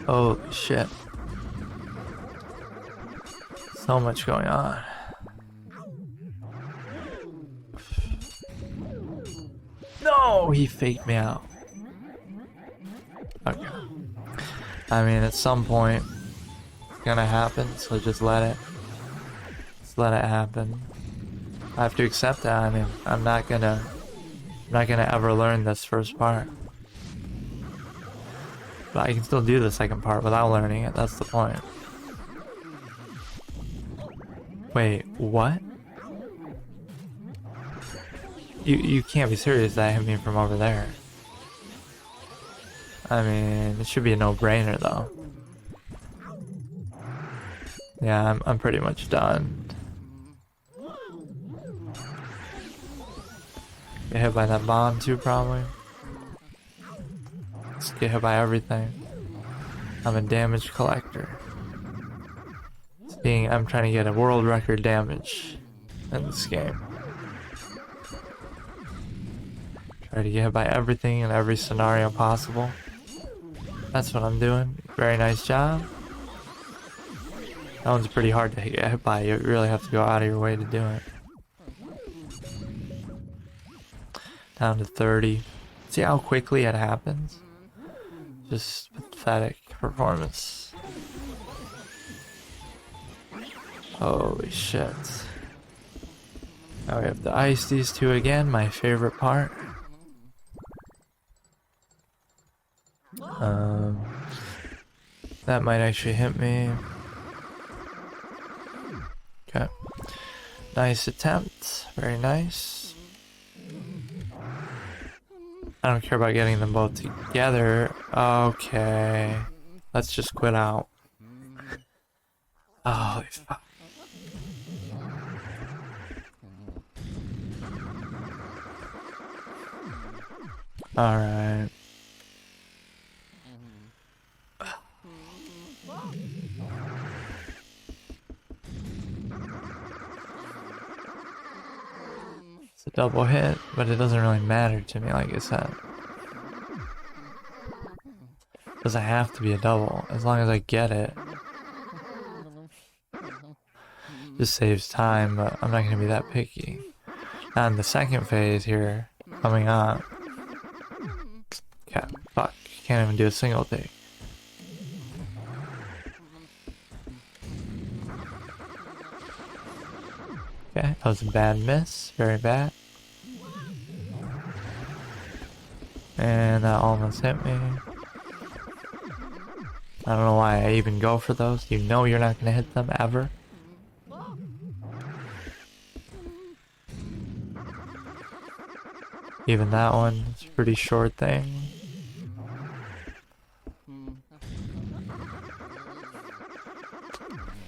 Holy shit. So much going on. No, he faked me out. Okay. I mean, at some point, it's gonna happen, so just let it happen. I have to accept that. I mean, I'm not gonna ever learn this first part. But I can still do the second part without learning it, that's the point. Wait, what? You can't be serious that hit me from over there. I mean, it should be a no-brainer though. Yeah, I'm pretty much done. Get hit by that bomb too, probably. Let's get hit by everything. I'm a damage collector. I'm trying to get a world record damage in this game. Try to get hit by everything in every scenario possible. That's what I'm doing. Very nice job. That one's pretty hard to get hit by. You really have to go out of your way to do it. Down to 30. See how quickly it happens? Just pathetic performance. Holy shit. Now we have to ice these two again, my favorite part. That might actually hit me. Okay. Nice attempt. Very nice. I don't care about getting them both together. Okay. Let's just quit out. Holy fuck. Alright. It's a double hit, but it doesn't really matter to me, like I said. It doesn't have to be a double, as long as I get it. Just saves time, but I'm not going to be that picky. Now in the second phase here, coming up. Okay, fuck, can't even do a single take. Okay, that was a bad miss, very bad. And that almost hit me. I don't know why I even go for those. You know you're not gonna hit them ever. Even that one, it's a pretty short thing.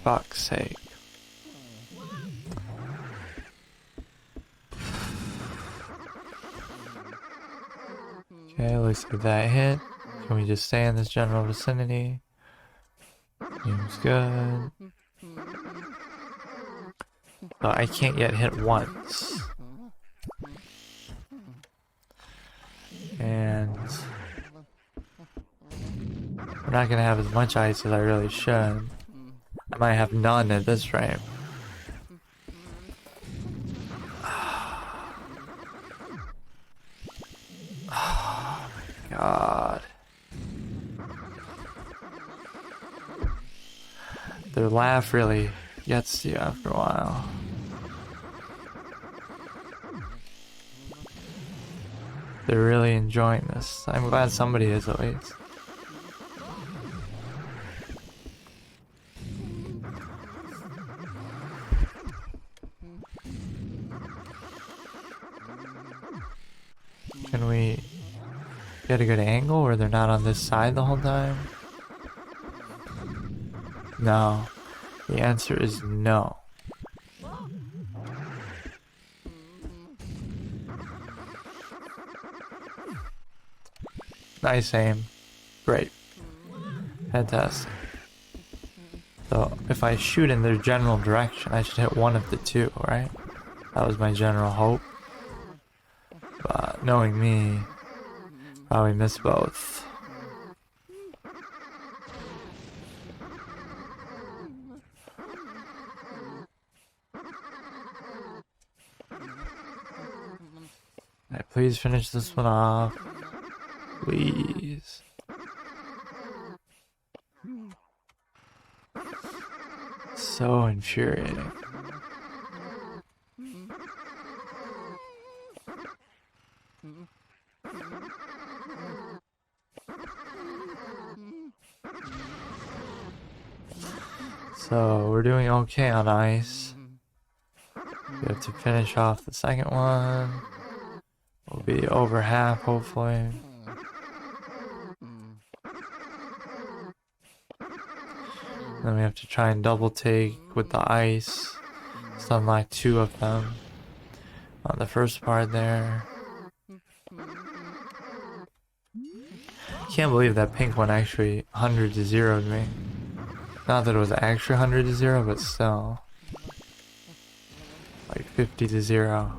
Fuck's sake. Okay, looks like that hit. Can we just stay in this general vicinity? Seems good. But I can't yet hit once. And we're not gonna have as much ice as I really should. I might have none at this rate. Oh my god. Their laugh really gets to you after a while. They're really enjoying this. I'm glad somebody is at least. Can we get a good angle where they're not on this side the whole time? No. The answer is no. Nice aim. Great. Fantastic. So if I shoot in their general direction, I should hit one of the two, right? That was my general hope. But knowing me, probably miss both. Alright, please finish this one off. Please. So infuriating. So we're doing okay on ice. We have to finish off the second one. We'll be over half, hopefully. Then we have to try and double take with the ice. Stun like 2 of them on the first part there. Can't believe that pink one actually 100 to 0'd me. Not that it was actually 100 to 0, but still. Like 50 to 0.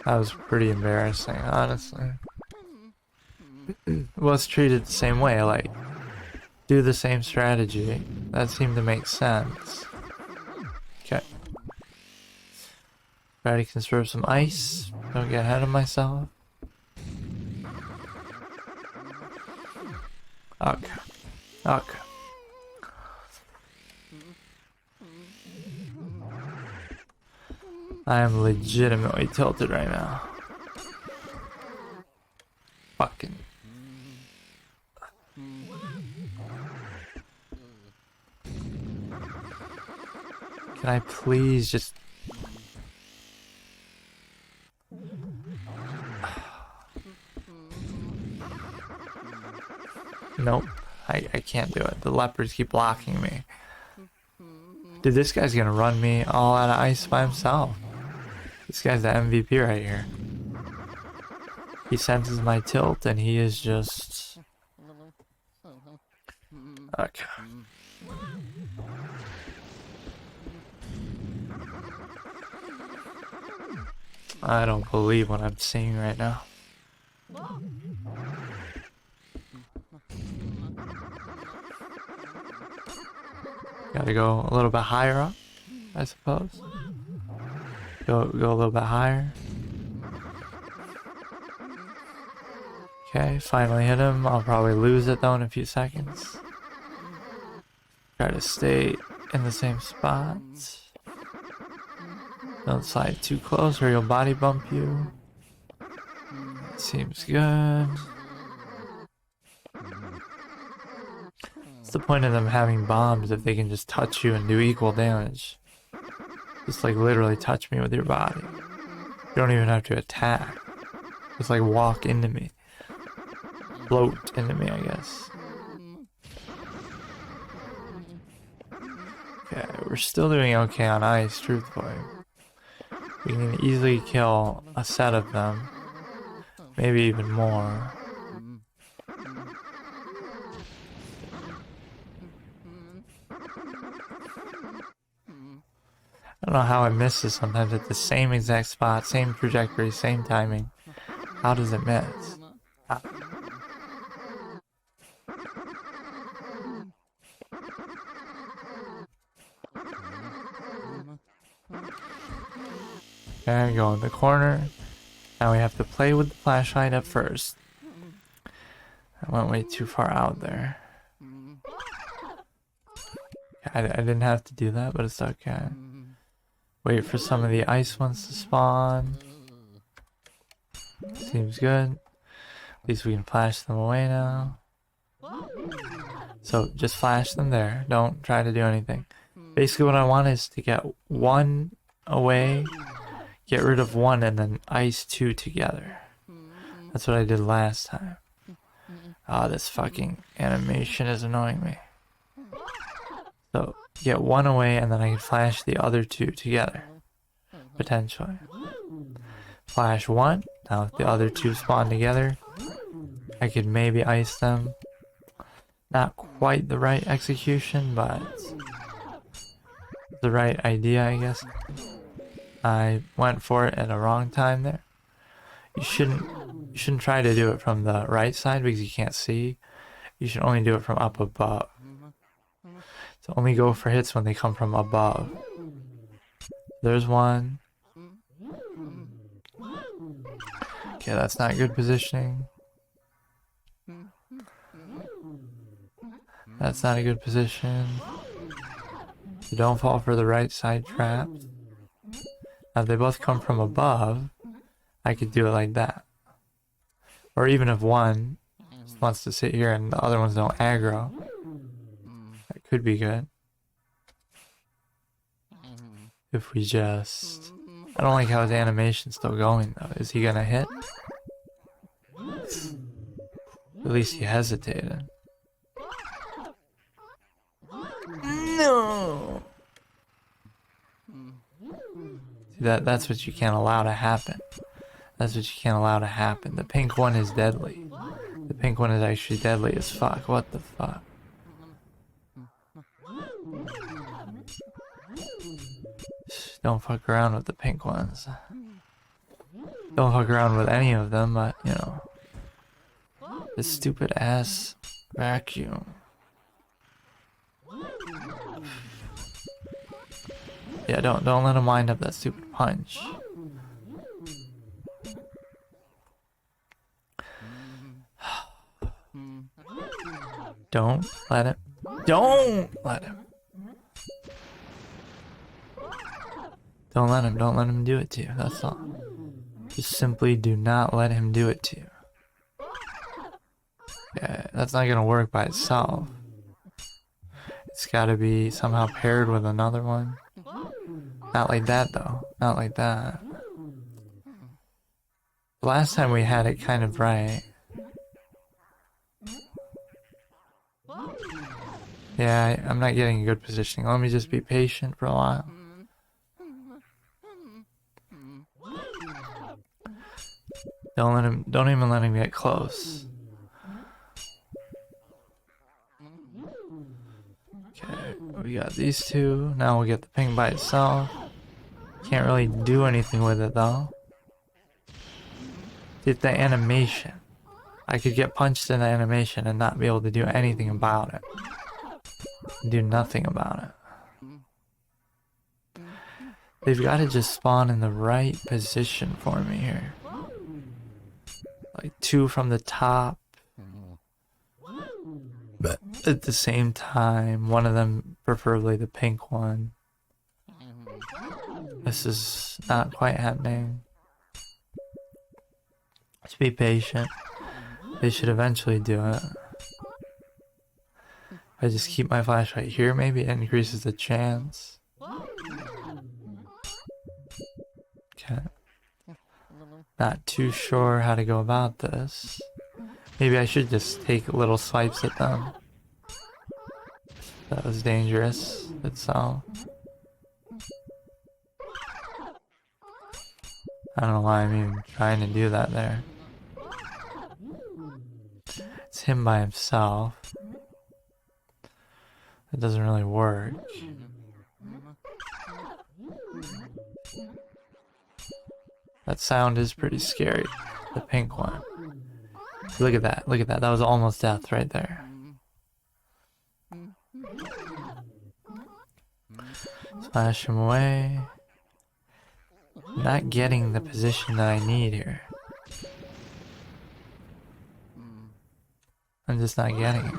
That was pretty embarrassing, honestly. Was treated the same way, like, do the same strategy. That seemed to make sense. Okay. Try to conserve some ice. Don't get ahead of myself. Okay. Okay. I am legitimately tilted right now. Fucking. Can I please just... Nope. I can't do it. The leopards keep blocking me. Dude, this guy's gonna run me all out of ice by himself. This guy's the MVP right here. He senses my tilt and he is just... Okay. I don't believe what I'm seeing right now. Gotta go a little bit higher up, I suppose. Go a little bit higher. Okay, finally hit him. I'll probably lose it though in a few seconds. Try to stay in the same spot. Don't slide too close or he'll body bump you. Seems good. What's the point of them having bombs if they can just touch you and do equal damage? Just like literally touch me with your body. You don't even have to attack. Just like walk into me. Float into me, I guess. Okay, we're still doing okay on ice, truthfully. We can easily kill a set of them. Maybe even more. I don't know how I miss this sometimes at the same exact spot, same trajectory, same timing. How does it miss? Okay, go in the corner. Now we have to play with the flashlight at first. I went way too far out there. I didn't have to do that, but it's okay. Wait for some of the ice ones to spawn. Seems good. At least we can flash them away now. So just flash them there. Don't try to do anything. Basically what I want is to get one away, get rid of one, and then ice 2 together. That's what I did last time. Oh, this fucking animation is annoying me. So, get one away and then I can flash the other 2 together. Potentially. Flash one. Now if the other two spawn together, I could maybe ice them. Not quite the right execution, but the right idea, I guess. I went for it at a wrong time there. You shouldn't try to do it from the right side because you can't see. You should only do it from up above. So only go for hits when they come from above. There's one. Okay, that's not good positioning. That's not a good position. You don't fall for the right side traps. Now if they both come from above, I could do it like that. Or even if one just wants to sit here and the other ones don't aggro, that could be good. If we just... I don't like how his animation's still going though. Is he gonna hit? At least he hesitated. No! See, that's what you can't allow to happen. That's what you can't allow to happen. The pink one is deadly. The pink one is actually deadly as fuck. What the fuck? Don't fuck around with the pink ones. Don't fuck around with any of them, but, you know. This stupid ass vacuum. Yeah, don't let him wind up that stupid punch. Don't let him. Don't let him. Don't let him do it to you, that's all. Just simply do not let him do it to you. Yeah, that's not gonna work by itself. It's gotta be somehow paired with another one. Not like that though, not like that. Last time we had it kind of right. Yeah, I'm not getting a good positioning. Let me just be patient for a while. Don't even let him get close. Okay, we got these two. Now we'll get the ping by itself. Can't really do anything with it though. It's the animation. I could get punched in the animation and not be able to do anything about it. Do nothing about it. They've got to just spawn in the right position for me here. Like two from the top. But at the same time, one of them, preferably the pink one. This is not quite happening. Just be patient. They should eventually do it. If I just keep my flashlight here, maybe it increases the chance. Okay. Not too sure how to go about this. Maybe I should just take little swipes at them. That was dangerous itself. I don't know why I'm even trying to do that there. It's him by himself. It doesn't really work. That sound is pretty scary. The pink one. Look at that. Look at that. That was almost death right there. Splash him away. Not getting the position that I need here. I'm just not getting it.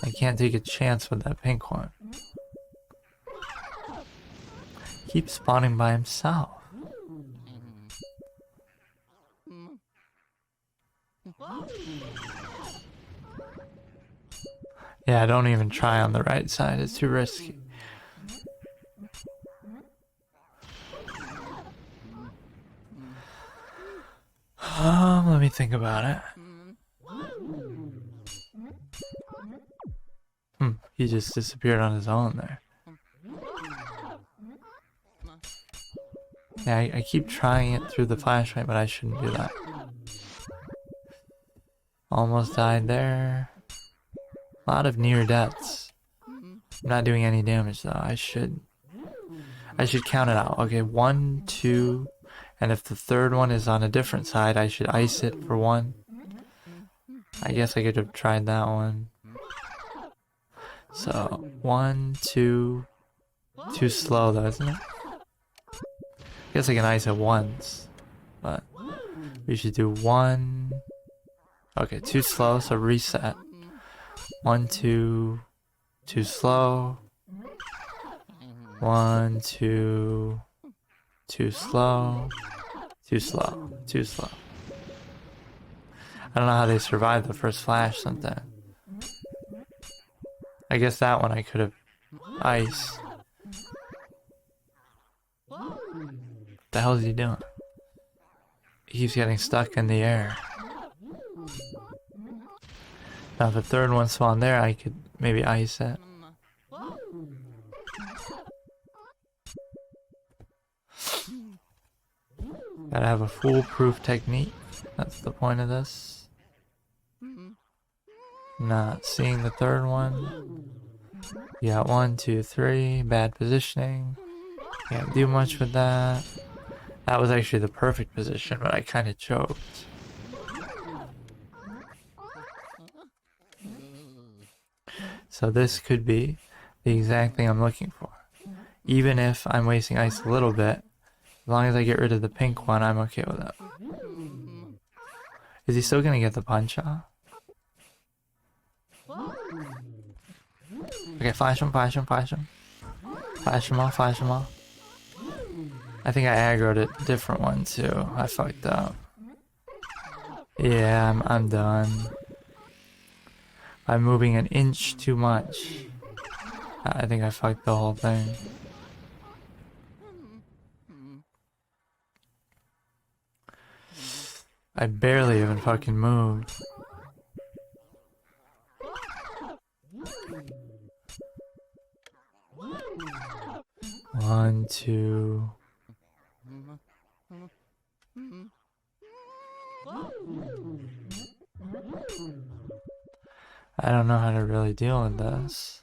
I can't take a chance with that pink one. Keep spawning by himself. Yeah, don't even try on the right side. It's too risky. Let me think about it. He just disappeared on his own there. Yeah, I keep trying it through the flashlight, but I shouldn't do that. Almost died there. A lot of near deaths. I'm not doing any damage though. I should count it out. Okay, 1, 2, and if the third one is on a different side, I should ice it for 1. I guess I could have tried that one. So 1, 2, too slow though, isn't it? I guess I can ice it once, but we should do 1. Okay, too slow, so reset. 1, 2, too slow. 1, 2, too slow. Too slow. Too slow. I don't know how they survived the first flash sometimes. I guess that one I could have iced. What the hell is he doing? He keeps getting stuck in the air. Now if the third one spawned there, I could maybe ice it. Gotta have a foolproof technique. That's the point of this. Not seeing the third one. You got 1, 2, 3. Bad positioning. Can't do much with that. That was actually the perfect position, but I kind of choked. So this could be the exact thing I'm looking for. Even if I'm wasting ice a little bit, as long as I get rid of the pink one, I'm okay with it. Is he still gonna get the punch off? Okay, flash him, flash him, flash him. Flash him off, flash him off. I think I aggroed a different one too. I fucked up. Yeah, I'm done. I'm moving an inch too much. I think I fucked the whole thing. I barely even fucking moved. One, two. I don't know how to really deal with this.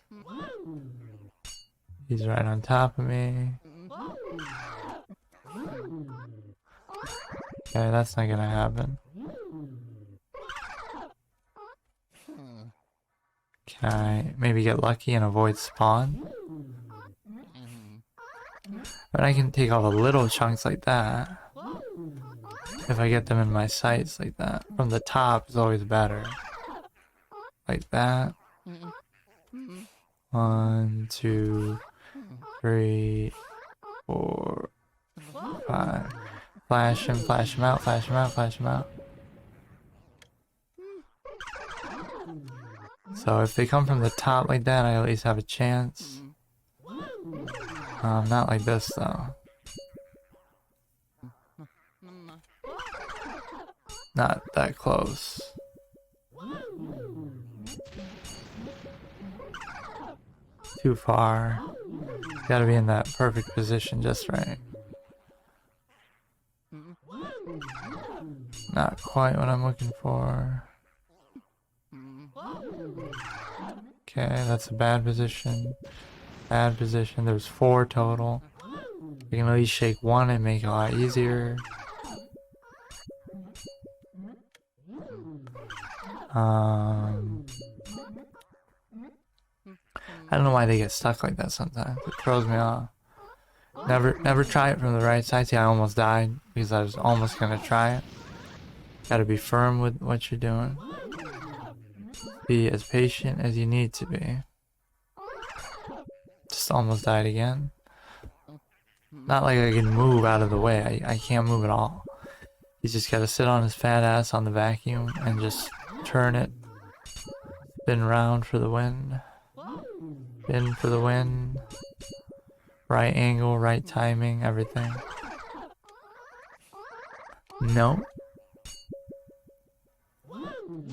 He's right on top of me. Okay, that's not gonna happen. Can I maybe get lucky and avoid spawn? But I can take all the little chunks like that. If I get them in my sights like that. From the top is always better. Like that. 1, 2, 3, 4, 5. Flash him out, flash him out, flash him out. So if they come from the top like that, I at least have a chance. Not like this though. Not that close. Too far. Gotta be in that perfect position just right. Not quite what I'm looking for. Okay, that's a bad position. Bad position. There's 4 total. You can at least shake 1 and make it a lot easier. I don't know why they get stuck like that sometimes. It throws me off. Never try it from the right side. See, I almost died because I was almost gonna try it. Gotta be firm with what you're doing. Be as patient as you need to be. Just almost died again. Not like I can move out of the way. I can't move at all. He's just gotta sit on his fat ass on the vacuum and just turn it. Spin round for the win. Spin for the win. Right angle, right timing, everything. No.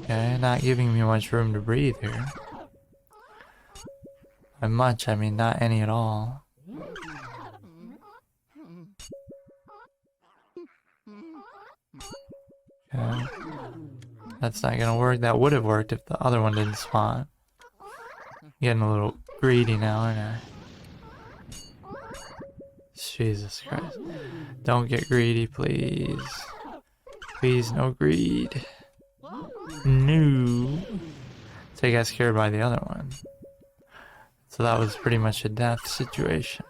Okay, not giving me much room to breathe here. By much, I mean not any at all. Okay. That's not gonna work. That would have worked if the other one didn't spawn. Getting a little greedy now, aren't I? Jesus Christ. Don't get greedy, please. Please, no greed. No. So you got scared by the other one. So that was pretty much a death situation.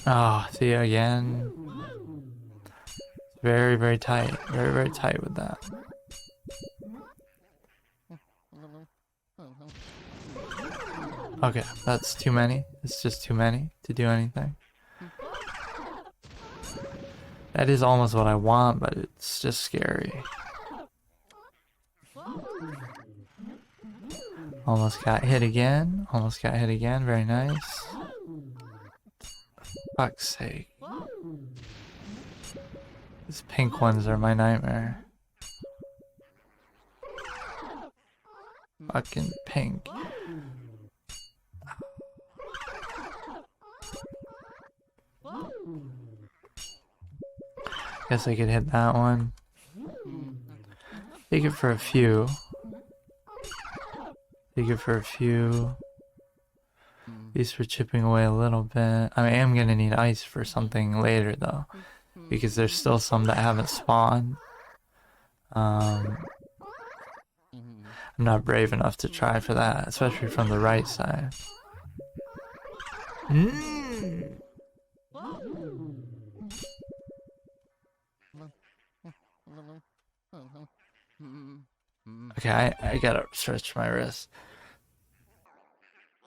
Oh, see again. Very, very tight. Very, very tight with that. Okay, that's too many. It's just too many to do anything. That is almost what I want, but it's just scary. Almost got hit again. Almost got hit again. Very nice. Fuck's sake. These pink ones are my nightmare. Fucking pink. Guess I could hit that one. Take it for a few. Take it for a few. At least we're chipping away a little bit. I am gonna need ice for something later though, because there's still some that haven't spawned. I'm not brave enough to try for that, especially from the right side. Okay, I gotta stretch my wrist.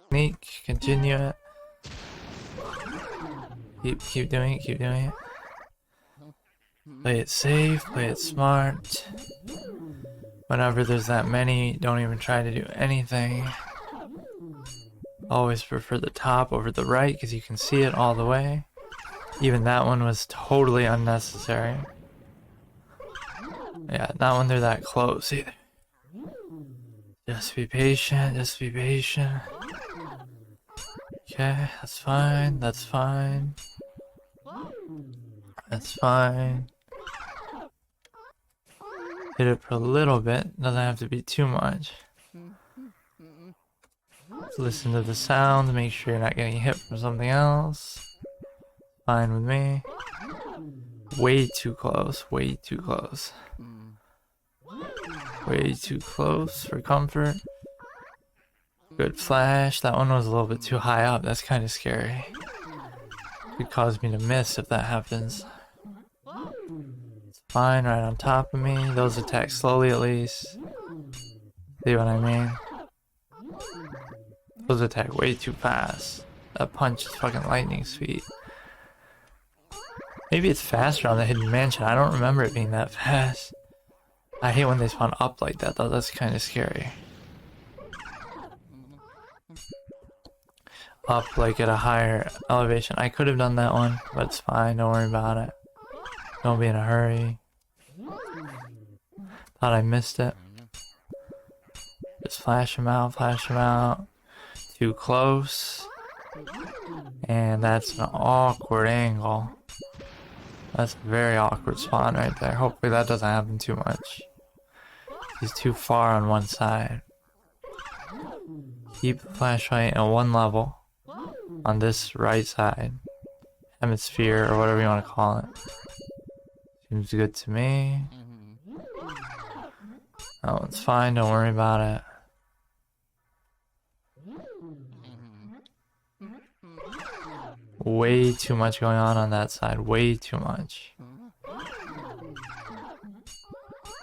Sneak, continue it. Keep doing it, keep doing it. Play it safe, play it smart. Whenever there's that many, don't even try to do anything. Always prefer the top over the right because you can see it all the way. Even that one was totally unnecessary. Yeah, not when they're that close either. Just be patient, just be patient. Okay, that's fine, that's fine. That's fine. Hit it for a little bit, doesn't have to be too much. Just listen to the sound, make sure you're not getting hit from something else. Fine with me. Way too close, way too close. Way too close for comfort. Good flash. That one was a little bit too high up. That's kind of scary. Could cause me to miss if that happens. It's fine, right on top of me. Those attack slowly at least. See what I mean? Those attack way too fast. That punch is fucking lightning speed. Maybe it's faster on the hidden mansion. I don't remember it being that fast. I hate when they spawn up like that though. That's kind of scary. Up like at a higher elevation. I could have done that one, but it's fine. Don't worry about it. Don't be in a hurry. Thought I missed it. Just flash him out, flash him out. Too close. And that's an awkward angle. That's a very awkward spawn right there. Hopefully that doesn't happen too much. He's too far on one side. Keep the flashlight at one level. On this right side. Hemisphere or whatever you want to call it. Seems good to me. Oh, it's fine. Don't worry about it. Way too much going on that side. Way too much.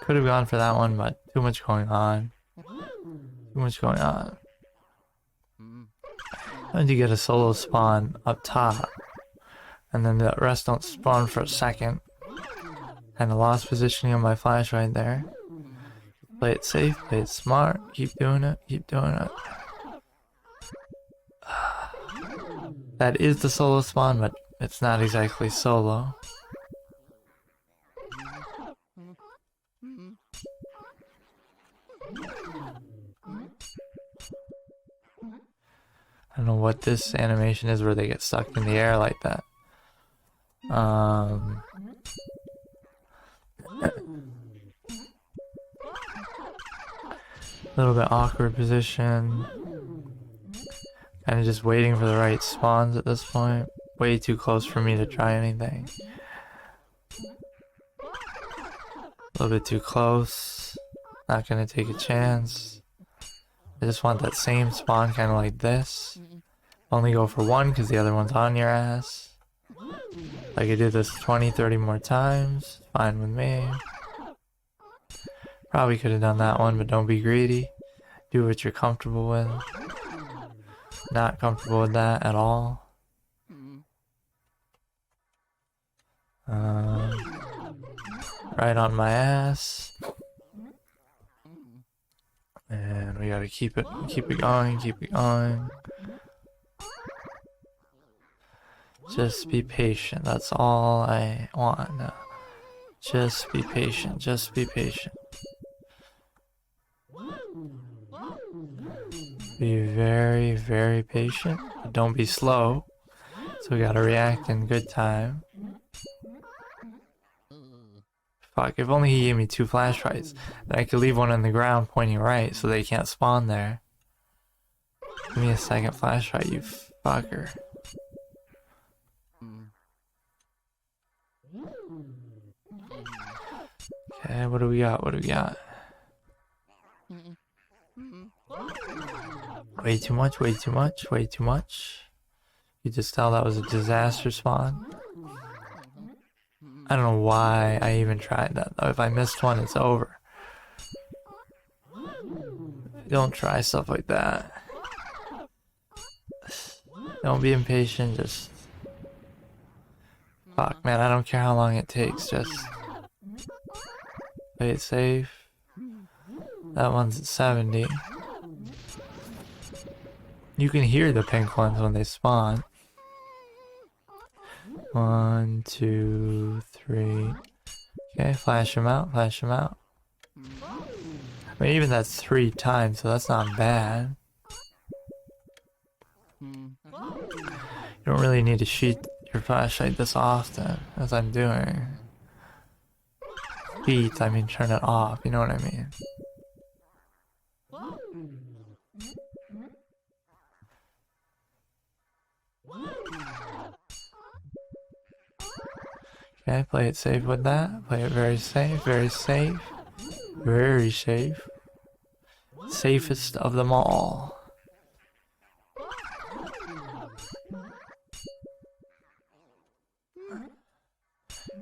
Could have gone for that one, but too much going on. Too much going on. I need to get a solo spawn up top. And then the rest don't spawn for a second. Kinda lost positioning on my flash right there. Play it safe, play it smart, keep doing it, keep doing it. That is the solo spawn, but it's not exactly solo. I don't know what this animation is where they get stuck in the air like that. Little bit awkward position. Kind of just waiting for the right spawns at this point. Way too close for me to try anything. A little bit too close. Not gonna take a chance. I just want that same spawn, kind of like this. Only go for one because the other one's on your ass. I could do this 20, 30 more times. Fine with me. Probably could have done that one, but don't be greedy. Do what you're comfortable with. Not comfortable with that at all. Right on my ass. And we gotta keep it going, keep it going. Just be patient, that's all I want now. Just be patient, just be patient. Be very, very patient, but don't be slow. So we gotta react in good time. Fuck, if only he gave me 2 flashlights, then I could leave one on the ground pointing right so they can't spawn there. Give me a second flashlight, you fucker. Okay, what do we got? What do we got? Way too much, way too much, way too much. You just tell that was a disaster spawn. I don't know why I even tried that though. If I missed one, it's over. Don't try stuff like that. Don't be impatient, just... Fuck, man, I don't care how long it takes, just... Play it safe. That one's at 70. You can hear the pink ones when they spawn. 1, 2, 3. Okay, flash them out, flash them out. I mean, even that's 3 times, so that's not bad. You don't really need to shoot your flashlight this often, as I'm doing. Beat, I mean turn it off, you know what I mean? Okay, play it safe with that. Play it very safe, very safe. Very safe. Safest of them all.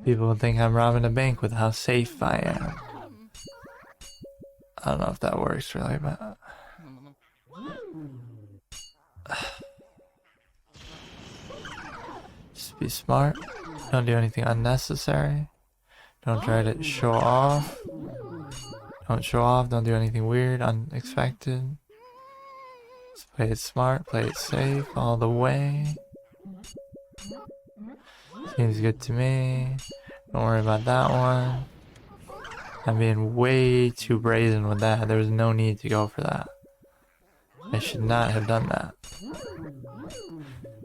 People would think I'm robbing a bank with how safe I am. I don't know if that works really, but... Just be smart. Don't do anything unnecessary. Don't try to show off. Don't show off, don't do anything weird, unexpected. Just play it smart, play it safe all the way. Seems good to me. Don't worry about that one. I'm being way too brazen with that. There was no need to go for that. I should not have done that.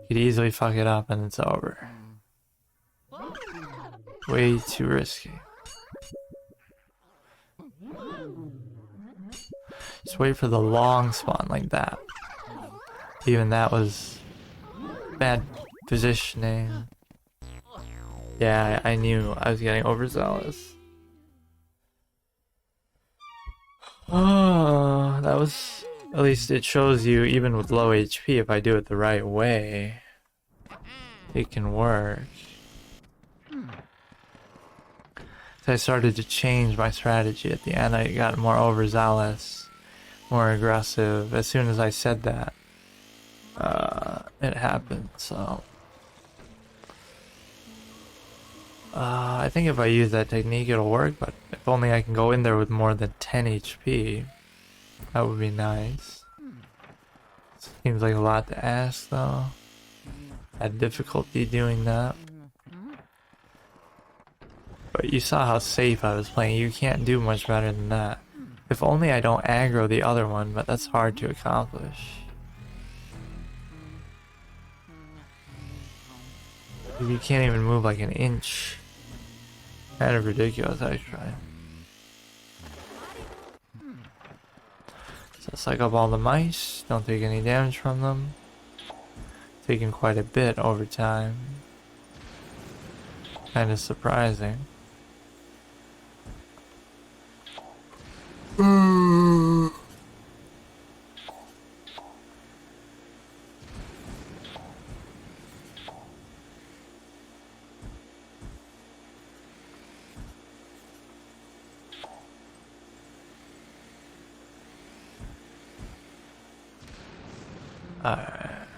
You'd easily fuck it up and it's over. Way too risky. Just wait for the long spawn like that. Even that was bad positioning. Yeah, I knew I was getting overzealous. Oh, that was... At least it shows you, even with low HP, if I do it the right way, it can work. So I started to change my strategy at the end. I got more overzealous, more aggressive. As soon as I said that, it happened, so... I think if I use that technique it'll work, but if only I can go in there with more than 10 HP, that would be nice. Seems like a lot to ask though. I had difficulty doing that. But you saw how safe I was playing, you can't do much better than that. If only I don't aggro the other one, but that's hard to accomplish. You can't even move like an inch. Kind of ridiculous, actually. So psych up all the mice. Don't take any damage from them. Taking quite a bit over time. Kind of surprising. Alright.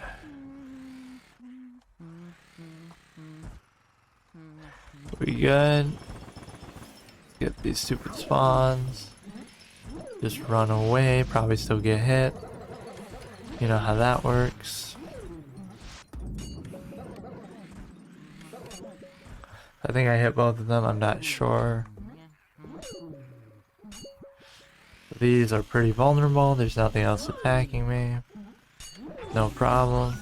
We good? Get these stupid spawns. Just run away, probably still get hit. You know how that works. I think I hit both of them, I'm not sure. These are pretty vulnerable, there's nothing else attacking me. No problem.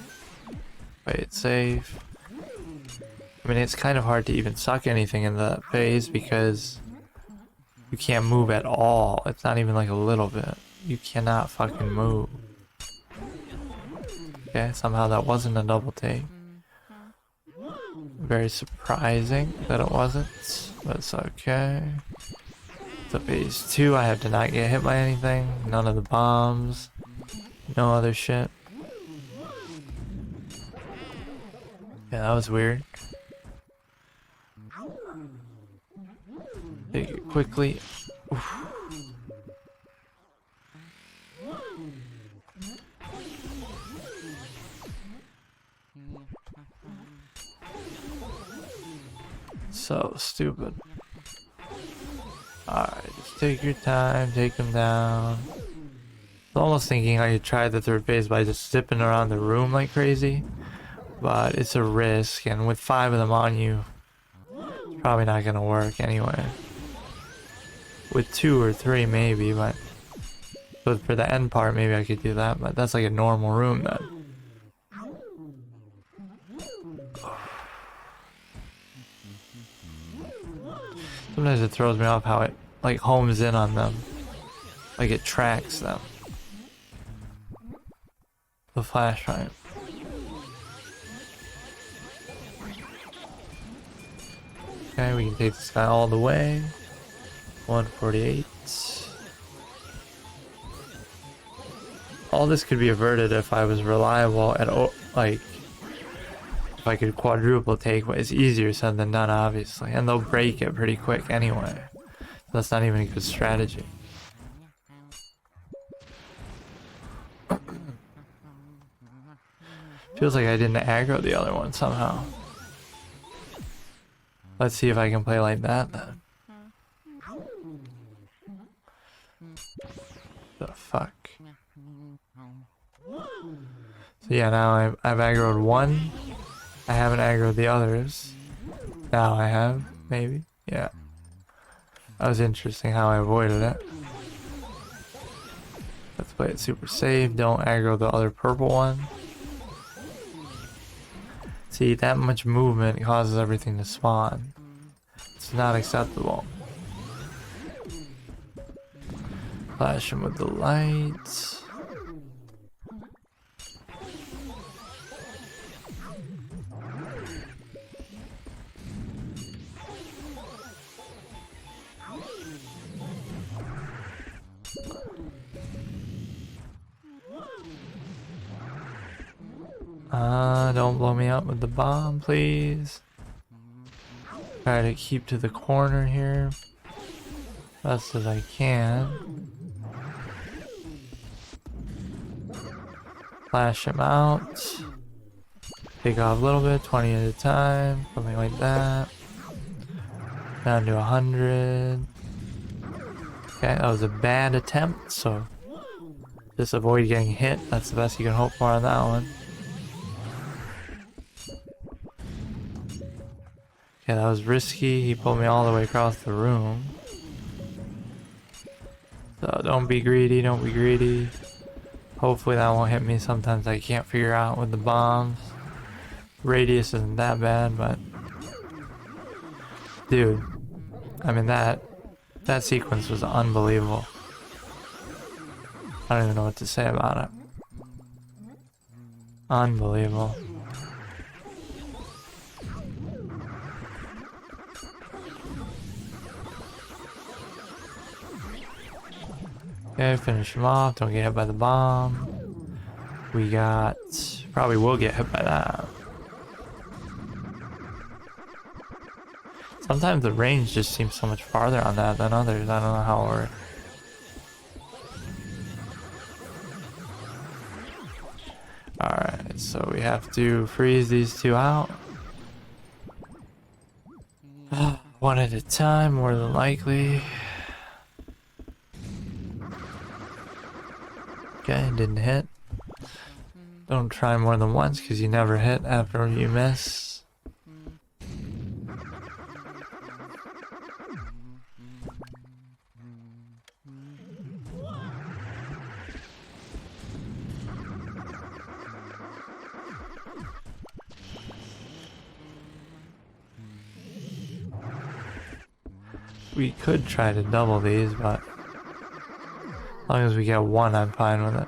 Play it safe. I mean, it's kind of hard to even suck anything in the phase because you can't move at all. It's not even like a little bit. You cannot fucking move. Okay, somehow that wasn't a double take. Very surprising that it wasn't, but it's okay. So phase 2, I have to not get hit by anything. None of the bombs. No other shit. Yeah, that was weird. Take it quickly. Oof. So stupid. Alright, just take your time, take them down. I was almost thinking I could try the third phase by just zipping around the room like crazy. But it's a risk, and with 5 of them on you, it's probably not gonna work anyway. With 2 or 3 maybe, but for the end part maybe I could do that, but that's like a normal room then. Sometimes it throws me off how it like homes in on them. Like it tracks them. The flashlight. Okay, we can take this guy all the way. 148. All this could be averted if I was reliable at, like, if I could quadruple take, but it's easier said than done, obviously. And they'll break it pretty quick anyway. That's not even a good strategy. Feels like I didn't aggro the other one somehow. Let's see if I can play like that then. The fuck? So yeah, now I've aggroed one. I haven't aggroed the others. Now I have, maybe. Yeah. That was interesting how I avoided it. Let's play it super safe. Don't aggro the other purple one. See, that much movement causes everything to spawn. It's not acceptable. Flash him with the lights. Don't blow me up with the bomb, please. Try to keep to the corner here. Best as I can. Flash him out. Take off a little bit, 20 at a time, something like that. Down to 100. Okay, that was a bad attempt, so just avoid getting hit. That's the best you can hope for on that one. Okay, that was risky. He pulled me all the way across the room. So don't be greedy, don't be greedy. Hopefully that won't hit me. Sometimes I can't figure out with the bombs. Radius isn't that bad, but... Dude, I mean, that sequence was unbelievable. I don't even know what to say about it. Unbelievable. Okay, finish him off. Don't get hit by the bomb. We got... Probably will get hit by that. Sometimes the range just seems so much farther on that than others. I don't know how it works. Alright, so we have to freeze these two out. One at a time, more than likely. Okay, didn't hit. Don't try more than once because you never hit after you miss. We could try to double these, but as long as we get one, I'm fine with it.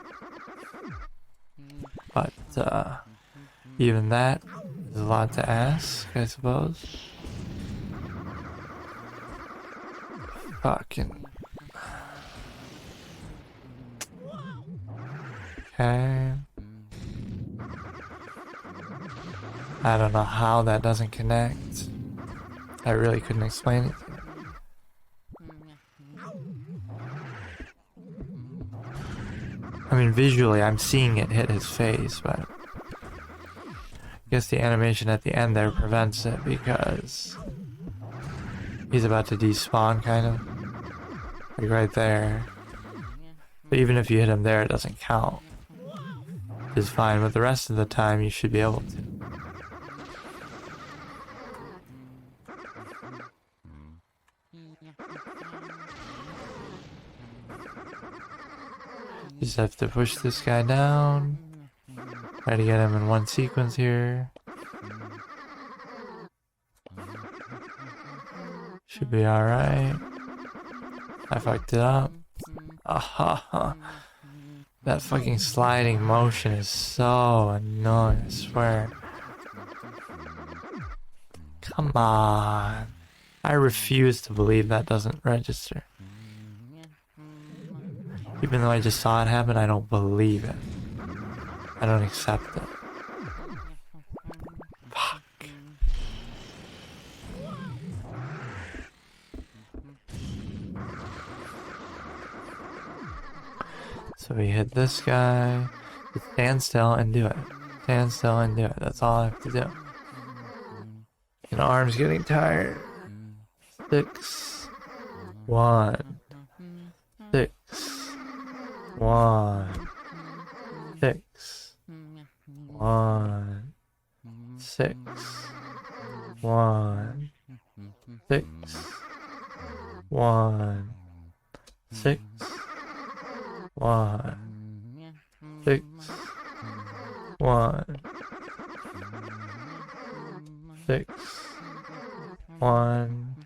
But even that is a lot to ask, I suppose. Fucking. Okay. I don't know how that doesn't connect. I really couldn't explain it. I mean, visually, I'm seeing it hit his face, but I guess the animation at the end there prevents it because he's about to despawn, kind of. Like right there. But even if you hit him there, it doesn't count. It's fine, but the rest of the time, you should be able to. Just have to push this guy down. Try to get him in one sequence here. Should be alright. I fucked it up. That fucking sliding motion is so annoying, I swear. Come on. I refuse to believe that doesn't register. Even though I just saw it happen, I don't believe it. I don't accept it. Fuck. So we hit this guy. Just stand still and do it. Stand still and do it. That's all I have to do. And arm's getting tired. 6, 1, 6. 1, 6, 1, 6, 1, 6, 1, 6, 1, 6, 1, 6, 1, 6,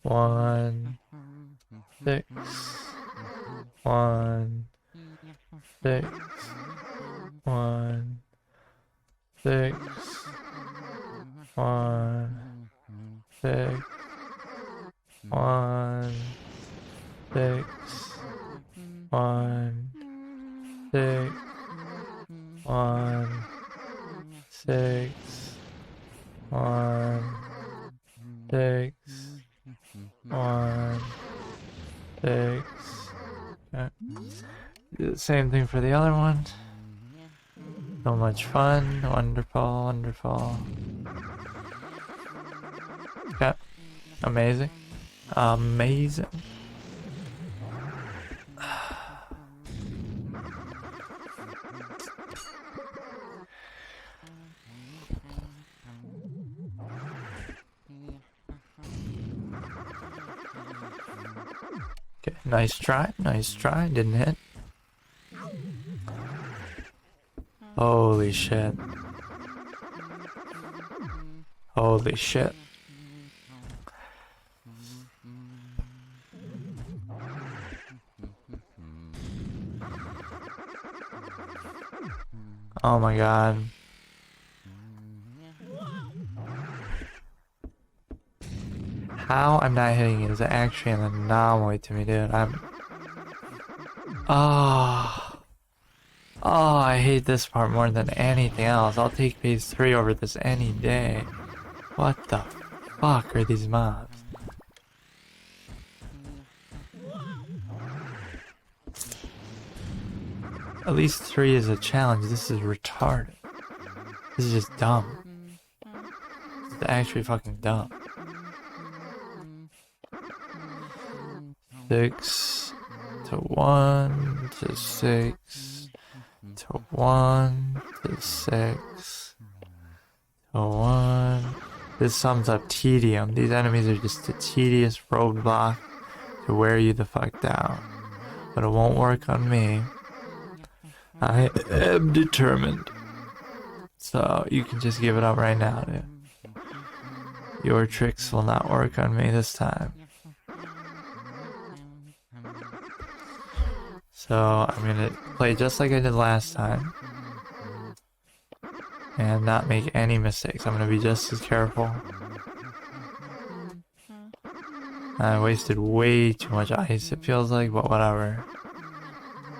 1, 6, 1, 6, 1, 6, 1, 6, 1, 6, 1, 6, 1, 6, 1, 6, 1, 6. Okay. Do the same thing for the other one. So much fun. Wonderful, wonderful. Okay. Amazing. Amazing. Okay, nice try, didn't hit. Holy shit. Holy shit. Oh my god. How I'm not hitting it is actually an anomaly to me, dude. Oh. Oh, I hate this part more than anything else. I'll take phase 3 over this any day. What the fuck are these mobs? At least 3 is a challenge. This is retarded. This is just dumb. This is actually fucking dumb. 6 to 1 to 6 to 1 to 6 to 1. This sums up tedium. These enemies are just a tedious roadblock to wear you the fuck down. But it won't work on me. I am determined. So you can just give it up right now, dude. Your tricks will not work on me this time. So I'm gonna play just like I did last time. And not make any mistakes. I'm gonna be just as careful. I wasted way too much ice, it feels like, but whatever.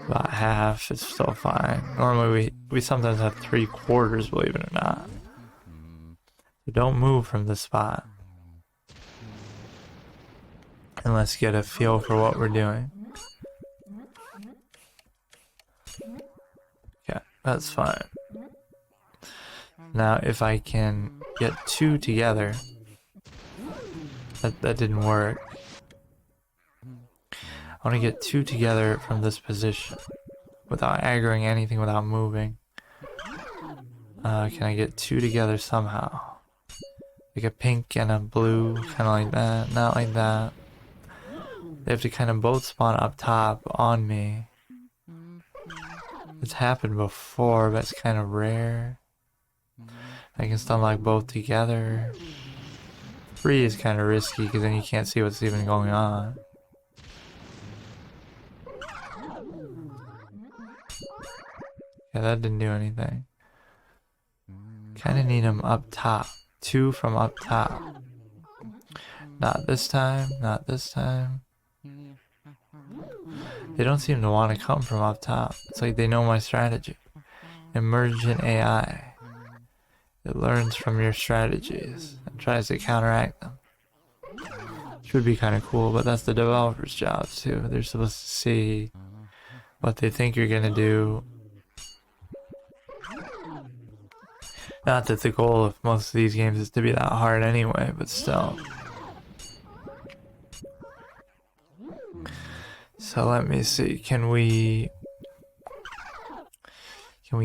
About half, it's still fine. Normally we sometimes have 3/4, believe it or not. So don't move from this spot. And let's get a feel for what we're doing. Yeah, that's fine. Now if I can get 2 together. That didn't work. I want to get 2 together from this position without aggroing anything, without moving. Can I get 2 together somehow? Like a pink and a blue, kind of like that, not like that. They have to kind of both spawn up top on me. It's happened before, but it's kind of rare. I can stun like both together. 3 is kind of risky because then you can't see what's even going on. Yeah, that didn't do anything. Kind of need them up top. 2 from up top. Not this time, not this time. They don't seem to want to come from up top. It's like they know my strategy. Emergent AI. It learns from your strategies and tries to counteract them. Should be kind of cool, but that's the developer's job too. They're supposed to see what they think you're gonna do. Not that the goal of most of these games is to be that hard anyway, but still. So let me see, can we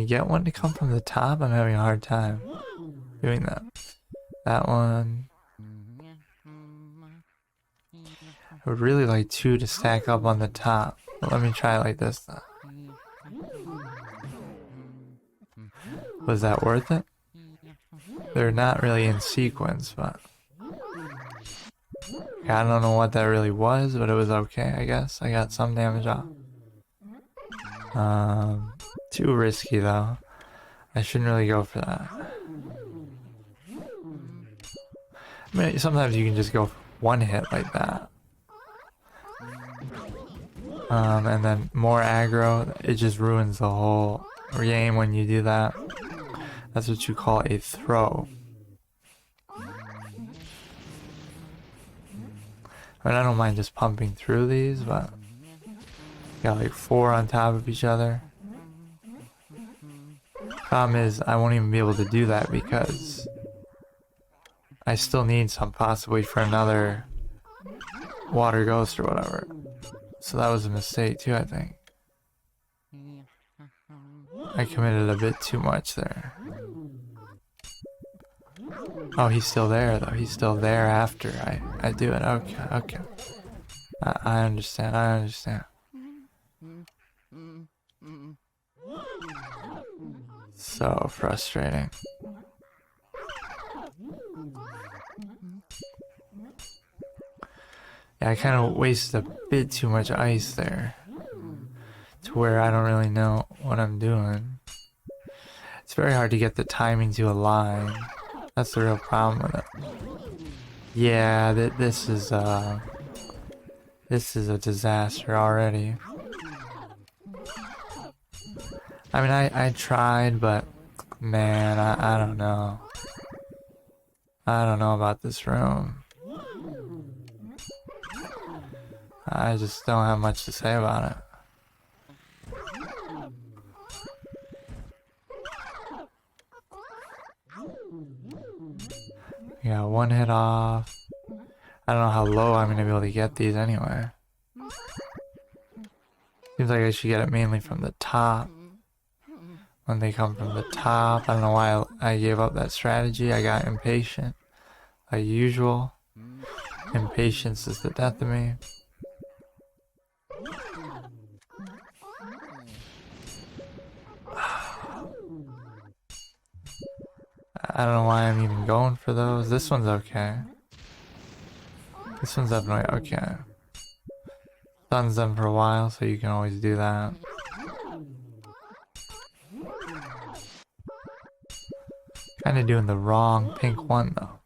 get one to come from the top? I'm having a hard time doing that. That one. I would really like 2 to stack up on the top. But let me try it like this though. Was that worth it? They're not really in sequence, but I don't know what that really was, but it was okay, I guess. I got some damage off. Too risky though. I shouldn't really go for that. I mean, sometimes you can just go for 1 hit like that. And then more aggro, it just ruins the whole game when you do that. That's what you call a throw. I mean, I don't mind just pumping through these, but got like 4 on top of each other. Problem is, I won't even be able to do that because I still need some possibly for another water ghost or whatever. So that was a mistake too, I think. I committed a bit too much there. Oh, he's still there though. He's still there after I do it. Okay, okay. I understand, I understand. So frustrating. Yeah, I kind of wasted a bit too much ice there. To where I don't really know what I'm doing. It's very hard to get the timing to align. That's the real problem with it. Yeah, this is a disaster already. I mean, I tried, but man, I don't know. I don't know about this room. I just don't have much to say about it. Yeah, one hit off. I don't know how low I'm gonna be able to get these anyway. Seems like I should get it mainly from the top. When they come from the top, I don't know why I gave up that strategy. I got impatient. Like usual. Impatience is the death of me. I don't know why I'm even going for those. This one's okay. This one's definitely okay. Stuns them for a while, so you can always do that. Kinda doing the wrong pink one though.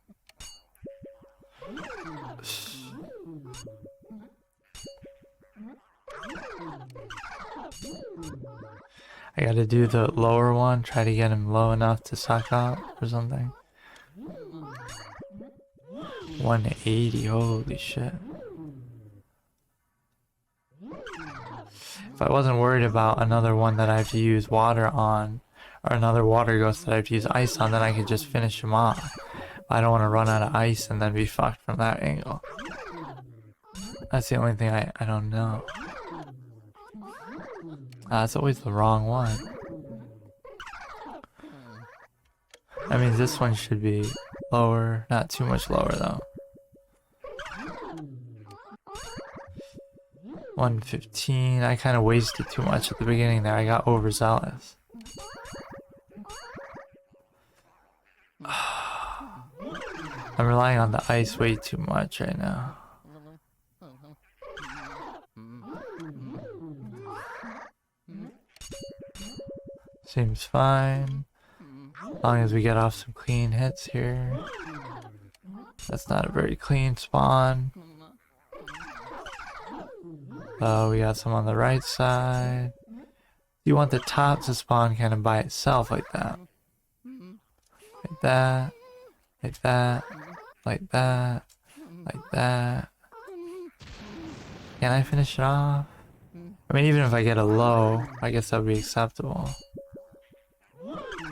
I gotta do the lower one, try to get him low enough to suck up or something. 180, holy shit. If I wasn't worried about another one that I have to use water on, or another water ghost that I have to use ice on, then I could just finish him off. I don't want to run out of ice and then be fucked from that angle. That's the only thing I don't know. That's always the wrong one. I mean, this one should be lower, not too much lower though. 115. I kind of wasted too much at the beginning there. I got overzealous. I'm relying on the ice way too much right now. Seems fine. As long as we get off some clean hits here. That's not a very clean spawn. We got some on the right side. You want the top to spawn kind of by itself like that. Like that. Like that. Like that. Like that. Can I finish it off? I mean, even if I get a low, I guess that would be acceptable.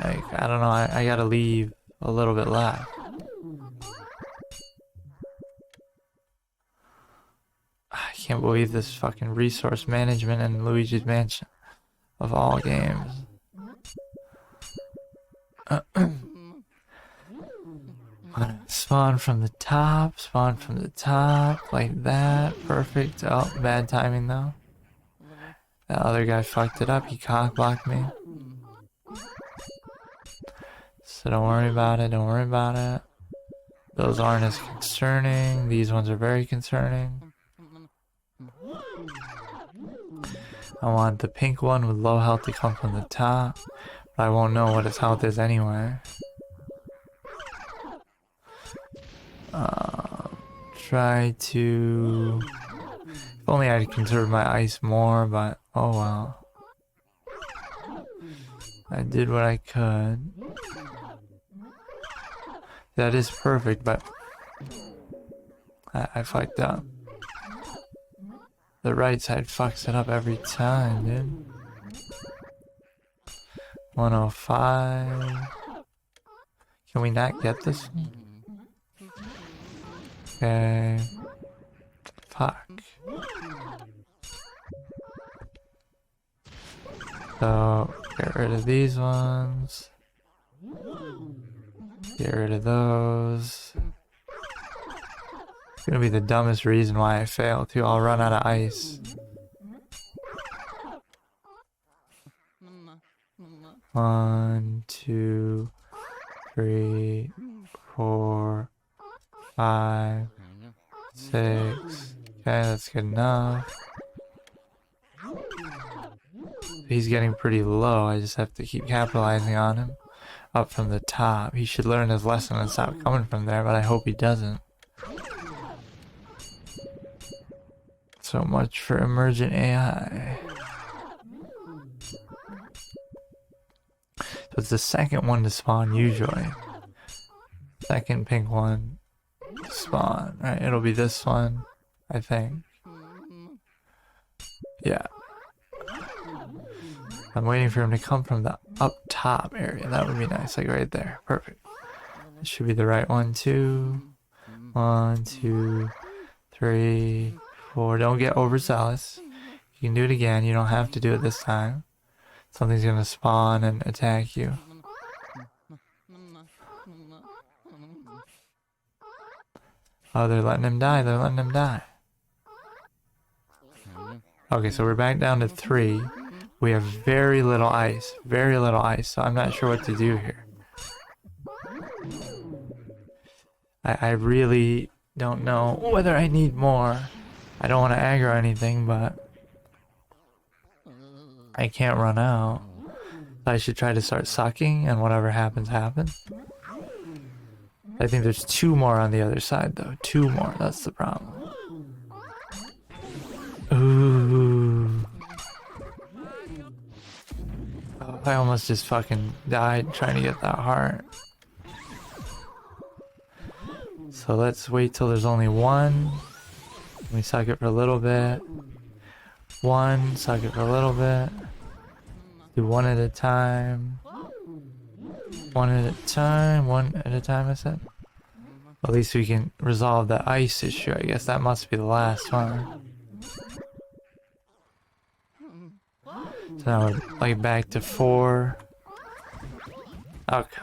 Like, I don't know, I gotta leave a little bit left. I can't believe this fucking resource management in Luigi's Mansion. Of all games. Spawn from the top, like that. Perfect. Oh, bad timing though. That other guy fucked it up, he cock blocked me. So don't worry about it, don't worry about it. Those aren't as concerning, these ones are very concerning. I want the pink one with low health to come from the top, but I won't know what its health is anyway. Try to... If only I'd conserved my ice more, but oh well. I did what I could. That is perfect, but I fucked up. The right side fucks it up every time, dude. 105. Can we not get this one? Okay. Fuck. So, get rid of these ones. Get rid of those. It's gonna be the dumbest reason why I fail too. I'll run out of ice. 1, 2, 3, 4, 5, 6. Okay, that's good enough. He's getting pretty low. I just have to keep capitalizing on him. Up from the top. He should learn his lesson and stop coming from there, but I hope he doesn't. So much for emergent AI. So it's the second one to spawn usually. Second pink one to spawn. Right, it'll be this one, I think. Yeah. I'm waiting for him to come from the up top area. That would be nice, like right there. Perfect. It should be the right one too. 1, 2, 3, 4. Don't get overzealous. You can do it again. You don't have to do it this time. Something's gonna spawn and attack you. Oh, they're letting him die. They're letting him die. Okay, so we're back down to 3. We have very little ice. Very little ice, so I'm not sure what to do here. I really don't know whether I need more. I don't want to aggro anything, but I can't run out. I should try to start sucking, and whatever happens, happens. I think there's 2 more on the other side, though. 2 more, that's the problem. Ooh. Oh, I almost just fucking died trying to get that heart. So let's wait till there's only 1. We suck it for a little bit. 1, suck it for a little bit. Do 1 at a time. 1 at a time. 1 at a time, I said. At least we can resolve the ice issue. I guess that must be the last one. So now we're like back to 4. Okay.